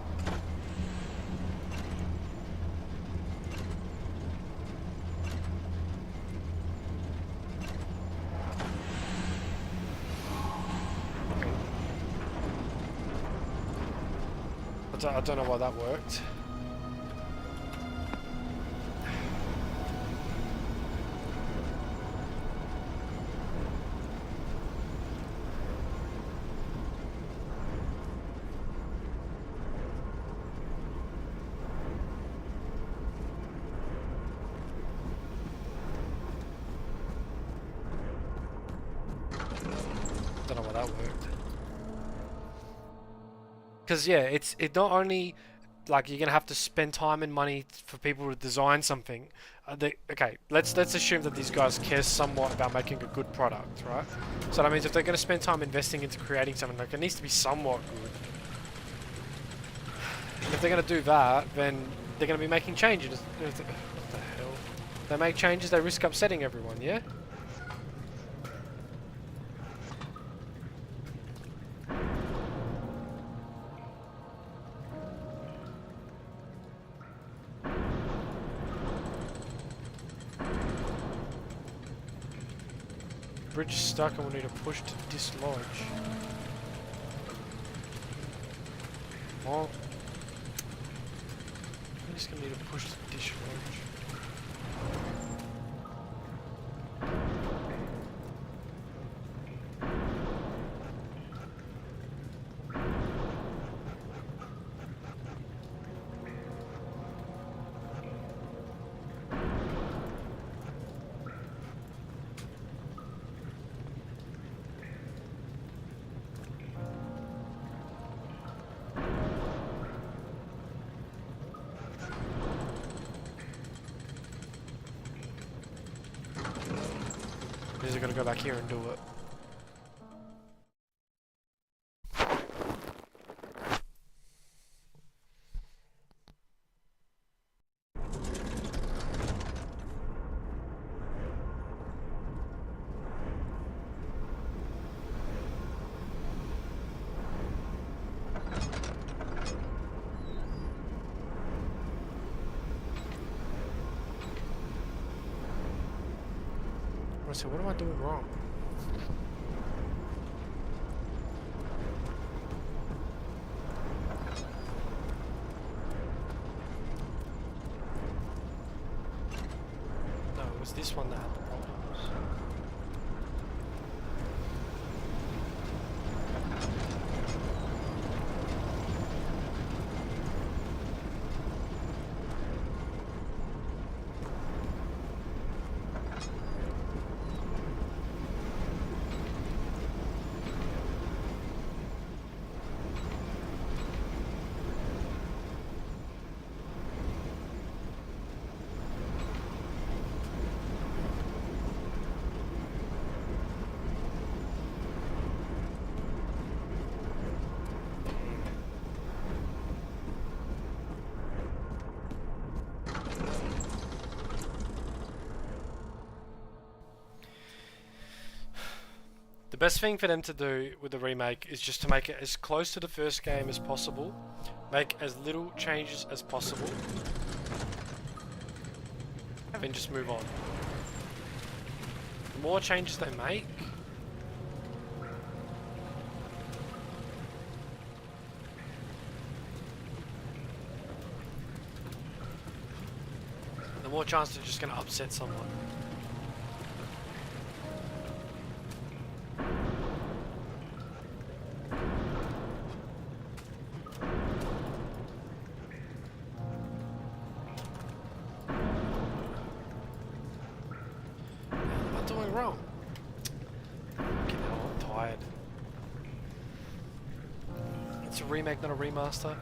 I don't know why that worked. Don't know why that worked. Because yeah, it not only like you're gonna have to spend time and money for people to design something. Okay, let's assume that these guys care somewhat about making a good product, right? So that means if they're gonna spend time investing into creating something, like it needs to be somewhat good. If they're gonna do that, then they're gonna be making changes. What the hell? They make changes, they risk upsetting everyone, yeah? bridge is stuck and we'll need a push to dislodge. Well, I'm just gonna need a push to dislodge. Is it gonna go back here and do it? So what am I doing wrong? No, it was this one that had the problems. The best thing for them to do with the remake is just to make it as close to the first game as possible, make as little changes as possible, and then just move on. The more changes they make, the more chance they're just going to upset someone. Wrong. Fucking hell, I'm tired. It's a remake, not a remaster.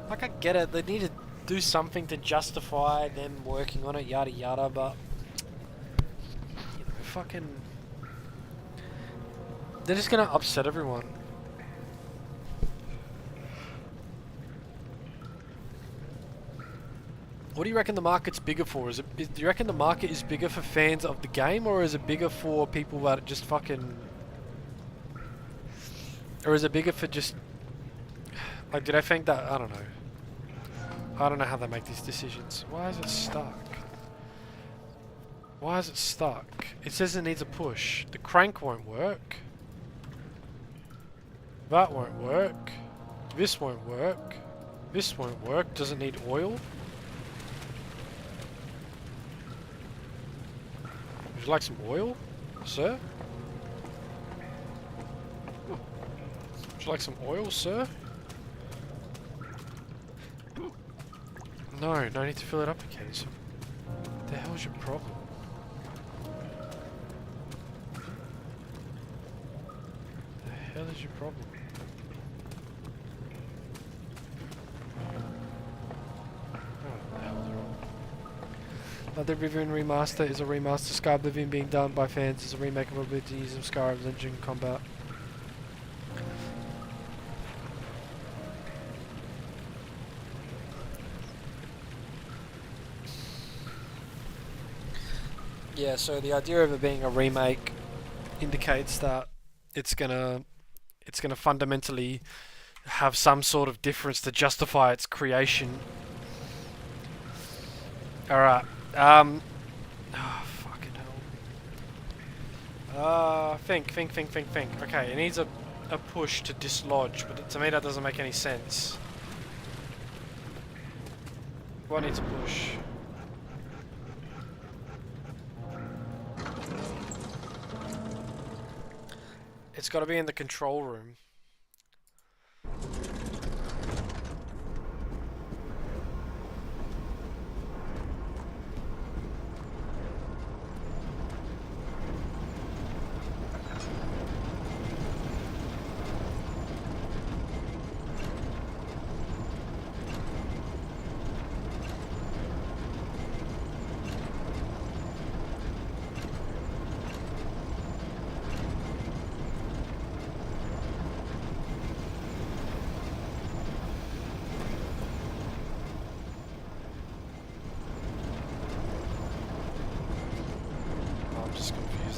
Like, I get it, they need to do something to justify them working on it, yada yada, but you know, fucking, they're just gonna upset everyone. What do you reckon the market's bigger for? Do you reckon the market is bigger for fans of the game, or is it bigger for people that just fucking... Or is it bigger for just... Like, do they think that... I don't know. I don't know how they make these decisions. Why is it stuck? Why is it stuck? It says it needs a push. The crank won't work. That won't work. This won't work. This won't work. Does it need oil? Would you like some oil, sir? Would you like some oil, sir? No, no need to fill it up again. So what the hell is your problem? What the hell is your problem? The Oblivion remaster is a remaster. Sky Oblivion being done by fans is a remake of Oblivion using Skyrim's engine combat. Yeah, so the idea of it being a remake indicates that it's gonna fundamentally have some sort of difference to justify its creation. Alright. Oh, fucking Think. Okay, it needs a push to dislodge, but to me that doesn't make any sense. What needs a push? It's got to be in the control room.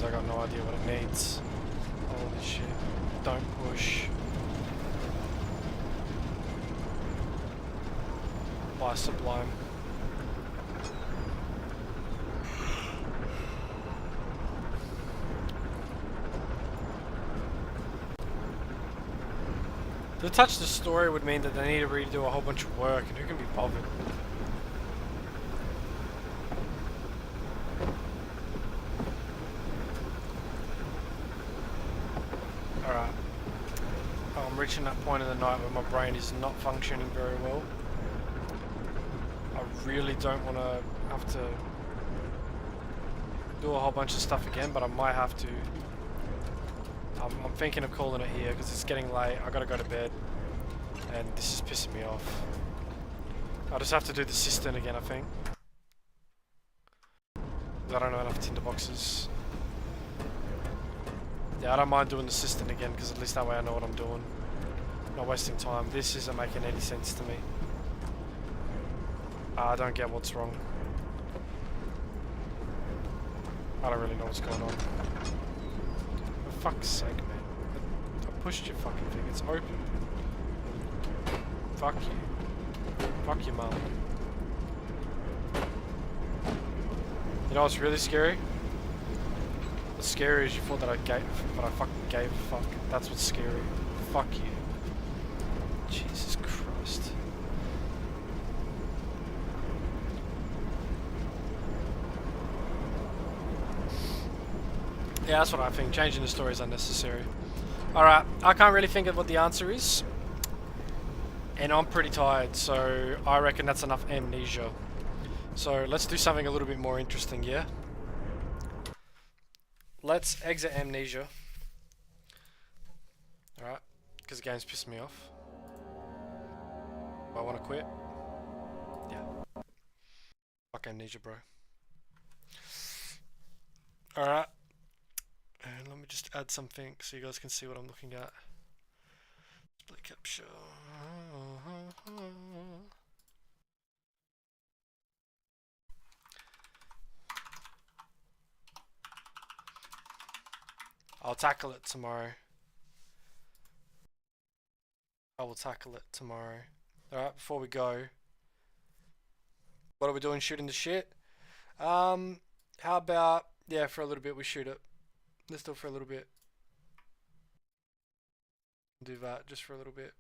I got no idea what it needs. Holy shit. Don't push. By Sublime. To touch the story would mean that they need to redo a whole bunch of work, and who can be bothered? Alright. I'm reaching that point in the night where my brain is not functioning very well. I really don't want to have to do a whole bunch of stuff again, but I might have to. I'm thinking of calling it here because it's getting late. I gotta go to bed, and this is pissing me off. I just have to do the cistern again, I think. I don't have enough tinder boxes. Yeah, I don't mind doing the cistern again because at least that way I know what I'm doing. Not wasting time. This isn't making any sense to me. I don't get what's wrong. I don't really know what's going on. For fuck's sake, man. I pushed your fucking thing. It's open. Fuck you. Fuck your mum. You know what's really scary? What's scary is you thought that I fucking gave a fuck. That's what's scary. Fuck you. Jesus Christ. Yeah, that's what I think. Changing the story is unnecessary. Alright, I can't really think of what the answer is. And I'm pretty tired, so I reckon that's enough amnesia. So let's do something a little bit more interesting, yeah? Let's exit Amnesia. Alright, because the game's pissed me off. I want to quit. Yeah. Fuck Amnesia, bro. Alright. And let me just add something so you guys can see what I'm looking at. Display capture. I'll tackle it tomorrow. I will tackle it tomorrow. Alright, before we go. What are we doing? Shooting the shit? How about, yeah, for a little bit we shoot it. Let's do it for a little bit. Do that just for a little bit.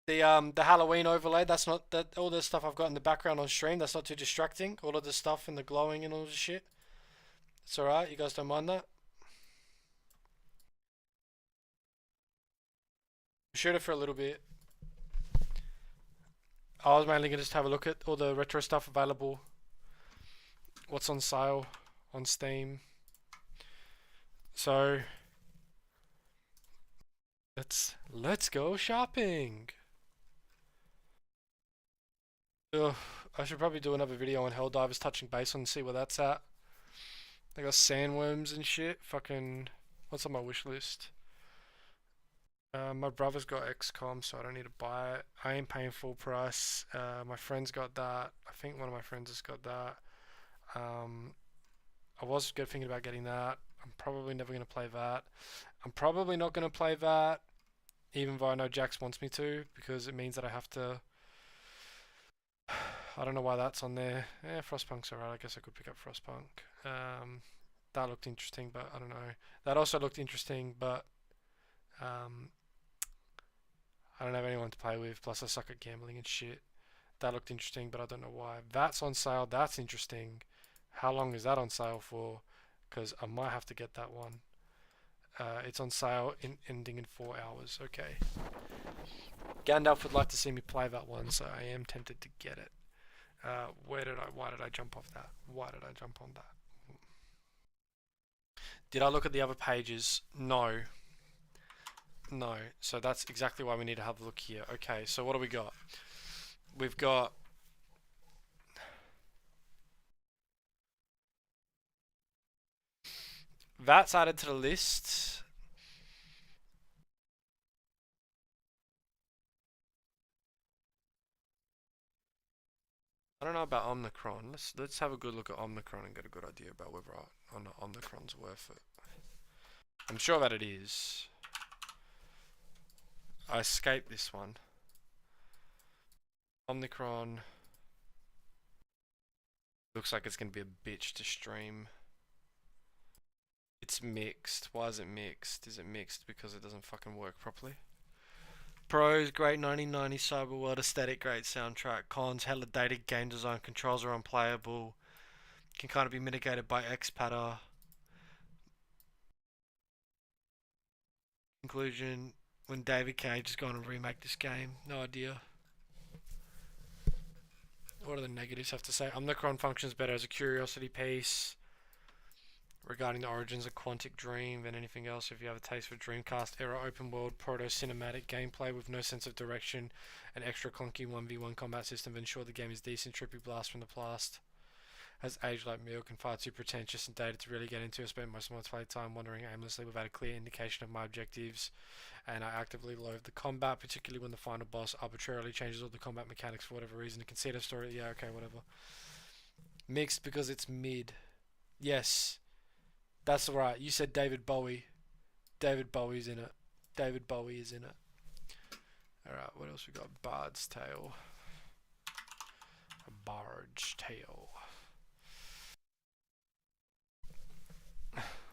The Halloween overlay, that's not that all the stuff I've got in the background on stream, that's not too distracting. All of the stuff and the glowing and all the shit. It's alright, you guys don't mind that? Shoot it for a little bit. I was mainly gonna just have a look at all the retro stuff available. What's on sale on Steam. So let's go shopping. Ugh, I should probably do another video on Helldivers touching base on and see where that's at. They got sandworms and shit. Fucking, what's on my wish list? My brother's got XCOM, so I don't need to buy it. I ain't paying full price. My friend's got that. I think one of my friends has got that. I was thinking about getting that. I'm probably never going to play that. I'm probably not going to play that, even though I know Jax wants me to, because it means that I have to I don't know why that's on there. Yeah, Frostpunk's alright. I guess I could pick up Frostpunk. That looked interesting, but I don't know. That also looked interesting, but I don't have anyone to play with. Plus, I suck at gambling and shit. That looked interesting, but I don't know why. That's on sale. That's interesting. How long is that on sale for? Because I might have to get that one. It's on sale ending in 4 hours. Okay. Gandalf would like to see me play that one, so I am tempted to get it. Why did I jump off that? Why did I jump on that? Did I look at the other pages? No. No. So that's exactly why we need to have a look here. Okay, so what do we got? We've got... that's added to the list. I don't know about Omicron. Let's have a good look at Omicron and get a good idea about whether or not Omicron's worth it. I'm sure that it is. I escaped this one. Omicron looks like it's gonna be a bitch to stream. It's mixed. Why is it mixed? Is it mixed because it doesn't fucking work properly? Pros, great 1990 cyber world aesthetic, great soundtrack. Cons, hella dated game design, controls are unplayable. Can kind of be mitigated by X-Patter. Conclusion, when David Cage is going to remake this game, no idea. What do the negatives have to say? Omicron functions better as a curiosity piece regarding the origins of Quantic Dream than anything else. If you have a taste for Dreamcast era open world proto-cinematic gameplay with no sense of direction and extra clunky 1v1 combat system, ensure the game is decent. Trippy blast from the past has aged like milk and far too pretentious and dated to really get into. I spent most of my playtime wandering aimlessly without a clear indication of my objectives, and I actively loathe the combat, particularly when the final boss arbitrarily changes all the combat mechanics for whatever reason. The conceit of story, yeah, okay, whatever. Mixed because it's mid. Yes, that's right. You said David Bowie. David Bowie's in it. David Bowie is in it. Alright, what else we got? Bard's Tale. A Bard's Tale.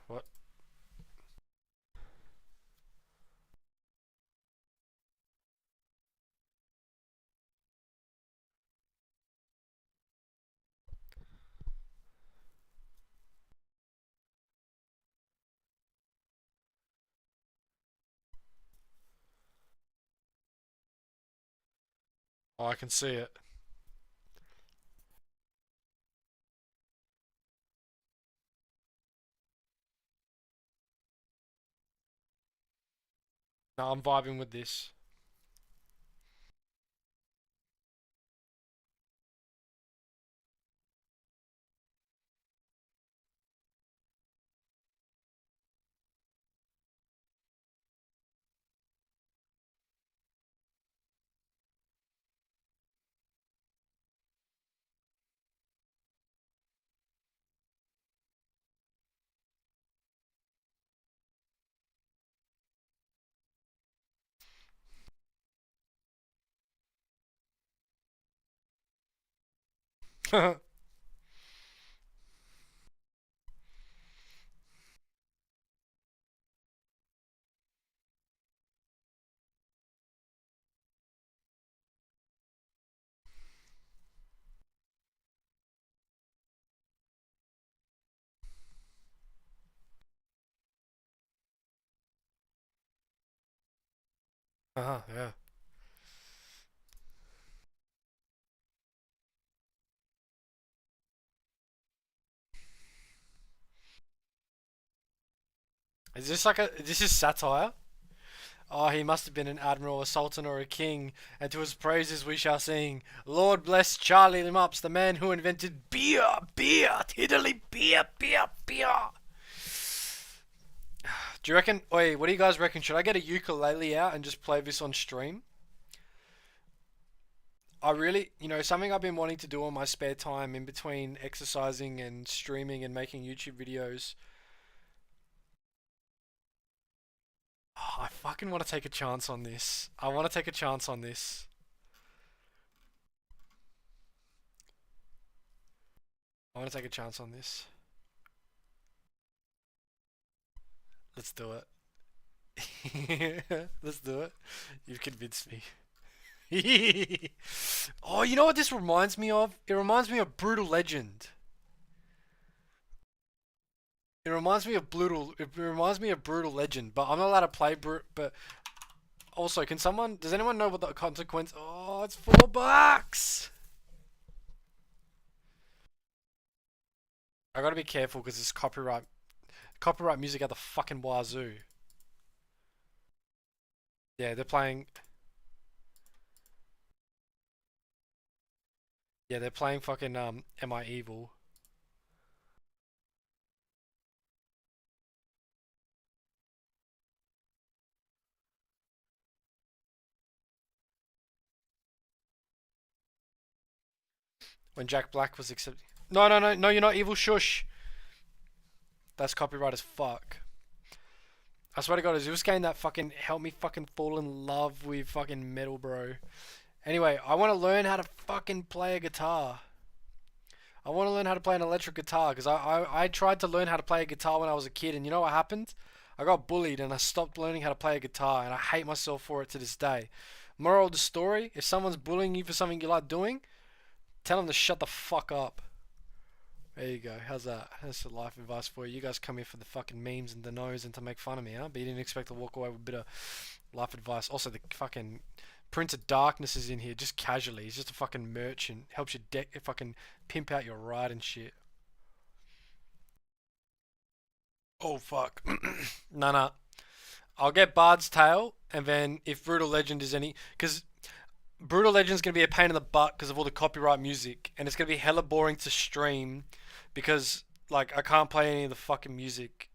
What? Oh, I can see it. No, I'm vibing with this. Yeah. Is this like this is satire? Oh, he must have been an admiral, a sultan, or a king, and to his praises we shall sing. Lord bless Charlie Limups, the man who invented beer, tiddly beer. Do you reckon, oi, what do you guys reckon? Should I get a ukulele out and just play this on stream? I really, something I've been wanting to do on my spare time in between exercising and streaming and making YouTube videos. Oh, I fucking want to take a chance on this. I want to take a chance on this. I want to take a chance on this. Let's do it. Let's do it. You've convinced me. Oh, you know what this reminds me of? It reminds me of Brutal Legend. It reminds me of Brutal Legend, but I'm not allowed to play but also, does anyone know what the consequence? Oh, it's $4. I gotta be careful because it's copyright music at the fucking wazoo. Yeah, they're playing. Yeah, they're playing fucking Am I Evil? When Jack Black was accepted. No, no, no, no, you're not evil. Shush. That's copyright as fuck. I swear to God, is this game that fucking helped me fucking fall in love with fucking metal, bro? Anyway, I want to learn how to fucking play a guitar. I want to learn how to play an electric guitar because I tried to learn how to play a guitar when I was a kid, and you know what happened? I got bullied and I stopped learning how to play a guitar, and I hate myself for it to this day. Moral of the story, if someone's bullying you for something you like doing, tell them to shut the fuck up. There you go. How's that? That's the life advice for you. You guys come here for the fucking memes and the nose and to make fun of me, huh? But you didn't expect to walk away with a bit of life advice. Also, the fucking Prince of Darkness is in here just casually. He's just a fucking merchant. Helps you fucking pimp out your ride and shit. Oh, fuck. Nah. I'll get Bard's Tale, and then if Brutal Legend is any... Because Brutal Legend's going to be a pain in the butt because of all the copyright music. And it's going to be hella boring to stream because, like, I can't play any of the fucking music.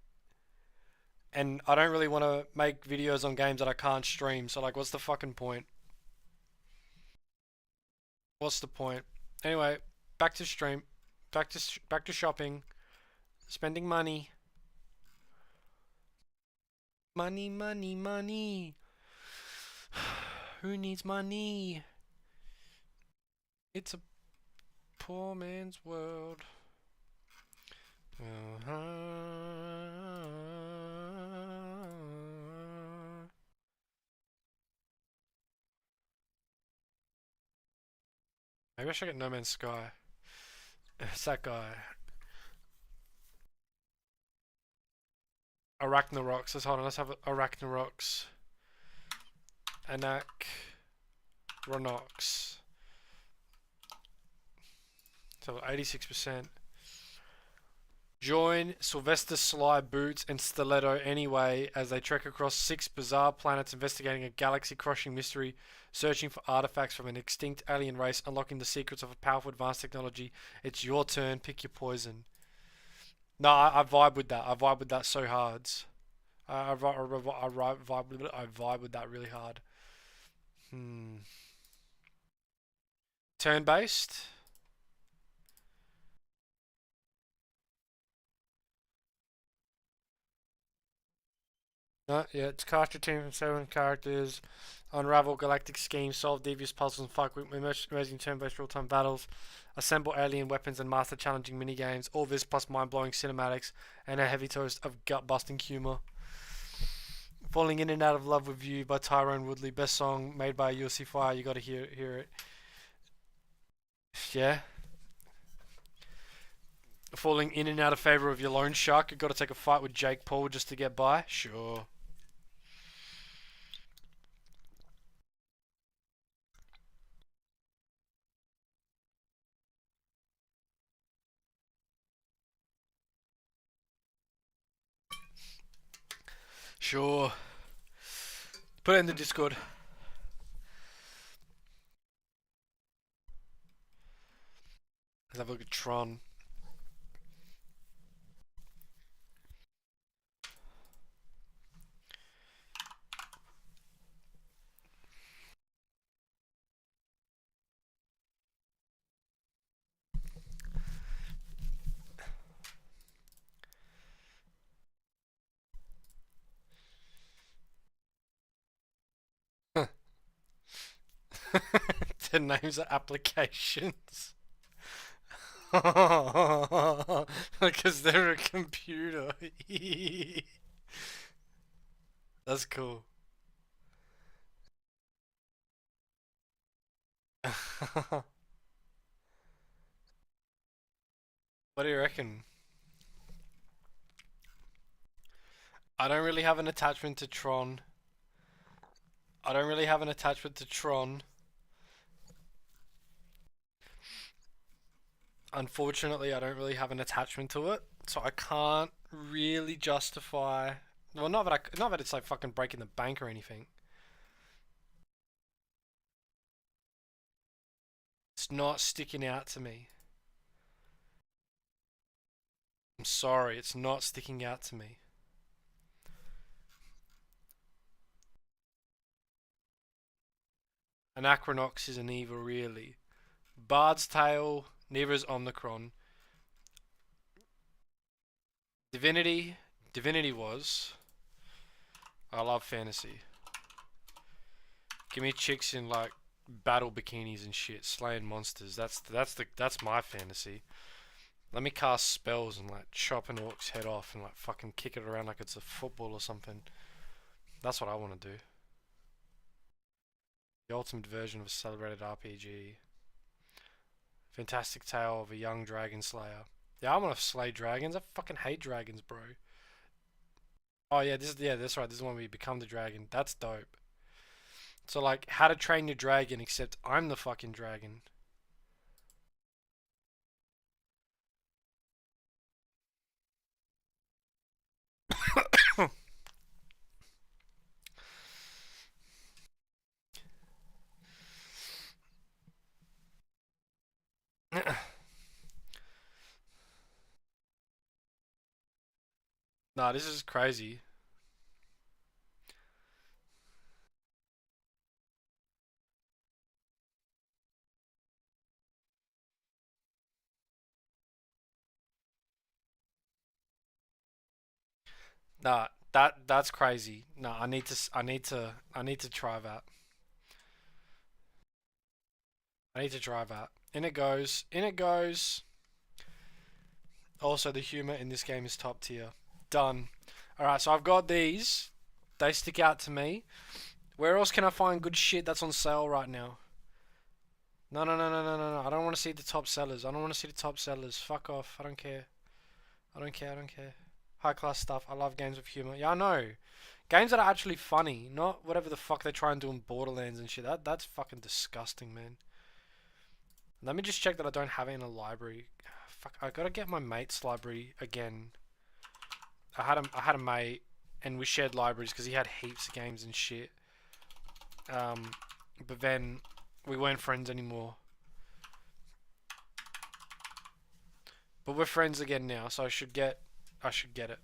And I don't really want to make videos on games that I can't stream. So, like, what's the fucking point? What's the point? Anyway, back to stream. Back to shopping. Spending money. Money, money, money. Who needs money? It's a poor man's world. Maybe I should get No Man's Sky. It's that guy. Arachnarox. Let's have Arachnarox. Ronox. So 86%. Join Sylvester Sly Boots and Stiletto anyway as they trek across 6 bizarre planets investigating a galaxy-crushing mystery, searching for artifacts from an extinct alien race, unlocking the secrets of a powerful advanced technology. It's your turn, pick your poison. No, I vibe with that. I vibe with that so hard. I vibe with that really hard. Turn-based. Yeah, it's cast your team from 7 characters, unravel galactic schemes, solve devious puzzles, and fight with amazing turn-based real-time battles, assemble alien weapons, and master challenging minigames. All this plus mind-blowing cinematics and a heavy dose of gut-busting humor. Falling in and out of love with you by Tyrone Woodley, best song made by UFC Fire. You gotta hear it. Yeah. Falling in and out of favor of your loan shark. You gotta take a fight with Jake Paul just to get by. Sure. Sure. Put it in the Discord. Let's have a look at Tron. The names are applications. Because they're a computer. That's cool. What do you reckon? I don't really have an attachment to Tron. I don't really have an attachment to Tron. Unfortunately, I don't really have an attachment to it, so I can't really justify. Well, not that it's like fucking breaking the bank or anything. It's not sticking out to me. I'm sorry, it's not sticking out to me. Anachronox isn't evil, really. Bard's Tale, neither is Omnicron. Divinity was. I love fantasy. Give me chicks in like battle bikinis and shit, slaying monsters. That's my fantasy. Let me cast spells and like chop an orc's head off and like fucking kick it around like it's a football or something. That's what I want to do. The ultimate version of a celebrated RPG. Fantastic tale of a young dragon slayer. Yeah, I want to slay dragons. I fucking hate dragons, bro. Oh yeah, that's right. This is when we become the dragon. That's dope. So like, how to train your dragon, except I'm the fucking dragon. Nah, this is crazy. Nah, that's crazy. Nah, I need to try that. I need to try that. In it goes. In it goes. Also, the humor in this game is top tier. Done. Alright, so I've got these. They stick out to me. Where else can I find good shit that's on sale right now? No. I don't want to see the top sellers. I don't want to see the top sellers. Fuck off. I don't care. I don't care. High class stuff. I love games with humor. Yeah, I know. Games that are actually funny, not whatever the fuck they try and do in Borderlands and shit. That's fucking disgusting, man. Let me just check that I don't have it in a library. Fuck, I gotta get my mate's library again. I had a mate, and we shared libraries because he had heaps of games and shit. But then we weren't friends anymore. But we're friends again now, so I should get it. I should get it.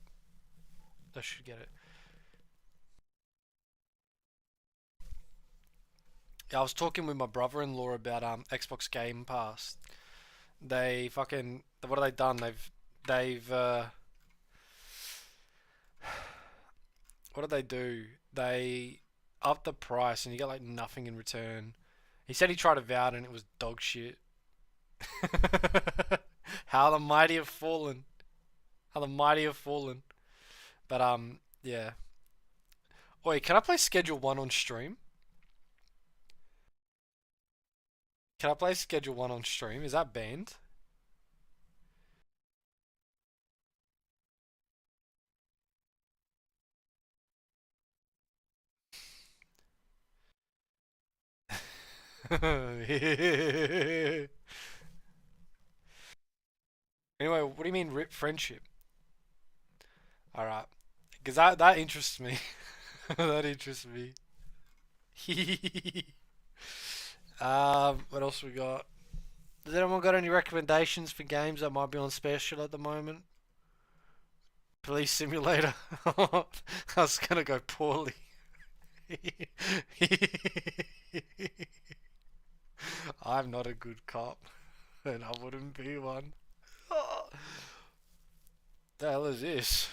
Yeah, I was talking with my brother-in-law about Xbox Game Pass. They fucking, what have they done? They've what did they do? They upped the price and you get like nothing in return. He said he tried it out and it was dog shit. How the mighty have fallen. How the mighty have fallen. But yeah. Wait, can I play Schedule 1 on stream? Can I play Schedule 1 on stream? Is that banned? Anyway, what do you mean rip friendship? Alright. Because that interests me. That interests me. What else we got? Has anyone got any recommendations for games that might be on special at the moment? Police Simulator. That's gonna go poorly. I'm not a good cop, and I wouldn't be one. The hell is this?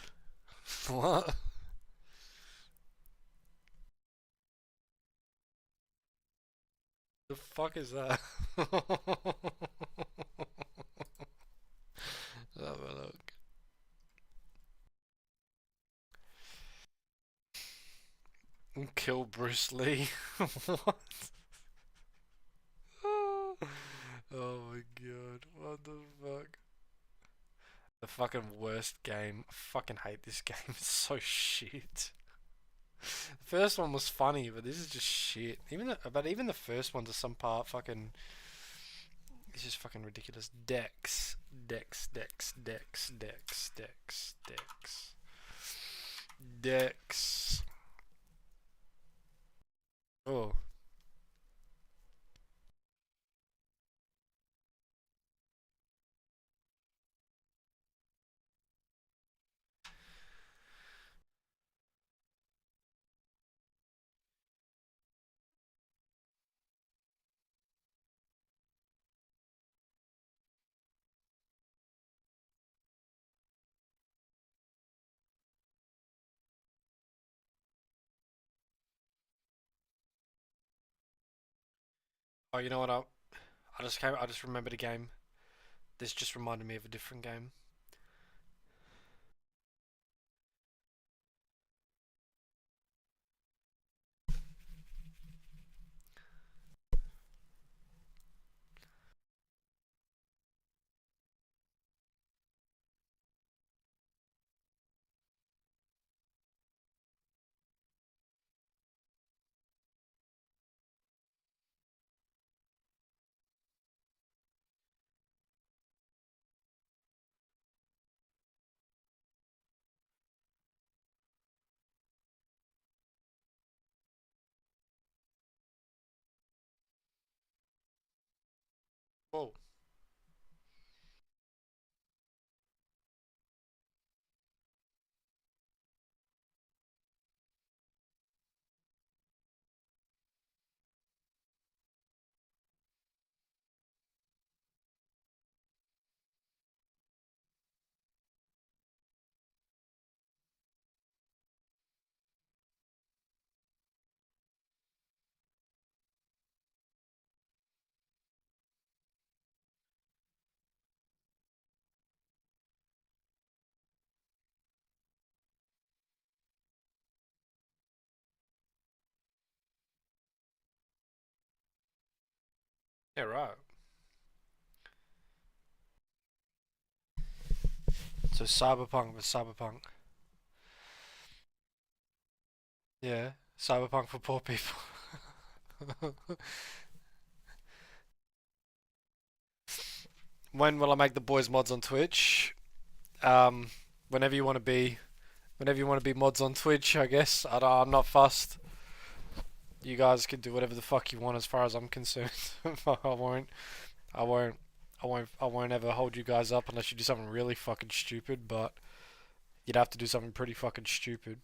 What? The fuck is that? Kill Bruce Lee. What? Oh my god, what the fuck? The fucking worst game. I fucking hate this game. It's so shit. The first one was funny, but this is just shit. Even the first one to some part fucking it's just fucking ridiculous. Dex. Dex, Dex, Dex, Dex, Dex, Dex. Dex. Oh. Oh, you know what? I just remembered a game. This just reminded me of a different game. Whoa. Yeah, right. So Cyberpunk with Cyberpunk. Yeah, Cyberpunk for poor people. When will I make the boys mods on Twitch? Um, whenever you want to be, whenever you want to be mods on Twitch, I guess. I'm not fussed. You guys can do whatever the fuck you want, as far as I'm concerned. I won't. I won't. I won't ever hold you guys up unless you do something really fucking stupid. But you'd have to do something pretty fucking stupid.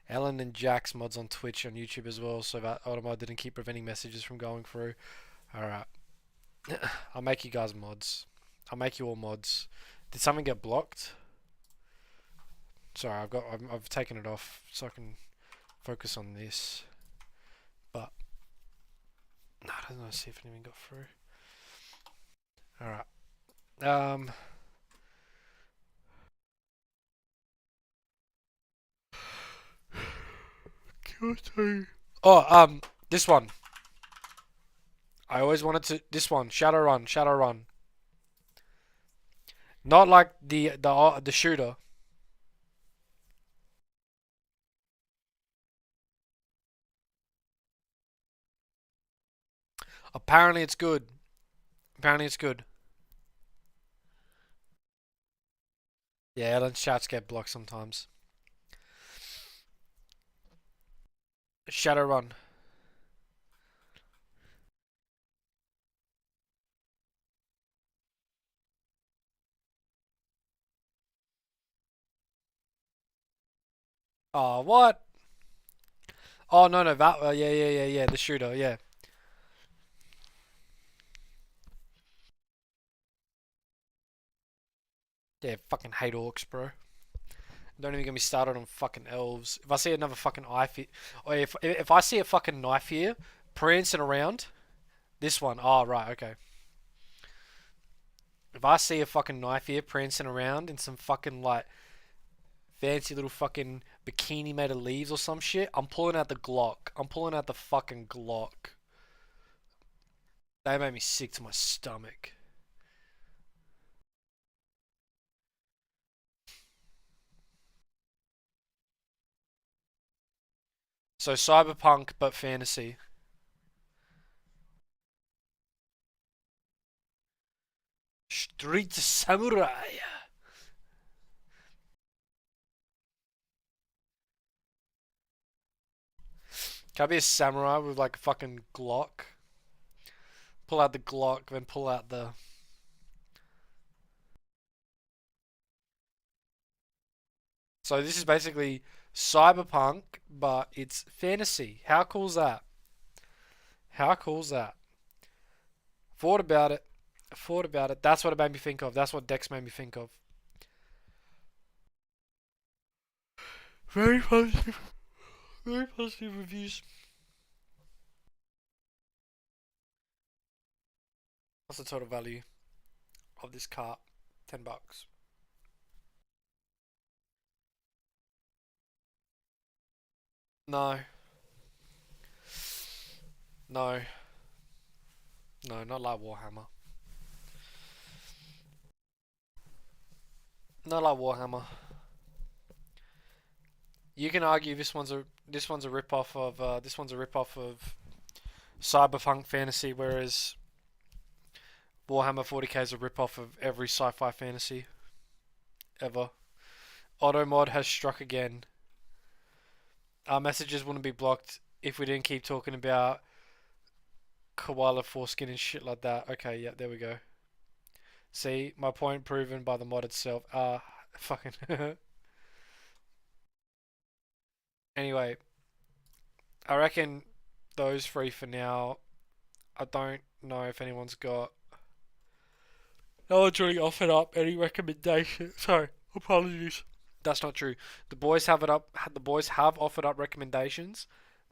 Ellen and Jack's mods on Twitch and YouTube as well, so that Automod didn't keep preventing messages from going through. Alright. I'll make you guys mods. I'll make you all mods. Did something get blocked? Sorry, I've taken it off so I can focus on this. But no, I don't know. See if anything got through. All right. Oh, this one. I always wanted to. This one, Shadowrun, Shadowrun. Not like the shooter. Apparently it's good. Apparently it's good. Yeah, Ellen's chats get blocked sometimes. Shadowrun. Oh, what? Oh, no, that, yeah, the shooter, yeah. Yeah, fucking hate orcs, bro. Don't even get me started on fucking elves. If I see another fucking knife here, or if I see a fucking knife here, prancing around, this one, oh, right, okay. If I see a fucking knife here prancing around in some fucking, like, fancy little fucking bikini made of leaves or some shit, I'm pulling out the Glock. I'm pulling out the fucking Glock. They made me sick to my stomach. So cyberpunk but fantasy. Street Samurai. Can I be a samurai with like a fucking Glock? Pull out the Glock, then pull out the... So this is basically cyberpunk, but it's fantasy. How cool is that? How cool is that? Thought about it. Thought about it. That's what it made me think of. That's what Dex made me think of. Very positive. Very positive reviews. What's the total value of this cart? $10. No. No. No, not like Warhammer. Not like Warhammer. You can argue this one's a rip off of Cyberpunk Fantasy, whereas Warhammer 40k is a rip off of every sci-fi fantasy ever. Automod has struck again. Our messages wouldn't be blocked if we didn't keep talking about koala foreskin and shit like that. Okay, yeah, there we go. See, my point proven by the mod itself. Fucking. Anyway, I reckon those three for now. I don't know if anyone's got... No one's really offered up any recommendations. Sorry, apologies. That's not true. The boys have offered up recommendations,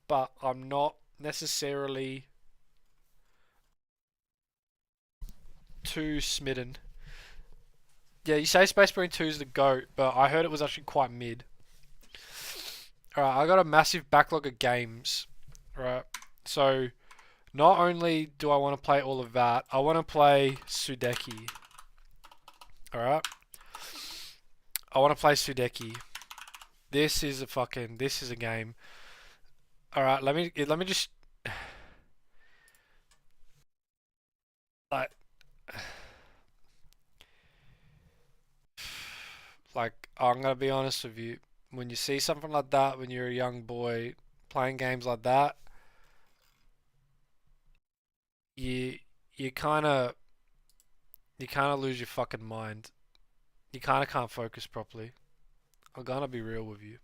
but I'm not necessarily too smitten. Yeah, you say Space Marine 2 is the GOAT, but I heard it was actually quite mid. Alright, I got a massive backlog of games. Right, so not only do I want to play all of that, I want to play Sudeki. Alright? I want to play Sudeki. This is a game. Alright, let me just... Like, I'm gonna be honest with you. When you see something like that, when you're a young boy playing games like that, you kind of lose your fucking mind. You kind of can't focus properly. I'm gonna be real with you.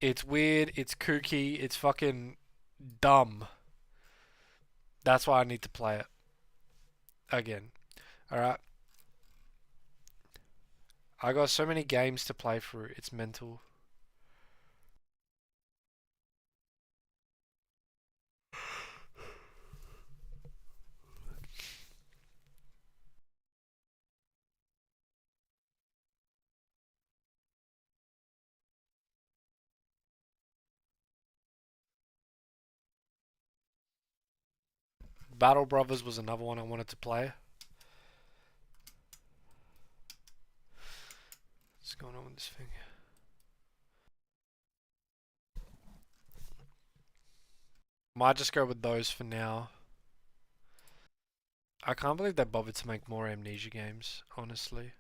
It's weird, it's kooky, it's fucking dumb. That's why I need to play it again. Alright. I got so many games to play through, it's mental. Battle Brothers was another one I wanted to play. What's going on with this thing? Might just go with those for now. I can't believe they bothered to make more Amnesia games, honestly.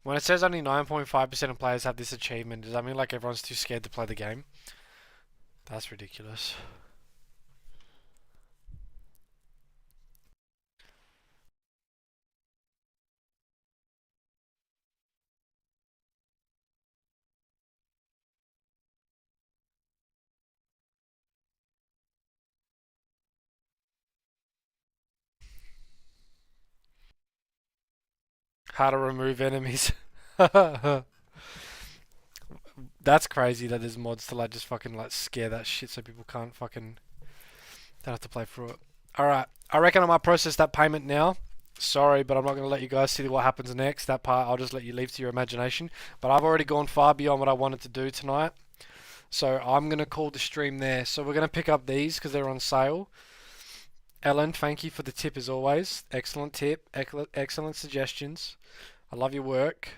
When it says only 9.5% of players have this achievement, does that mean like everyone's too scared to play the game? That's ridiculous. How to remove enemies. That's crazy that there's mods to like just fucking like scare that shit so people can't fucking don't have to play through it. Alright, I reckon I might process that payment now. Sorry, but I'm not going to let you guys see what happens next. That part I'll just let you leave to your imagination. But I've already gone far beyond what I wanted to do tonight. So I'm going to call the stream there. So we're going to pick up these because they're on sale. Ellen, thank you for the tip as always. Excellent tip. Excellent suggestions. I love your work.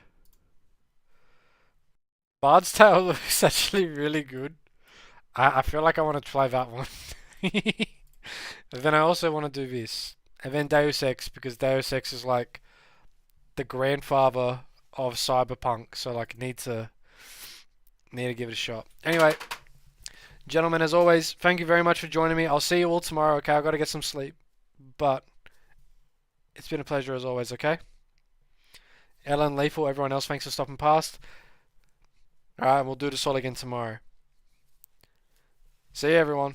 Bard's Tale looks actually really good. I feel like I want to play that one. But then I also want to do this. And then Deus Ex, because Deus Ex is like the grandfather of Cyberpunk. So like need to give it a shot. Anyway, gentlemen, as always, thank you very much for joining me. I'll see you all tomorrow, okay? I've got to get some sleep. But it's been a pleasure as always, okay? Ellen, Lethal, everyone else, thanks for stopping past. Alright, we'll do this all again tomorrow. See you, everyone.